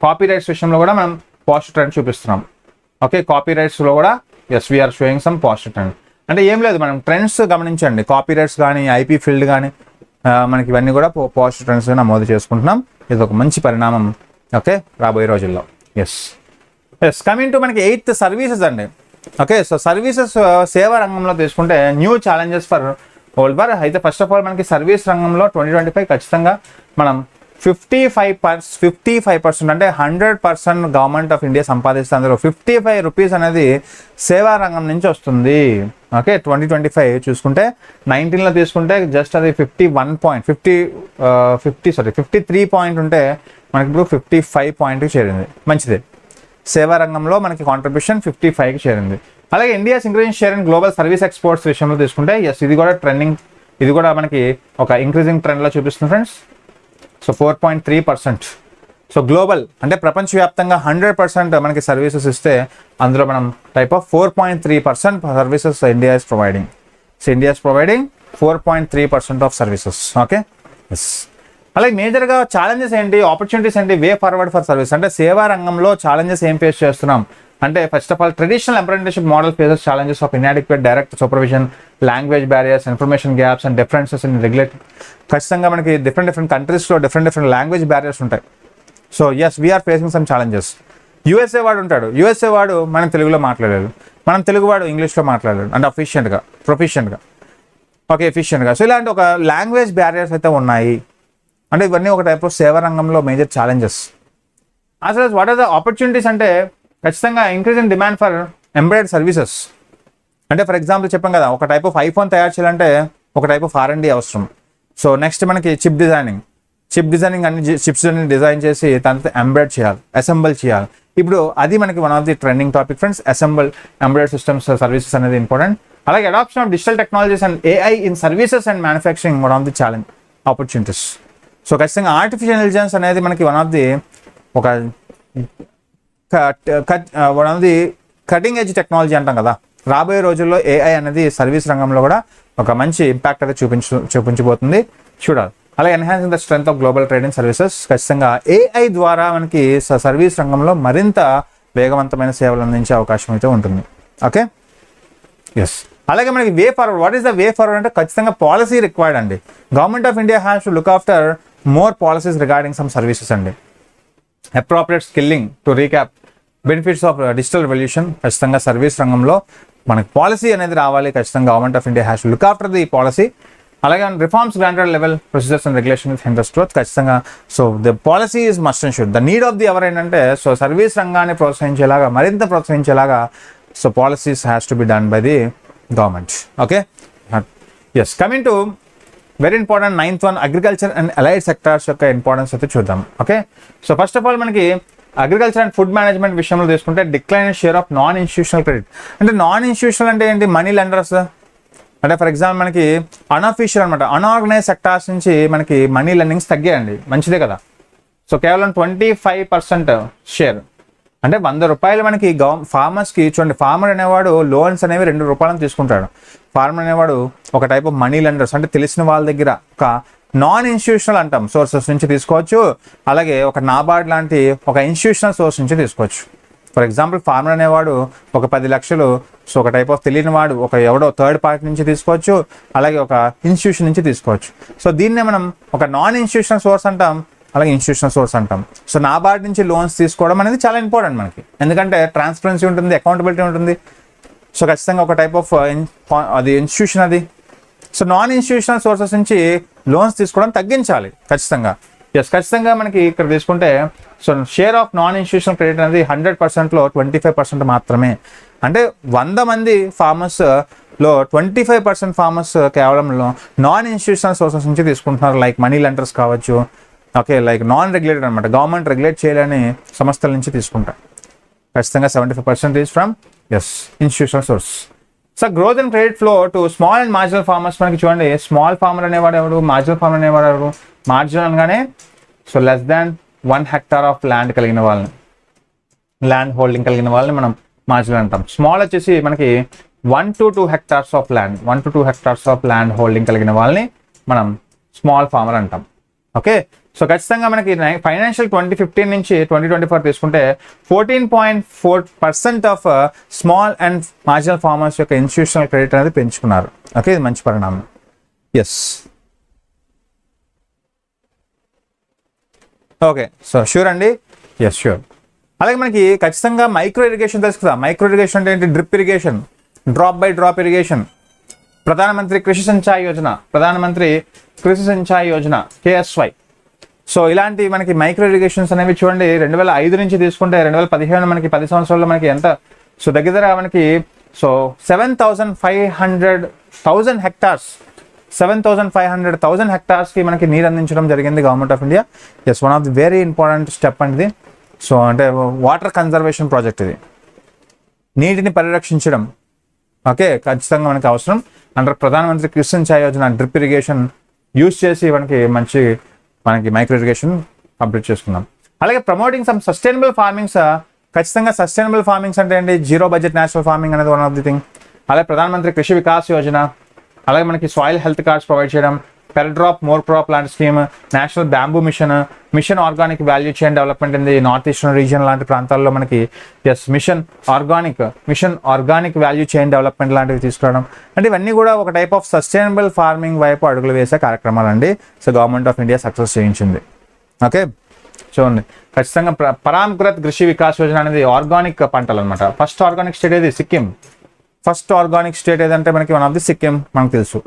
కాపీ రైట్స్ విషయంలో కూడా మనం పాజిటివ్ ట్రెండ్ చూపిస్తున్నాం. ఓకే, కాపీ రైట్స్లో కూడా we are showing some positive trend. అంటే ఏం లేదు, మనం ట్రెండ్స్ గమనించండి, కాపీ రైట్స్ కానీ, IP ఫీల్డ్ కానీ మనకి ఇవన్నీ కూడా పాజిటివ్ ట్రెండ్స్ నమోదు చేసుకుంటున్నాం. ఇది ఒక మంచి పరిణామం ఓకే రాబోయే రోజుల్లో. కమింగ్ టు మనకి 8th సర్వీసెస్ అండి. ఓకే, సో సర్వీసెస్ సేవా రంగంలో తీసుకుంటే new challenges for world war. అయితే ఫస్ట్ ఆఫ్ ఆల్ మనకి సర్వీస్ రంగంలో 2025 ఖచ్చితంగా మనం 55% అంటే 100% గవర్నమెంట్ ఆఫ్ ఇండియా సంపాదిస్తే అందులో 55 రూపీస్ అనేది సేవా రంగం నుంచి వస్తుంది. ఓకే, 2025 చూసుకుంటే 19లో తీసుకుంటే జస్ట్ అది 53 పాయింట్ ఉంటే మనకి ఇప్పుడు 55 పాయింట్కి చేరింది. మంచిదే, సేవా రంగంలో మనకి కాంట్రిబ్యూషన్ 55కి చేరింది. అలాగే India increasing share in global service exports విషయంలో తీసుకుంటే ఇది కూడా ట్రెండింగ్, ఇది కూడా మనకి ఒక ఇంక్రీజింగ్ ట్రెండ్లో చూపిస్తుంది ఫ్రెండ్స్. సో 4.3%. సో గ్లోబల్ అంటే ప్రపంచవ్యాప్తంగా 100% మనకి సర్వీసెస్ ఇస్తే అందులో మనం type of 4.3% services India is providing. So India is providing 4.3% of services. Okay, అలాగే మేజర్గా ఛాలెంజెస్ ఏంటి, ఆపర్చునిటీస్ ఏంటి, వే ఫార్వర్డ్ ఫర్ సర్వీస్ అంటే సేవా రంగంలో ఛాలెంజెస్ ఏం ఫేస్ చేస్తున్నాం అంటే first of all traditional apprenticeship model faces challenges of inadequate direct supervision, language barriers, information gaps and differences in regulatory. ఖచ్చితంగా మనకి డిఫరెంట్ కంట్రీస్లో డిఫరెంట్ లాంగ్వేజ్ బ్యారియర్స్ ఉంటాయి. So we are facing some challenges. USA వాడు ఉంటాడు, USA వాడు మనం తెలుగులో మాట్లాడలేదు, మనం తెలుగు వాడు ఇంగ్లీష్లో మాట్లాడలేదు అంటే ప్రొఫిషియెంట్గా. సో ఇలాంటి ఒక లాంగ్వేజ్ బ్యారియర్స్ అయితే ఉన్నాయి. అంటే ఇవన్నీ ఒక టైప్ ఆఫ్ సేవా రంగంలో మేజర్ ఛాలెంజెస్. అసలు వాట్ ఆర్ ద ఆపర్చునిటీస్ అంటే ఖచ్చితంగా increase in demand for embroidery services. అంటే ఫర్ ఎగ్జాంపుల్ చెప్పాం కదా, ఒక టైప్ ఆఫ్ ఐఫోన్ తయారు చేయాలంటే ఒక టైప్ ఆఫ్ R&D అవసరం. సో నెక్స్ట్ మనకి చిప్ డిజైనింగ్ అన్ని చిప్స్ అన్ని డిజైన్ చేసి దాంతో ఎంబ్రాయిడ్ చేయాలి, అసెంబుల్ చేయాలి. ఇప్పుడు అది మనకి one of the trending topic friends, embedded systems services అనేది ఇంపార్టెంట్. అలాగే adoption of digital technologies and AI in services and manufacturing one of the challenge opportunities. So ఖచ్చితంగా ఆర్టిఫిషియల్ ఇంటెలిజెన్స్ అనేది మనకి one of the cutting edge technology అంటాం కదా. రాబోయే రోజుల్లో AI అనేది సర్వీస్ రంగంలో కూడా ఒక మంచి ఇంపాక్ట్ అయితే చూపించబోతుంది, చూడాలి. అలాగే enhancing the strength of global trading services. ఖచ్చితంగా AI ద్వారా మనకి సర్వీస్ రంగంలో మరింత వేగవంతమైన సేవలు అందించే అవకాశం అయితే ఉంటుంది. ఓకే, అలాగే మనకి way forward. What is the way forward అంటే ఖచ్చితంగా పాలసీ రిక్వైర్డ్ అండి. Government of India has to look after more policies regarding some services అండి. Appropriate skilling to recap benefits of digital revolution. ఖచ్చితంగా సర్వీస్ రంగంలో మనకి policy అనేది రావాలి. ఖచ్చితంగా government of India has to look after the policy. అలాగే reforms granted level procedures and regulation with interest growth. ఖచ్చితంగా so the policy is must and should. The need of the ever ఏంటంటే so service రంగాన్ని మరింత ప్రోత్సహించేలాగా so policies has to be done by the government. Okay, coming to very important 9th one, agriculture and allied sectors యొక్క importance అయితే చూద్దాం. Okay, so first of all మనకి agriculture and food management విషయంలో తీసుకుంటే decline share of non institutional credit. అంటే non institutional అంటే ఏంటి, money lenders. అంటే ఫర్ ఎగ్జాంపుల్ మనకి అన్అఫీషియల్ అనమాట, అన్ఆర్గనైజ్ సెక్టార్స్ నుంచి మనకి మనీ లెండింగ్స్ తగ్గాయండి, మంచిదే కదా. సో కేవలం 25% షేర్ అంటే 100 రూపాయలు మనకి ఫార్మర్స్కి. చూడండి, ఫార్మర్ అనేవాడు లోన్స్ అనేవి 2 రూపాయలను తీసుకుంటాడు. ఫార్మర్ అనేవాడు ఒక టైప్ ఆఫ్ మనీ లెండర్స్, అంటే తెలిసిన వాళ్ళ దగ్గర ఒక నాన్ ఇన్స్టిట్యూషనల్ అంటాం సోర్సెస్ నుంచి తీసుకోవచ్చు. అలాగే ఒక నాబార్డ్ లాంటి ఒక ఇన్స్టిట్యూషనల్ సోర్స్ నుంచి తీసుకోవచ్చు. ఫర్ ఎగ్జాంపుల్ ఫార్మర్ అనేవాడు ఒక 10 లక్షలు సో ఒక టైప్ ఆఫ్ తెలియని వాడు ఒక ఎవడో థర్డ్ పార్టీ నుంచి తీసుకోవచ్చు, అలాగే ఒక ఇన్స్టిట్యూషన్ నుంచి తీసుకోవచ్చు. సో దీన్నే మనం ఒక నాన్ ఇన్స్టిట్యూషనల్ సోర్స్ అంటాం, అలాగే ఇన్స్టిట్యూషనల్ సోర్స్ అంటాం. సో నాబార్డ్ నుంచి లోన్స్ తీసుకోవడం అనేది చాలా ఇంపార్టెంట్ మనకి, ఎందుకంటే ట్రాన్స్పరెన్సీ ఉంటుంది, అకౌంటబిలిటీ ఉంటుంది. సో ఖచ్చితంగా ఒక టైప్ ఆఫ్ అది ఇన్స్టిట్యూషన్ అది. సో నాన్ ఇన్స్టిట్యూషనల్ సోర్సెస్ నుంచి లోన్స్ తీసుకోవడం తగ్గించాలి ఖచ్చితంగా. ఎస్, ఖచ్చితంగా మనకి ఇక్కడ తీసుకుంటే so share of non institutional credit అనేది 100%లో 25% మాత్రమే. అంటే 100 మంది ఫార్మర్స్లో 25% ఫార్మర్స్ కేవలంలో నాన్ ఇన్స్టిట్యూషనల్ సోర్సెస్ నుంచి తీసుకుంటున్నారు. లైక్ మనీ లెండర్స్ కావచ్చు, ఓకే, లైక్ నాన్ రెగ్యులేటెడ్ అనమాట, గవర్నమెంట్ రెగ్యులేట్ చేయలేని సంస్థల నుంచి తీసుకుంటారు. ఖచ్చితంగా 75% is from institutional source. So growth and credit flow to small and marginal farmers. మనకి చూడండి, స్మాల్ ఫార్మర్ అనేవాడు ఎవరు, మార్జినల్ ఫార్మర్ అనేవాడు ఎవరు. మార్జినల్ అనగానే so less than 1 hectare of land కలిగిన వాళ్ళని, ల్యాండ్ హోల్డింగ్ కలిగిన వాళ్ళని మనం మార్జినల్ అంటాం. స్మాల్ వచ్చేసి మనకి 1 to 2 hectares of land, 1 to 2 hectares of land holding కలిగిన వాళ్ళని మనం స్మాల్ ఫార్మర్ అంటాం. ఓకే, సో ఖచ్చితంగా మనకి ఫైనాన్షియల్ 2015 నుంచి 2024 తీసుకుంటే 14.4% of small and marginal farmers యొక్క ఇన్స్టిట్యూషనల్ క్రెడిట్ అనేది పెంచుకున్నారు. ఓకే, ఇది మంచి పరిణామం. ఎస్, ఓకే, సో ష్యూర్ అండి. Yes, sure. అలాగే మనకి ఖచ్చితంగా మైక్రో ఇరిగేషన్ తెలుసు కదా. మైక్రో ఇరిగేషన్ అంటే ఏంటి? Drip irrigation, drop by drop irrigation, ప్రధానమంత్రి కృషి సించాయి యోజన, ప్రధానమంత్రి కృషి సించాయి యోజన KSY. సో ఇలాంటి మనకి మైక్రో ఇరిగేషన్స్ అనేవి చూడండి 2005 నుంచి తీసుకుంటే 2015 మనకి 10 సంవత్సరాల్లో మనకి ఎంత, సో దగ్గర మనకి సో 7,500,000 hectares, 7,500,000 hectaresకి మనకి నీరు అందించడం జరిగింది government of India. Yes, one of the very important step అండి. సో అంటే వాటర్ కన్జర్వేషన్ ప్రాజెక్ట్ ఇది, నీటిని పరిరక్షించడం. ఓకే, ఖచ్చితంగా మనకి అవసరం. Under Pradhan Mantri Krishi Sinchayi Yojana drip irrigation use చేసి మనకి మైక్రో ఇరిగేషన్ కంప్లీట్ చేసుకున్నాం. అలాగే ప్రమోటింగ్ సమ్ సస్టైనబుల్ ఫార్మింగ్స్. ఖచ్చితంగా సస్టైనబుల్ ఫార్మింగ్స్ అంటే ఏంటి? జీరో బడ్జెట్ నేచురల్ ఫార్మింగ్ అనేది వన్ ఆఫ్ ది థింగ్. అలాగే ప్రధానమంత్రి కృషి వికాస్ యోజన, అలాగే మనకి సాయిల్ హెల్త్ కార్డ్స్ ప్రొవైడ్ చేయడం, per drop more crop plant scheme, national bamboo mission, mission organic value chain development in the north eastern region లాంటి ప్రాంతాల్లో మనకి mission organic value chain development లాంటివి తీసుకురావడం. అంటే ఇవన్నీ కూడా ఒక టైప్ ఆఫ్ సస్టైనబుల్ ఫార్మింగ్ వైపు అడుగులు వేసే కార్యక్రమాలు అండి. So government of India success చేయించింది. ఓకే, చూడండి, ఖచ్చితంగా పరాంకురత్ కృషి వికాస్ యోజన అనేది ఆర్గానిక్ పంటలు అనమాట. ఫస్ట్ ఆర్గానిక్ స్టేట్ ఏది? సిక్కిం. ఫస్ట్ ఆర్గానిక్ స్టేట్ ఏదంటే మనకి వన్ ఆఫ్ ది సిక్కిం మనకు తెలుసు.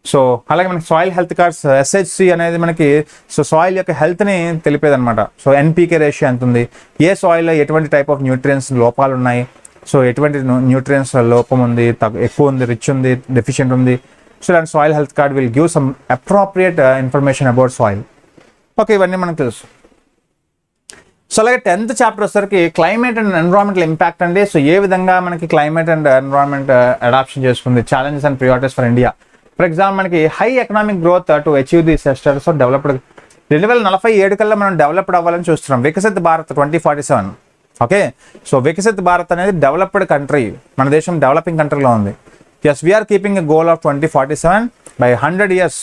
సో అలాగే మనకి సాయిల్ హెల్త్ కార్డ్స్ SHC అనేది మనకి సో సాయిల్ యొక్క హెల్త్ని తెలిపేది అనమాట. సో NPK రేషియో ఎంత ఉంది, ఏ సాయిల్లో ఎటువంటి టైప్ ఆఫ్ న్యూట్రియన్స్ లోపాలు ఉన్నాయి, సో ఎటువంటి న్యూట్రియన్స్ లోపం ఉంది, ఎక్కువ ఉంది, రిచ్ ఉంది, డెఫిషియెంట్ ఉంది. So and soil health card will give some appropriate information about soil. Okay, ఇవన్నీ మనకు తెలుసు. సో అలాగే 10th చాప్టర్ వచ్చేసరికి క్లైమేట్ అండ్ ఎన్విరాన్మెంటల్ ఇంపాక్ట్ అండి. సో ఏ విధంగా మనకి క్లైమేట్ అండ్ ఎన్విరాన్మెంట్ అడాప్షన్ చేసుకుంది, challenges and priorities for India. For example మనకి high economic growth to achieve the status of developed 2047 కల్లా మనం డెవలప్డ్ అవ్వాలని చూస్తున్నాం. వికసిత్ భారత్ 2047. ఓకే, సో వికసిత్ భారత్ అనేది డెవలప్డ్ కంట్రీ, మన దేశం డెవలపింగ్ కంట్రీలో ఉంది. Yes, we are keeping a goal of 2047 by 100 years.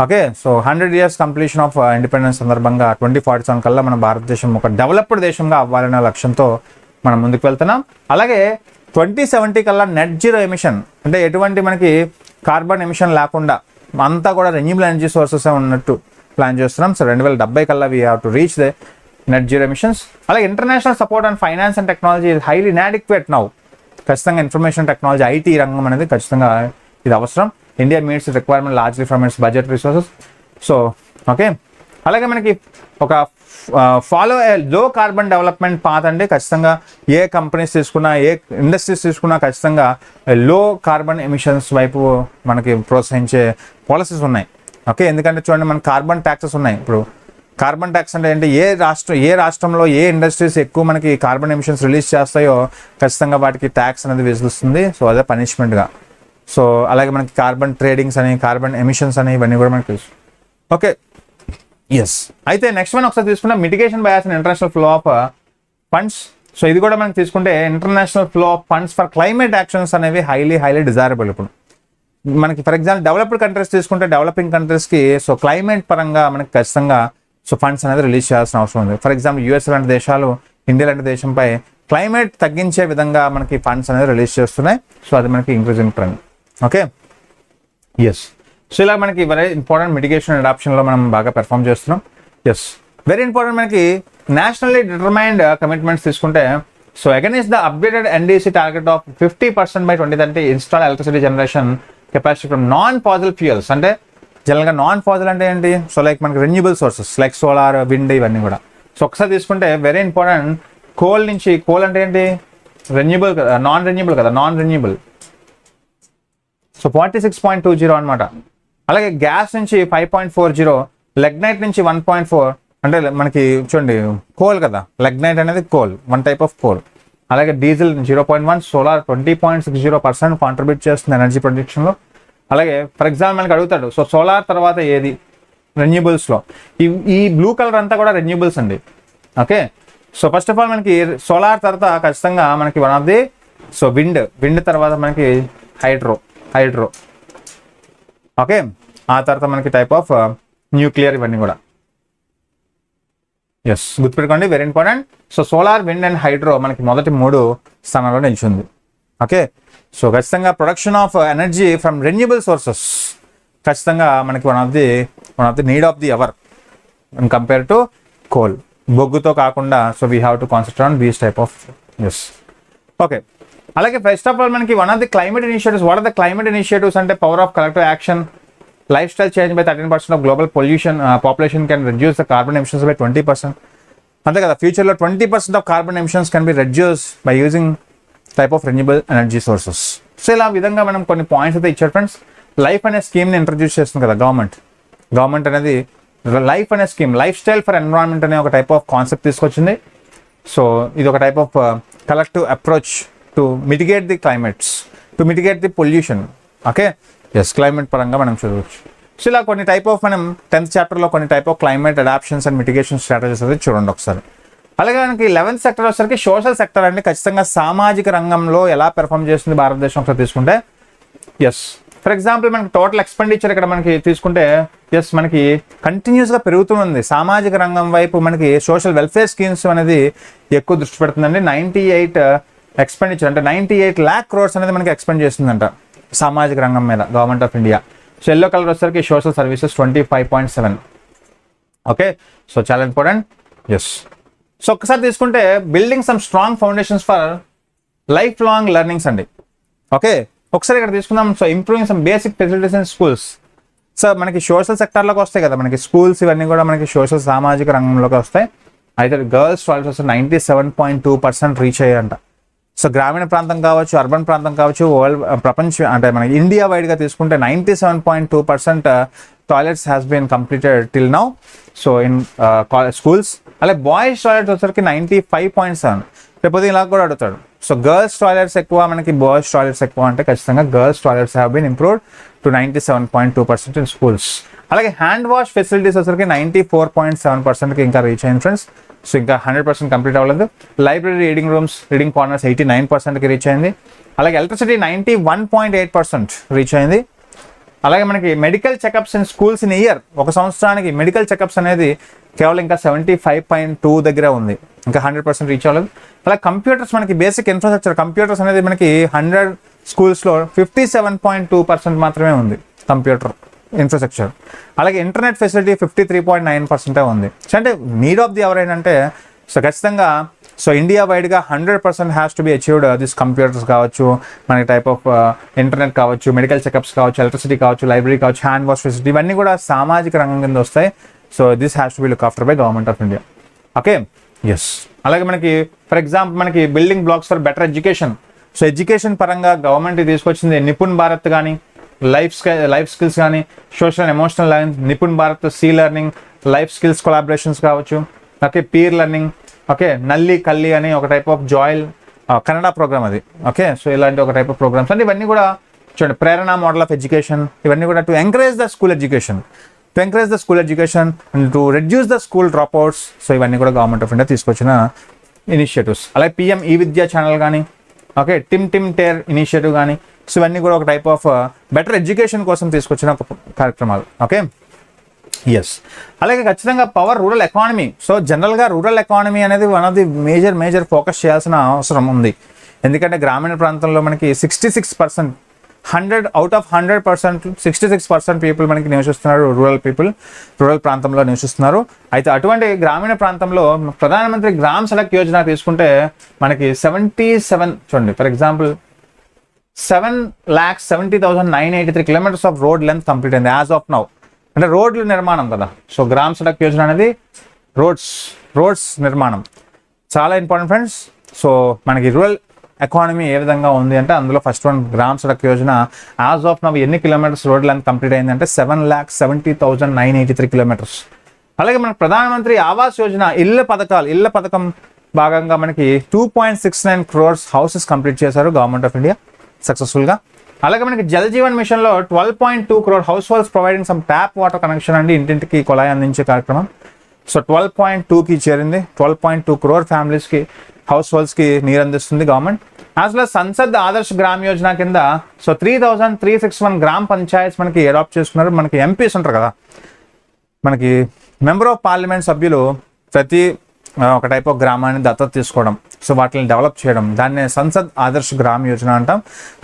Okay, so 100 years completion of independence సందర్భంగా 2047 కల్లా మన భారతదేశం ఒక డెవలప్డ్ దేశంగా అవ్వాలనే లక్ష్యంతో మనం ముందుకు వెళ్తున్నాం. అలాగే 2070 కల్లా నెట్ జీరో ఎమిషన్, అంటే ఎటువంటి మనకి కార్బన్ ఎమిషన్ లేకుండా అంతా కూడా రెన్యూబుల్ ఎనర్జీ సోర్సెస్ ఉన్నట్టు ప్లాన్ చేస్తున్నాం. సో 2070 కల్లా we have to reach the net zero emissions. అలాగే international support and finance and technology is highly inadequate now. ఖచ్చితంగా ఇన్ఫర్మేషన్ టెక్నాలజీ IT రంగం అనేది ఖచ్చితంగా ఇది అవసరం. India meets requirement largely from its budget resources. So okay, అలాగే మనకి ఒక ఫాలో ఏ లో కార్బన్ డెవలప్మెంట్ పాత్ అంటే ఖచ్చితంగా ఏ కంపెనీస్ తీసుకున్నా, ఏ ఇండస్ట్రీస్ తీసుకున్నా ఖచ్చితంగా లో కార్బన్ ఎమిషన్స్ వైపు మనకి ప్రోత్సహించే పాలసీస్ ఉన్నాయి. ఓకే, ఎందుకంటే చూడండి మనకి కార్బన్ ట్యాక్సెస్ ఉన్నాయి. ఇప్పుడు కార్బన్ ట్యాక్స్ అంటే ఏంటి? ఏ రాష్ట్రంలో ఏ ఇండస్ట్రీస్ ఎక్కువ మనకి కార్బన్ ఎమిషన్స్ రిలీజ్ చేస్తాయో ఖచ్చితంగా వాటికి ట్యాక్స్ అనేది విధిస్తుంది. సో అదే పనిష్మెంట్గా. సో అలాగే మనకి కార్బన్ ట్రేడింగ్స్ అని, కార్బన్ ఎమిషన్స్ అని ఇవన్నీ కూడా మనకి తెలుసు. Okay, yes. అయితే నెక్స్ట్ మనం ఒకసారి తీసుకుంటే mitigation bias and international flow of funds. So ఇది కూడా మనకి తీసుకుంటే international flow of funds for climate actions అనేవి హైలీ డిజైరబుల్. ఇప్పుడు మనకి ఫర్ ఎగ్జాంపుల్ డెవలప్డ్ కంట్రీస్ తీసుకుంటే డెవలపింగ్ కంట్రీస్కి సో క్లైమేట్ పరంగా మనకి ఖచ్చితంగా సో ఫండ్స్ అనేది రిలీజ్ చేయాల్సిన అవసరం ఉంది. ఫర్ ఎగ్జాంపుల్ US లాంటి దేశాలు ఇండియా లాంటి దేశంపై క్లైమేట్ తగ్గించే విధంగా మనకి ఫండ్స్ అనేది రిలీజ్ చేస్తున్నాయి. సో అది మనకి increasing trend. Okay, yes. So ఇలా మనకి వెరీ ఇంపార్టెంట్ మిటిగేషన్ అడాప్షన్లో మనం బాగా పెర్ఫామ్ చేస్తున్నాం. ఎస్, వెరీ ఇంపార్టెంట్ మనకి నేషనల్లీ డిటర్మైన్డ్ కమిట్మెంట్స్ తీసుకుంటే so against the updated NDC target of 50% by 2030 install electricity generation capacity from non fossil fuels. అంటే జనరల్గా non fossil అంటే ఏంటి? సో లైక్ మనకి renewable sources like solar, wind ఇవన్నీ కూడా. So ఒకసారి తీసుకుంటే వెరీ ఇంపార్టెంట్, కోల్ నుంచి, కోల్ అంటే ఏంటి? రెన్యూబుల్ కదా, నాన్ రెన్యూబుల్ కదా, నాన్ రెన్యూబుల్. సో 46.20 అనమాట. అలాగే గ్యాస్ నుంచి 5.40, లెగ్నైట్ నుంచి 1.4, అంటే మనకి చూడండి కోల్ కదా, లెగ్నైట్ అనేది coal, one type of coal. అలాగే డీజిల్ 0.1, సోలార్ 20.60% కాంట్రిబ్యూట్ చేస్తుంది ఎనర్జీ ప్రొడక్షన్లో. అలాగే ఫర్ ఎగ్జాంపుల్ మనకి అడుగుతాడు, సో సోలార్ తర్వాత ఏది రెన్యూబుల్స్లో? ఈ బ్లూ కలర్ అంతా కూడా రెన్యూబుల్స్ అండి. Okay, so first of all మనకి సోలార్ తర్వాత ఖచ్చితంగా మనకి one of the, so wind తర్వాత మనకి హైడ్రో. ఓకే, ఆ తర్వాత మనకి టైప్ ఆఫ్ న్యూక్లియర్, ఇవన్నీ కూడా. ఎస్, గుర్తుపెట్టుకోండి, very important. So solar, wind and hydro మనకి మొదటి 3 స్థానాల్లో నిలిచింది. ఓకే, సో ఖచ్చితంగా production of energy from renewable sources ఖచ్చితంగా మనకి one of the need of the hour in compare to coal, బొగ్గుతో కాకుండా. So we have to concentrate on these type of. Yes, okay. అలాగే ఫస్ట్ ఆఫ్ ఆల్ మనకి one of the climate initiatives. What are the climate initiatives అంటే power of collective action, life style change by 13% of global pollution, population can reduce the carbon emissions by 20%. అంతే కదా, ఫ్యూచర్లో 20% of carbon emissions can be reduce by using type of renewable energy sources. So ఇలా విధంగా మనం కొన్ని points అయితే ఇచ్చారు friends. Life అనే స్కీమ్ని ఇంట్రడ్యూస్ చేస్తుంది కదా గవర్నమెంట్ అనేది. లైఫ్ అనే scheme, life style for environment అనే ఒక టైప్ ఆఫ్ కాన్సెప్ట్ తీసుకొచ్చింది. సో ఇది ఒక type of collective approach to mitigate the climates, to mitigate the pollution. Okay, yes, climate పరంగా మనం చదవచ్చు. సో ఇలా కొన్ని టైప్ ఆఫ్ మనం 10th చాప్టర్లో కొన్ని type of climate adoptions and mitigation strategies అయితే చూడండి ఒకసారి. అలాగే మనకి 11th సెక్టర్ వచ్చేసరికి సోషల్ సెక్టర్ అండి. ఖచ్చితంగా సామాజిక రంగంలో ఎలా పెర్ఫామ్ చేస్తుంది భారతదేశం ఒకసారి తీసుకుంటే, ఎస్, ఫర్ ఎగ్జాంపుల్ మనకి టోటల్ ఎక్స్పెండిచర్ ఇక్కడ మనకి తీసుకుంటే, ఎస్, మనకి కంటిన్యూస్గా పెరుగుతుంది. సామాజిక రంగం వైపు మనకి సోషల్ వెల్ఫేర్ స్కీమ్స్ అనేది ఎక్కువ దృష్టి పెడుతుందండి. 98 ఎక్స్పెండిచర్ అంటే 98 lakh crores అనేది మనకి ఎక్స్పెండ్ చేస్తుందంట సామాజిక రంగం మీద government of India. So yellow colour వచ్చేసరికి సోషల్ సర్వీసెస్ 25.7. ఓకే, సో చాలా ఇంపార్టెంట్. ఎస్, సో ఒక్కసారి తీసుకుంటే building some strong foundations for life long learnings అండి. ఓకే, ఒకసారి ఇక్కడ తీసుకుందాం. So improving some basic facilities in schools. So మనకి సోషల్ సెక్టార్లోకి వస్తాయి కదా మనకి స్కూల్స్, ఇవన్నీ కూడా మనకి సోషల్ సామాజిక రంగంలోకి వస్తాయి. అయితే గర్ల్స్ టాయిలెట్స్ 97.2% రీచ్ అయ్యాయంట. సో గ్రామీణ ప్రాంతం కావచ్చు, అర్బన్ ప్రాంతం కావచ్చు, ప్రపంచం అంటే మనకి ఇండియా వైడ్గా తీసుకుంటే 97.2% toilets has been completed till now. So in schools. అలాగే బాయ్స్ టాయిలెట్స్ వచ్చరికి 95.7. లేకపోతే ఇలా కూడా అడుగుతాడు, సో గర్ల్స్ టాయిలెట్స్ ఎక్కువ మనకి బాయ్స్ టాయిలెట్స్ ఎక్కువ అంటే ఖచ్చితంగా girls toilets have been improved to 97.2% in schools. అలాగే హ్యాండ్ వాష్ ఫెసిలిటీస్ వచ్చరికి 94.7%కి ఇంకా రీచ్ అయింది ఫ్రెండ్స్. సో ఇంకా 100% కంప్లీట్ అవ్వలేదు. Library reading rooms, reading corners 89%కి రీచ్ అయింది. అలాగే ఎలక్ట్రిసిటీ 91.8% రీచ్ అయింది. అలాగే మనకి medical checkups in schools in year, ఒక సంవత్సరానికి మెడికల్ చెకప్స్ అనేది కేవలం ఇంకా 75.2 దగ్గర ఉంది, ఇంకా 100% రీచ్ అవ్వలేదు. అలాగే కంప్యూటర్స్ మనకి బేసిక్ ఇన్ఫ్రాస్ట్రక్చర్ కంప్యూటర్స్ అనేది మనకి 100 స్కూల్స్లో 57.2% మాత్రమే ఉంది కంప్యూటర్ ఇన్ఫ్రాస్ట్రక్చర్. అలాగే ఇంటర్నెట్ ఫెసిలిటీ 53.9% ఉంది. సో అంటే నీడ్ ఆఫ్ ది అవర్ ఏంటంటే, సో ఖచ్చితంగా సో ఇండియా వైడ్గా 100% has to be achieved. This computers కావచ్చు, మనకి టైప్ ఆఫ్ ఇంటర్నెట్ కావచ్చు, మెడికల్ చెకప్స్ కావచ్చు, ఎలక్ట్రిసిటీ కావచ్చు, లైబ్రరీ కావచ్చు, హ్యాండ్ వాష్ ఫెసిలిటీ, ఇవన్నీ కూడా సామాజిక రంగం కింద వస్తాయి. So this has to be look after by government of India. Okay, yes. అలాగే మనకి ఫర్ ఎగ్జాంపుల్ మనకి building blocks for better education. So education పరంగా గవర్నమెంట్ తీసుకొచ్చింది నిపుణ్ భారత్ కానీ, లైఫ్ స్కిల్స్ కానీ, social and emotional learning, Nipun Bharat, C learning, life skills collaborations కావచ్చు. Okay, peer learning. Okay, Nali Kali అని ఒక టైప్ ఆఫ్ జాయిల్ కన్నడ ప్రోగ్రామ్ అది. ఓకే, సో ఇలాంటి ఒక టైప్ ఆఫ్ ప్రోగ్రామ్స్ అంటే ఇవన్నీ కూడా చూడండి, ప్రేరణ మోడల్ ఆఫ్ ఎడ్యుకేషన్, ఇవన్నీ కూడా to encourage the school education, and to reduce the school drop outs. So ఇవన్నీ కూడా గవర్నమెంట్ ఆఫ్ ఇండియా తీసుకొచ్చిన ఇనిషియేటివ్స్. అలాగే పిఎం ఈ విద్యా ఛానల్ కానీ, ఓకే, టిమ్ టేర్ ఇనిషియేటివ్ కానీ, సో ఇవన్నీ కూడా ఒక టైప్ ఆఫ్ బెటర్ ఎడ్యుకేషన్ కోసం తీసుకొచ్చిన ఒక కార్యక్రమాలు. Okay, yes. అలాగే ఖచ్చితంగా పవర్ రూరల్ ఎకానమీ. సో జనరల్గా రూరల్ ఎకానమీ అనేది one of the major focus చేయాల్సిన అవసరం ఉంది. ఎందుకంటే గ్రామీణ ప్రాంతంలో మనకి 66%, 100 out of 100%, 66% పీపుల్ మనకి నివసిస్తున్నారు, రూరల్ ప్రాంతంలో నివసిస్తున్నారు. అయితే అటువంటి గ్రామీణ ప్రాంతంలో ప్రధానమంత్రి గ్రామ్ సడక్ యోజన తీసుకుంటే మనకి 77 చూడండి, for example 7,70,983 kilometers of road length complete అయింది యాజ్ ఆఫ్ నౌ. అంటే రోడ్ల నిర్మాణం కదా. సో గ్రామ్ సడక్ యోజన అనేది రోడ్స్ నిర్మాణం చాలా ఇంపార్టెంట్ ఫ్రెండ్స్. సో మనకి రూరల్ ఎకానమీ ఏ విధంగా ఉంది అంటే అందులో first one gram Sadak Yojana as of now ఎన్ని కిలోమీటర్స్ రోడ్ లెంత్ కంప్లీట్ అయింది అంటే 7,70,983 కిలోమీటర్స్. అలాగే మనకు ప్రధానమంత్రి ఆవాస్ యోజన ఇళ్ల పథకం భాగంగా మనకి 2.69 crores హౌసెస్ కంప్లీట్ చేశారు గవర్నమెంట్ ఆఫ్ ఇండియా సక్సెస్ఫుల్గా. అలాగే మనకి జల్ జీవన్ మిషన్లో 12.2 crore house holds providing some tap water connection అండి, ఇంటింటికి కుళాయి అందించే కార్యక్రమం. సో 12.2కి చేరింది. 12.2 crore ఫ్యామిలీస్కి హౌస్ హోల్డ్స్కి నీరు అందిస్తుంది government. As well Sansad Adarsh gram Yojana కింద సో 3,361 గ్రామ పంచాయత్స్ మనకి అడాప్ట్ చేసుకున్నారు. మనకి ఎంపీస్ ఉంటారు కదా, మనకి మెంబర్ ఆఫ్ పార్లమెంట్ సభ్యులు ప్రతి ఒక టైప్ ఆఫ్ గ్రామాన్ని దత్తత తీసుకోవడం, సో వాటిని డెవలప్ చేయడం, దాన్ని సంసద్ ఆదర్శ్ గ్రామ్ యోజన అంటాం.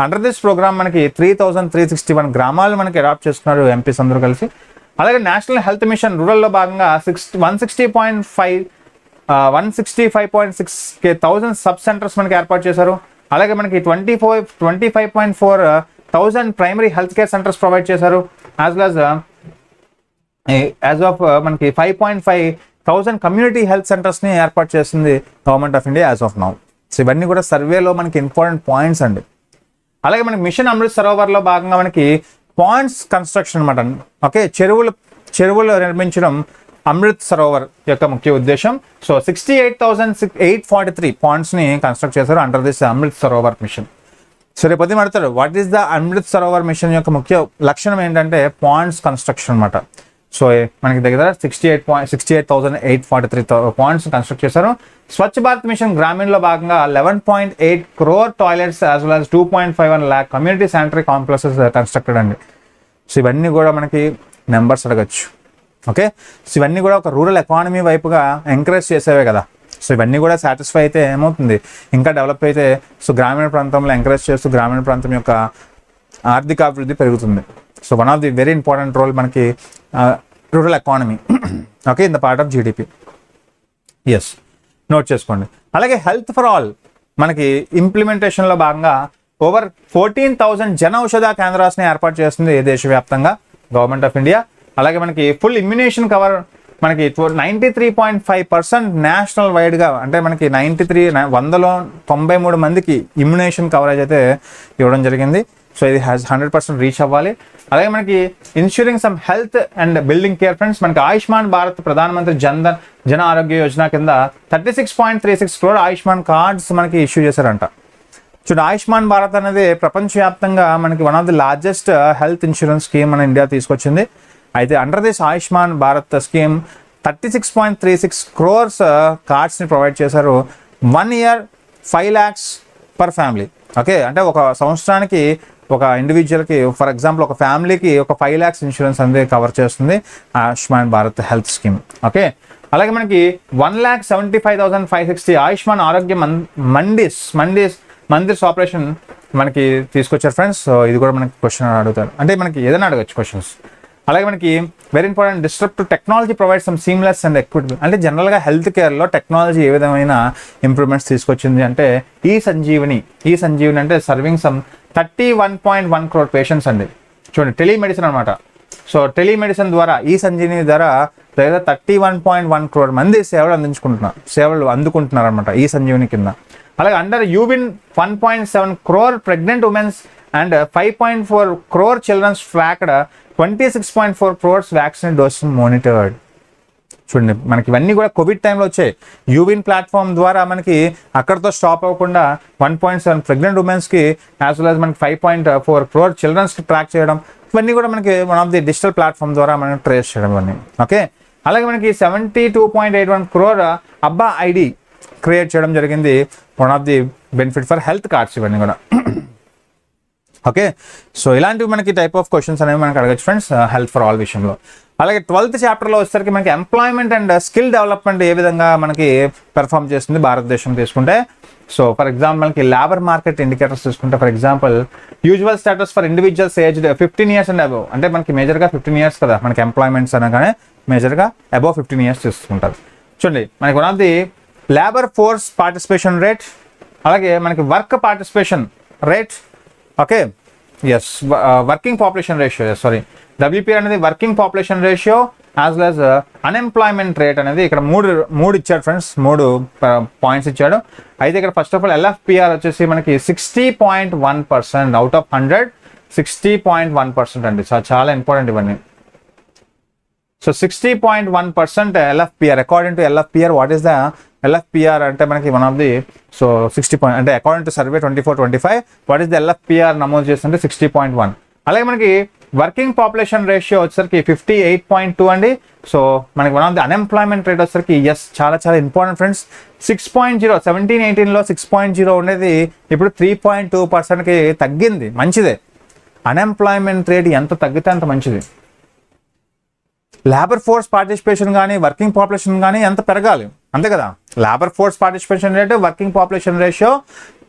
అండర్ దిస్ ప్రోగ్రామ్ మనకి 3,361 గ్రామాలు మనకి అడాప్ట్ చేసుకున్నారు ఎంపీస్ అందరూ కలిసి. అలాగే నేషనల్ హెల్త్ మిషన్ రూరల్లో భాగంగా 165.6K సబ్ సెంటర్స్ మనకి ఏర్పాటు చేశారు. అలాగే మనకి 25.4,000 primary health care centres provide చేశారు. యాజ్ ఆఫ్ మనకి 5.5,000 కమ్యూనిటీ హెల్త్ సెంటర్స్ని ఏర్పాటు చేస్తుంది government of India as of now. So ఇవన్నీ కూడా సర్వేలో మనకి ఇంపార్టెంట్ పాయింట్స్ అండి. అలాగే మనకి మిషన్ అమృత్ సరోవర్లో భాగంగా మనకి పాయింట్స్ కన్స్ట్రక్షన్ అనమాట. ఓకే, చెరువులు నిర్మించడం అమృత్ సరోవర్ యొక్క ముఖ్య ఉద్దేశం. సో 68,843 పాయింట్స్ని కన్స్ట్రక్ట్ చేశారు under this Amrit Sarovar mission. So రేపు పొద్దున అడుగుతారు what is the Amrit Sarovar mission యొక్క ముఖ్య లక్షణం ఏంటంటే పాయింట్స్ కన్స్ట్రక్షన్ అనమాట. సో మనకి దగ్గర 68,843 పాయింట్స్ కన్స్ట్రక్ట్ చేశారు. స్వచ్ఛ భారత్ మిషన్ గ్రామీణలో భాగంగా 11.8 crore toilets as well as 2.51 lakh community sanitary complexes constructed అండి. సో ఇవన్నీ కూడా మనకి నెంబర్స్ అడగచ్చు. ఓకే, సో ఇవన్నీ కూడా ఒక రూరల్ ఎకానమీ వైపుగా ఎంకరేజ్ చేసేవే కదా. సో ఇవన్నీ కూడా సాటిస్ఫై అయితే ఏమవుతుంది, ఇంకా డెవలప్ అయితే సో గ్రామీణ ప్రాంతంలో ఎంకరేజ్ చేస్తూ గ్రామీణ ప్రాంతం యొక్క ఆర్థిక అభివృద్ధి పెరుగుతుంది. So one of the very important role మనకి rural economy. Okay, in the part of GDP. Yes, note చేసుకోండి. అలాగే హెల్త్ ఫర్ ఆల్ మనకి ఇంప్లిమెంటేషన్లో భాగంగా ఓవర్ 14,000 జన ఔషధ కేంద్రాన్ని ఏర్పాటు చేస్తుంది దేశవ్యాప్తంగా గవర్నమెంట్ ఆఫ్ ఇండియా. అలాగే మనకి ఫుల్ ఇమ్యునేషన్ కవర్ మనకి 93.5% నేషనల్ వైడ్గా, అంటే మనకి 193 మందికి ఇమ్యునేషన్ కవరేజ్ అయితే ఇవ్వడం జరిగింది. సో ఇది 100% రీచ్ అవ్వాలి. అలాగే మనకి ensuring some health and building care friends మనకి ఆయుష్మాన్ భారత్ ప్రధానమంత్రి జన ఆరోగ్య యోజన కింద 36.36 crore ఆయుష్మాన్ కార్డ్స్ మనకి ఇష్యూ చేశారంట. చూడండి, ఆయుష్మాన్ భారత్ అనేది ప్రపంచవ్యాప్తంగా మనకి one of the largest health insurance scheme మన ఇండియా తీసుకొచ్చింది. అయితే under this Ayushman Bharat scheme 36.36 crores కార్డ్స్ని ప్రొవైడ్ చేశారు. 1 year 5 lakhs per family. Okay, అంటే ఒక సంవత్సరానికి ఒక ఇండివిజువల్కి ఫర్ ఎగ్జాంపుల్ ఒక ఫ్యామిలీకి ఒక 5 lakhs ఇన్సూరెన్స్ అనేది కవర్ చేస్తుంది Ayushman Bharat health scheme. Okay, అలాగే మనకి 1,75,560 ఆయుష్మాన్ ఆరోగ్య మందిర్స్ ఆపరేషన్ మనకి తీసుకొచ్చారు ఫ్రెండ్స్. సో ఇది కూడా మనకి క్వశ్చన్ అడుగుతారు, అంటే మనకి ఏదైనా అడగచ్చు క్వశ్చన్స్. అలాగే మనకి very important disruptive technology provide some seamless and equitable, అంటే జనరల్గా హెల్త్ కేర్లో టెక్నాలజీ ఏ విధమైన ఇంప్రూవ్మెంట్స్ తీసుకొచ్చింది అంటే ఈ సంజీవని అంటే సర్వింగ్ సమ్ 31.1 crore పేషెంట్స్ అండి. చూడండి, టెలిమెడిసిన్ అనమాట. సో టెలిమెడిసిన్ ద్వారా ఈ సంజీవని ద్వారా దగ్గర 31.1 crore మంది సేవలు అందుకుంటున్నారు అనమాట ఈ సంజీవని కింద. అలాగే అండర్ యూవిన్ 1.7 crore pregnant womens and 5.4 crore childrens tracked 26.4 crores vaccine dose monitored. చూడండి, మనకి ఇవన్నీ కూడా కోవిడ్ టైంలో వచ్చాయి. యూవిన్ ప్లాట్ఫామ్ ద్వారా మనకి అక్కడితో స్టాప్ అవ్వకుండా 1.7 ప్రెగ్నెంట్ ఉమెన్స్కి యాజ్ వెల్ యాజ్ మనకి 5.4 crore చిల్డ్రన్స్కి ట్రాక్ చేయడం, ఇవన్నీ కూడా మనకి one of the digital platform ద్వారా మనం ట్రేస్ చేయడం ఇవన్నీ. ఓకే, అలాగే మనకి 72.81 crore అబ్బా ఐడి క్రియేట్ చేయడం జరిగింది. One of the benefit for health cards ఇవన్నీ కూడా. ఓకే, సో ఇలాంటివి మనకి టైప్ ఆఫ్ క్వశ్చన్స్ అనేవి మనకి అడగచ్చు ఫ్రెండ్స్ హెల్త్ ఫర్ ఆల్ విషయంలో. అలాగే 12th చాప్టర్లో వచ్చేసరికి మనకి ఎంప్లాయ్మెంట్ అండ్ స్కిల్ డెవలప్మెంట్ ఏ విధంగా మనకి పెర్ఫామ్ చేస్తుంది భారతదేశం తీసుకుంటే. సో ఫర్ ఎగ్జాంపుల్ మనకి లేబర్ మార్కెట్ ఇండికేటర్స్ తీసుకుంటే for example usual status for individuals aged 15 years and above, అంటే మనకి మేజర్గా 15 years కదా మనకి ఎంప్లాయ్మెంట్స్ అనగానే మేజర్గా అబవ్ 15 years తీసుకుంటారు. చూడండి, మనకి one of the labour force participation rate, అలాగే మనకి work participation rate, okay, yes working population ratio, sorry WPR అనేది working population ratio as well as unemployment rate అనేది ఇక్కడ మూడు ఇచ్చాడు ఫ్రెండ్స్, 3 పాయింట్స్ ఇచ్చాడు. అయితే ఇక్కడ ఫస్ట్ ఆఫ్ ఆల్ LFPR వచ్చేసి మనకి 60.1% అవుట్ ఆఫ్ 100, 60.1% అండి. సో చాలా ఇంపార్టెంట్ ఇవన్నీ. So 60.1% LFPR. According to LFPR, what is the LFPR అంటే మనకి వన్ ఆఫ్ ది 60 అంటే according to survey 24-25 what is the LFPR నమోదు చేస్తుంటే 60.1. అలాగే మనకి వర్కింగ్ పాపులేషన్ రేషియో వచ్చేసరికి 58.2 అండి. సో మనకి one of the unemployment rate వచ్చేసరికి ఎస్ చాలా చాలా ఇంపార్టెంట్ ఫ్రెండ్స్, 6.0. 17-18లో 6.0 ఉండేది ఇప్పుడు 3.2%కి తగ్గింది. మంచిదే. అన్ఎంప్లాయ్మెంట్ రేట్ ఎంత తగ్గితే అంత మంచిది. లేబర్ ఫోర్స్ పార్టిసిపేషన్ కానీ వర్కింగ్ పాపులేషన్ కానీ ఎంత పెరగాలి, అంతే కదా. Labour force participation rate working population ratio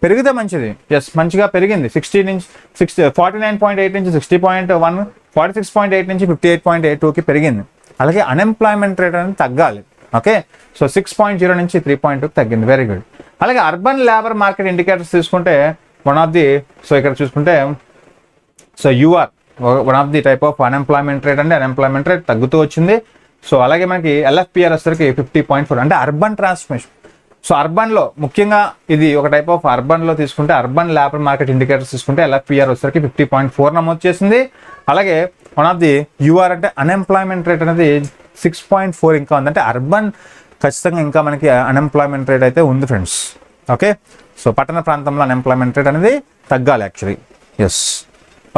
పెరిగితే మంచిది. ఎస్ మంచిగా పెరిగింది. 49.8 నుంచి 60.1, 46.8 నుంచి 58.82కి పెరిగింది. అలాగే అన్ఎంప్లాయ్మెంట్ రేట్ అనేది తగ్గాలి. ఓకే, సో 6.0 నుంచి 3.2కి తగ్గింది. Very good. అలాగే అర్బన్ లేబర్ మార్కెట్ ఇండికేటర్స్ తీసుకుంటే వన్ ఆఫ్ ది, సో ఇక్కడ చూసుకుంటే so UR one of the type of unemployment rate అండి. అన్ఎంప్లాయ్మెంట్ రేట్ తగ్గుతూ వచ్చింది. సో అలాగే మనకి LFPR వచ్చేసరికి 50.4 అంటే అర్బన్ ట్రాన్స్ఫర్మేషన్. సో అర్బన్లో ముఖ్యంగా ఇది ఒక టైప్ ఆఫ్ అర్బన్లో తీసుకుంటే అర్బన్ లేబర్ మార్కెట్ ఇండికేటర్స్ తీసుకుంటే LFPR వచ్చేసరికి 50.4 నమోదు చేసింది. అలాగే వన్ ఆఫ్ ది యూఆర్ అంటే అన్ఎంప్లాయ్మెంట్ రేట్ అనేది 6.4 ఇంకా ఉంది. అంటే అర్బన్ ఖచ్చితంగా ఇంకా మనకి అన్ఎంప్లాయ్మెంట్ రేట్ అయితే ఉంది ఫ్రెండ్స్. ఓకే, సో పట్టణ ప్రాంతంలో అన్ఎంప్లాయ్మెంట్ రేట్ అనేది తగ్గాలి యాక్చువల్లీ. ఎస్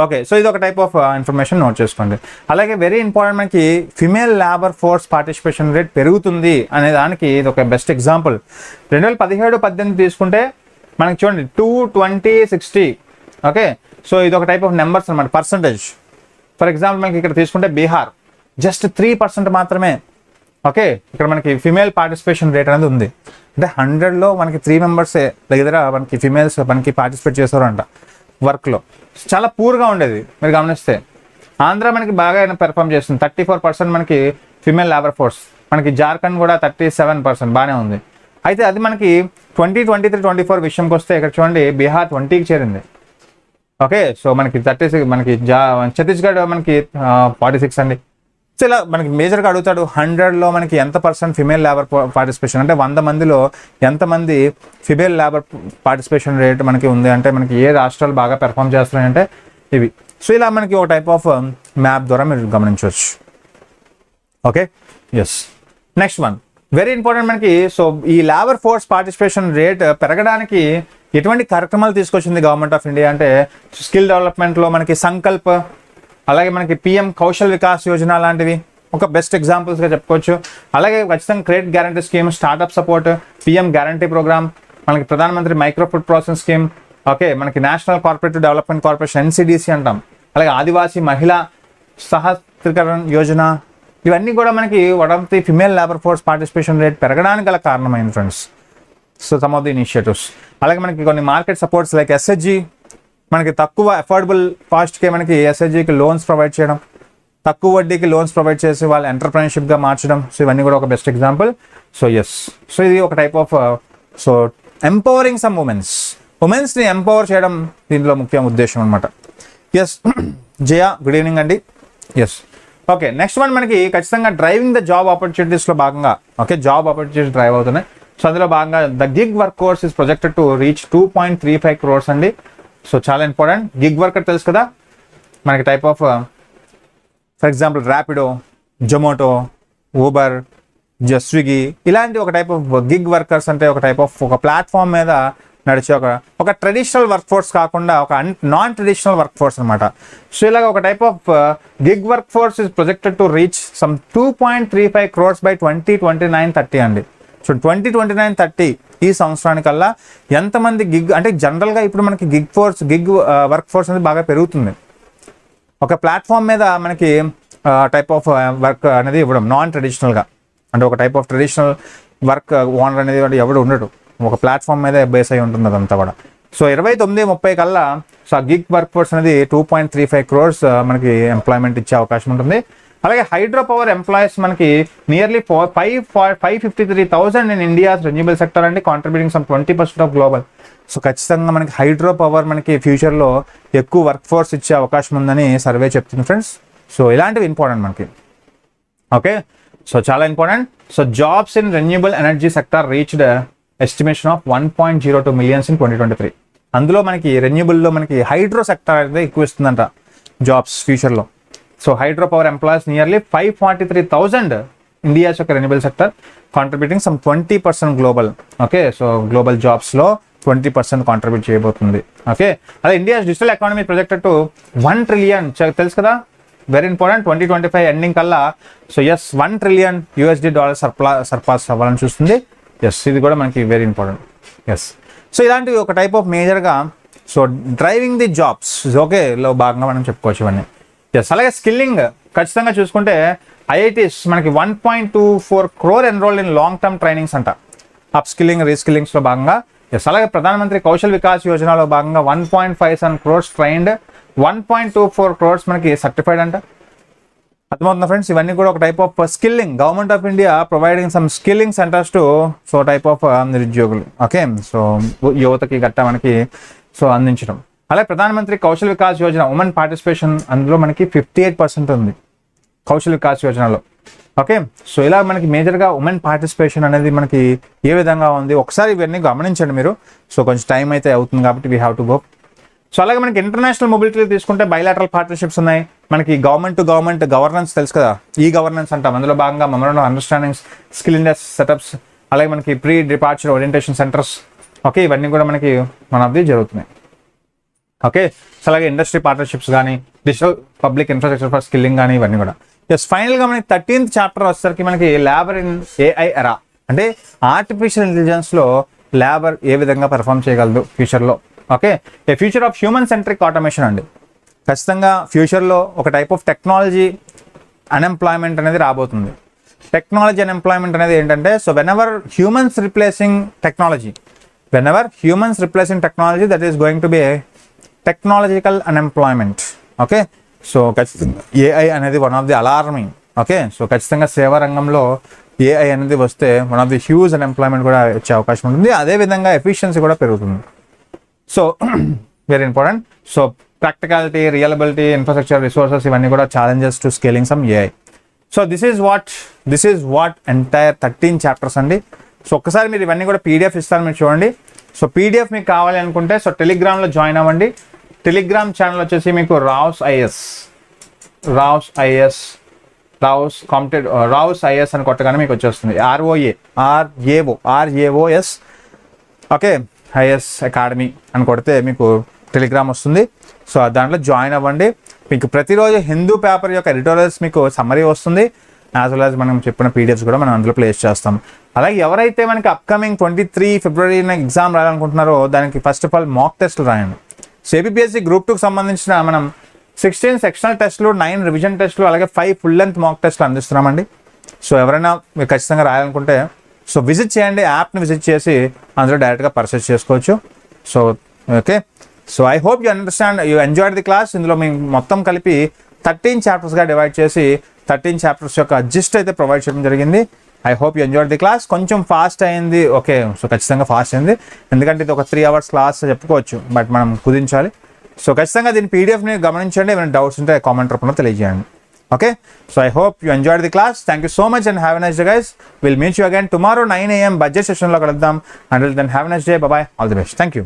ఓకే, సో ఇది ఒక టైప్ ఆఫ్ ఇన్ఫర్మేషన్ నోట్ చేసుకోండి. అలాగే వెరీ ఇంపార్టెంట్, మనకి female labour force participation rate పెరుగుతుంది అనే దానికి ఇది ఒక బెస్ట్ ఎగ్జాంపుల్. 2017-18 తీసుకుంటే మనకి చూడండి 2, 20, 60. ఓకే, సో ఇది ఒక టైప్ ఆఫ్ నెంబర్స్ అనమాట, పర్సంటేజ్. ఫర్ ఎగ్జాంపుల్ మనకి ఇక్కడ తీసుకుంటే బీహార్ జస్ట్ 3% మాత్రమే. ఓకే, ఇక్కడ మనకి ఫిమేల్ పార్టిసిపేషన్ రేట్ అనేది ఉంది. అంటే 100లో మనకి 3 మెంబర్సే దగ్గర మనకి ఫిమేల్స్ మనకి పార్టిసిపేట్ చేశారు అంట వర్క్లో. చాలా పూర్గా ఉండేది మీరు గమనిస్తే. ఆంధ్ర మనకి బాగా పెర్ఫామ్ చేస్తుంది, 34% మనకి ఫిమేల్ లేబర్ ఫోర్స్. మనకి జార్ఖండ్ కూడా 37% బాగానే ఉంది. అయితే అది మనకి 2023-24 విషయంకి వస్తే ఇక్కడ చూడండి బీహార్ 20కి చేరింది. ఓకే, సో మనకి 36, మనకి ఛత్తీస్గఢ్ మనకి 46 అండి. సో ఇలా మనకి మేజర్గా అడుగుతాడు 100లో మనకి ఎంత % ఫిమేల్ లేబర్ పార్టిసిపేషన్ అంటే 100 మందిలో ఎంతమంది ఫిమేల్ లేబర్ పార్టిసిపేషన్ రేట్ మనకి ఉంది అంటే మనకి ఏ రాష్ట్రాలు బాగా పెర్ఫామ్ చేస్తున్నాయంటే ఇవి. సో ఇలా మనకి ఒక టైప్ ఆఫ్ మ్యాప్ ద్వారా మీరు గమనించవచ్చు. Okay, yes next one very important మనకి. సో ఈ లేబర్ ఫోర్స్ పార్టిసిపేషన్ రేట్ పెరగడానికి ఎటువంటి కార్యక్రమాలు తీసుకొచ్చింది గవర్నమెంట్ ఆఫ్ ఇండియా అంటే స్కిల్ డెవలప్మెంట్లో మనకి సంకల్ప్, అలాగే మనకి PM కౌశల్ వికాస్ యోజన లాంటివి ఒక బెస్ట్ ఎగ్జాంపుల్స్గా చెప్పుకోవచ్చు. అలాగే ఖచ్చితంగా credit guarantee scheme, startup support, PM guarantee programme, మనకి Pradhan Mantri micro food processing scheme. Okay, మనకి national corporative development corporation NCDC అంటాం. అలాగే ఆదివాసీ మహిళా సహస్త్రీకరణ యోజన, ఇవన్నీ కూడా మనకి one of the female labour force participation rate పెరగడానికి గల కారణమైంది friends. So some of the initiatives. అలాగే మనకి కొన్ని మార్కెట్ సపోర్ట్స్ లైక్ SHG, మనకి తక్కువ అఫోర్డబుల్ కాస్ట్కే మనకి SHGకి లోన్స్ ప్రొవైడ్ చేయడం, తక్కువ వడ్డీకి లోన్స్ ప్రొవైడ్ చేసి వాళ్ళ ఎంటర్ప్రెన్యూర్షిప్గా మార్చడం. సో ఇవన్నీ కూడా ఒక best example. So yes, so ఇది ఒక type of so empowering some ఉమెన్స్ని ఎంపవర్ చేయడం దీంట్లో ముఖ్య ఉద్దేశం అనమాట. ఎస్ జయ, గుడ్ ఈవినింగ్ అండి. ఎస్ ఓకే, నెక్స్ట్ వన్ మనకి ఖచ్చితంగా డ్రైవింగ్ ద జాబ్ ఆపర్చునిటీస్లో భాగంగా. ఓకే, జాబ్ ఆపర్చునిటీస్ డ్రైవ్ అవుతున్నాయి. సో అందులో భాగంగా the gig work force is projected to reach 2.35 crores అండి. సో చాలా ఇంపార్టెంట్. గిగ్ వర్కర్ తెలుసు కదా మనకి type of for example Rapido, Zomato, Uber, Swiggy ఇలాంటి ఒక టైప్ ఆఫ్ గిగ్ వర్కర్స్ అంటే ఒక టైప్ ఆఫ్ ఒక ప్లాట్ఫామ్ మీద నడిచే ఒక ట్రెడిషనల్ వర్క్ ఫోర్స్ కాకుండా ఒక నాన్ ట్రెడిషనల్ వర్క్ ఫోర్స్ అనమాట. సో ఇలాగ ఒక type of gig work force is projected to reach some 2.35 crores by 2029-30 అండి. సో 2029-30 ఈ సంవత్సరానికల్లా ఎంతమంది గిగ్ అంటే జనరల్గా ఇప్పుడు మనకి గిగ్ వర్క్ ఫోర్స్ అనేది బాగా పెరుగుతుంది. ఒక ప్లాట్ఫామ్ మీద మనకి టైప్ ఆఫ్ వర్క్ అనేది ఇవ్వడం నాన్ ట్రెడిషనల్గా, అంటే ఒక type of traditional work owner అనేది ఎవడు ఉండడు, ఒక ప్లాట్ఫామ్ మీద బేస్ అయి ఉంటుంది అదంతా కూడా. సో 29-30 కల్లా సో ఆ గిగ్ వర్క్ ఫోర్స్ అనేది 2.35 crores మనకి ఎంప్లాయ్మెంట్ ఇచ్చే అవకాశం ఉంటుంది. అలాగే హైడ్రో పవర్ ఎంప్లాయీస్ మనకి nearly 553,000 in India's renewable sector అండి, contributing some 20% of global. So ఖచ్చితంగా మనకి హైడ్రో పవర్ మనకి ఫ్యూచర్లో ఎక్కువ వర్క్ ఫోర్స్ ఇచ్చే అవకాశం ఉందని సర్వే చెప్తుంది ఫ్రెండ్స్. సో ఇలాంటివి ఇంపార్టెంట్ మనకి. ఓకే, సో చాలా important. So jobs in renewable energy sector reached estimation of 1.02 million in 2023. అందులో మనకి రెన్యూబుల్లో మనకి హైడ్రో సెక్టర్ అయితే ఎక్కువ ఇస్తుందంట జాబ్స్ ఫ్యూచర్లో. So hydro power employees nearly 543,000 India's యొక్క renewable sector contributing some 20% global. Okay, so global జాబ్స్లో 20% కాంట్రిబ్యూట్ చేయబోతుంది. ఓకే, అదే India's digital economy projected to 1 trillion తెలుసు కదా, వెరీ ఇంపార్టెంట్. 2025 ఎండింగ్ కల్లా సో ఎస్ $1 trillion సర్పాస్ అవ్వాలని చూస్తుంది. ఎస్, ఇది కూడా మనకి వెరీ ఇంపార్టెంట్. ఎస్, సో ఇలాంటివి ఒక టైప్ ఆఫ్ మేజర్గా సో డ్రైవింగ్ ది జాబ్స్ ఓకేలో భాగంగా మనం చెప్పుకోవచ్చు ఇవన్నీ. ఎస్, అలాగే స్కిల్లింగ్ ఖచ్చితంగా చూసుకుంటే ఐఐటీస్ మనకి 1.24 crore enrolled in long term trainings అంట, అప్ స్కిల్లింగ్ రీస్కిల్లింగ్స్లో భాగంగా. ఎస్, అలాగే ప్రధానమంత్రి కౌశల్ వికాస్ యోజనలో భాగంగా 1.57 crores ట్రైన్డ్, 1.24 crores మనకి సర్టిఫైడ్ అంట. అర్థమవుతుందా ఫ్రెండ్స్? ఇవన్నీ కూడా ఒక type of skilling. Government of India providing some skilling centres to so type of నిరుద్యోగులు. ఓకే, సో యువతకి గట్ట మనకి సో అందించడం. అలాగే ప్రధానమంత్రి కౌశల్ వికాస్ యోజన ఉమెన్ పార్టిసిపేషన్ అందులో మనకి 58% ఉంది కౌశల్ వికాస్ యోజనలో. ఓకే, సో ఇలా మనకి మేజర్గా ఉమెన్ పార్టిసిపేషన్ అనేది మనకి ఏ విధంగా ఉంది ఒకసారి ఇవన్నీ గమనించండి మీరు. సో కొంచెం టైం అయితే అవుతుంది కాబట్టి we have to go. So అలాగే మనకి ఇంటర్నేషనల్ మొబిలిటీ తీసుకుంటే బైలాటరల్ పార్ట్నర్షిప్స్ ఉన్నాయి మనకి. గవర్నమెంట్ టు గవర్నమెంట్ గవర్నెన్స్ తెలుసు కదా, ఈ గవర్నెన్స్ అంటాం. అందులో భాగంగా memorandum of understandings, skill India setups, అలాగే మనకి pre departure orientation centres. Okay, ఇవన్నీ కూడా మనకి మనది జరుగుతున్నాయి. ఓకే, సో అలాగే ఇండస్ట్రీ పార్ట్నర్షిప్స్ కానీ, digital public infrastructure for skilling కానీ ఇవన్నీ కూడా. ఎస్, ఫైనల్గా మనకి 13th చాప్టర్ వచ్చేసరికి మనకి లేబర్ ఇన్ ఏఐ ఎరా, అంటే ఆర్టిఫిషియల్ ఇంటెలిజెన్స్లో లేబర్ ఏ విధంగా పెర్ఫామ్ చేయగలదు ఫ్యూచర్లో. Okay, A future of human centric automation అండి. ఖచ్చితంగా ఫ్యూచర్లో ఒక టైప్ ఆఫ్ టెక్నాలజీ అన్ఎంప్లాయ్మెంట్ అనేది రాబోతుంది. టెక్నాలజీ అన్ఎంప్లాయ్మెంట్ అనేది ఏంటంటే so whenever humans replacing technology that is going to B technological unemployment. Okay, so ఖచ్చితంగా ఏఐ అనేది one of the alarming. Okay, so ఖచ్చితంగా సేవా రంగంలో ఏఐ అనేది వస్తే one of the huge unemployment కూడా వచ్చే అవకాశం ఉంటుంది. అదేవిధంగా ఎఫిషియన్సీ కూడా పెరుగుతుంది. So very important. So practicality, reliability, infrastructure, resources ఇవన్నీ కూడా challenges to scaling some AI. So this is what entire 13 chapters అండి. సో ఒక్కసారి మీరు ఇవన్నీ కూడా పీడిఎఫ్ ఇస్తాను, మీరు చూడండి. సో పీడిఎఫ్ మీకు కావాలి అనుకుంటే సో టెలిగ్రామ్లో జాయిన్ అవ్వండి. టెలిగ్రామ్ ఛానల్ వచ్చేసి మీకు రావ్స్ ఐఎస్ అని కొట్టగానే మీకు వచ్చేస్తుంది. RAO'S ఓకే ఐఎస్ అకాడమీ అని కొడితే మీకు టెలిగ్రామ్ వస్తుంది. సో దాంట్లో జాయిన్ అవ్వండి. మీకు ప్రతిరోజు హిందూ పేపర్ యొక్క ఎడిటోరియల్స్ మీకు సమ్మరీ వస్తుంది, యాజ్ వెల్ యాజ్ మనం చెప్పిన పీడిఎఫ్స్ కూడా మనం అందులో ప్లేస్ చేస్తాం. అలాగే ఎవరైతే మనకి అప్కమింగ్ 23 ఫిబ్రవరిన ఎగ్జామ్ రాయాలనుకుంటున్నారో దానికి ఫస్ట్ ఆఫ్ ఆల్ మాక్ టెస్ట్లు రాయండి. సో APPSC Group 2కి సంబంధించిన మనం 16 సెక్షనల్ టెస్టులు, 9 రివిజన్ టెస్టులు, అలాగే 5 ఫుల్ లెంత్ మాక్ టెస్టులు అందిస్తున్నామండి. సో ఎవరైనా మీరు ఖచ్చితంగా రాయాలనుకుంటే సో విజిట్ చేయండి, యాప్ని విజిట్ చేసి అందులో డైరెక్ట్గా పర్చేస్ చేసుకోవచ్చు. So okay, so I hope you enjoyed the class. ఇందులో మేము మొత్తం కలిపి 13 చాప్టర్స్గా డివైడ్ చేసి 13 చాప్టర్స్ యొక్క జిస్ట్ అయితే ప్రొవైడ్ చేయడం జరిగింది. I hope you enjoyed the class. కొంచెం ఫాస్ట్ అయింది. ఓకే, సో ఖచ్చితంగా ఫాస్ట్ అయింది ఎందుకంటే ఇది ఒక 3 hours క్లాస్ చెప్పుకోవచ్చు, బట్ మనం కుదించాలి. సో ఖచ్చితంగా దీని పీడిఎఫ్ని గమనించండి. ఏమైనా డౌట్స్ ఉంటే కామెంట్ రూపంలో తెలియజేయండి. Okay, so I hope you enjoyed the class. Thank you so much and have a nice day guys. Will meet you again tomorrow 9 AM budget సెషన్లో కలుద్దాం. Until then have a nice day. Bye, all the best. Thank you.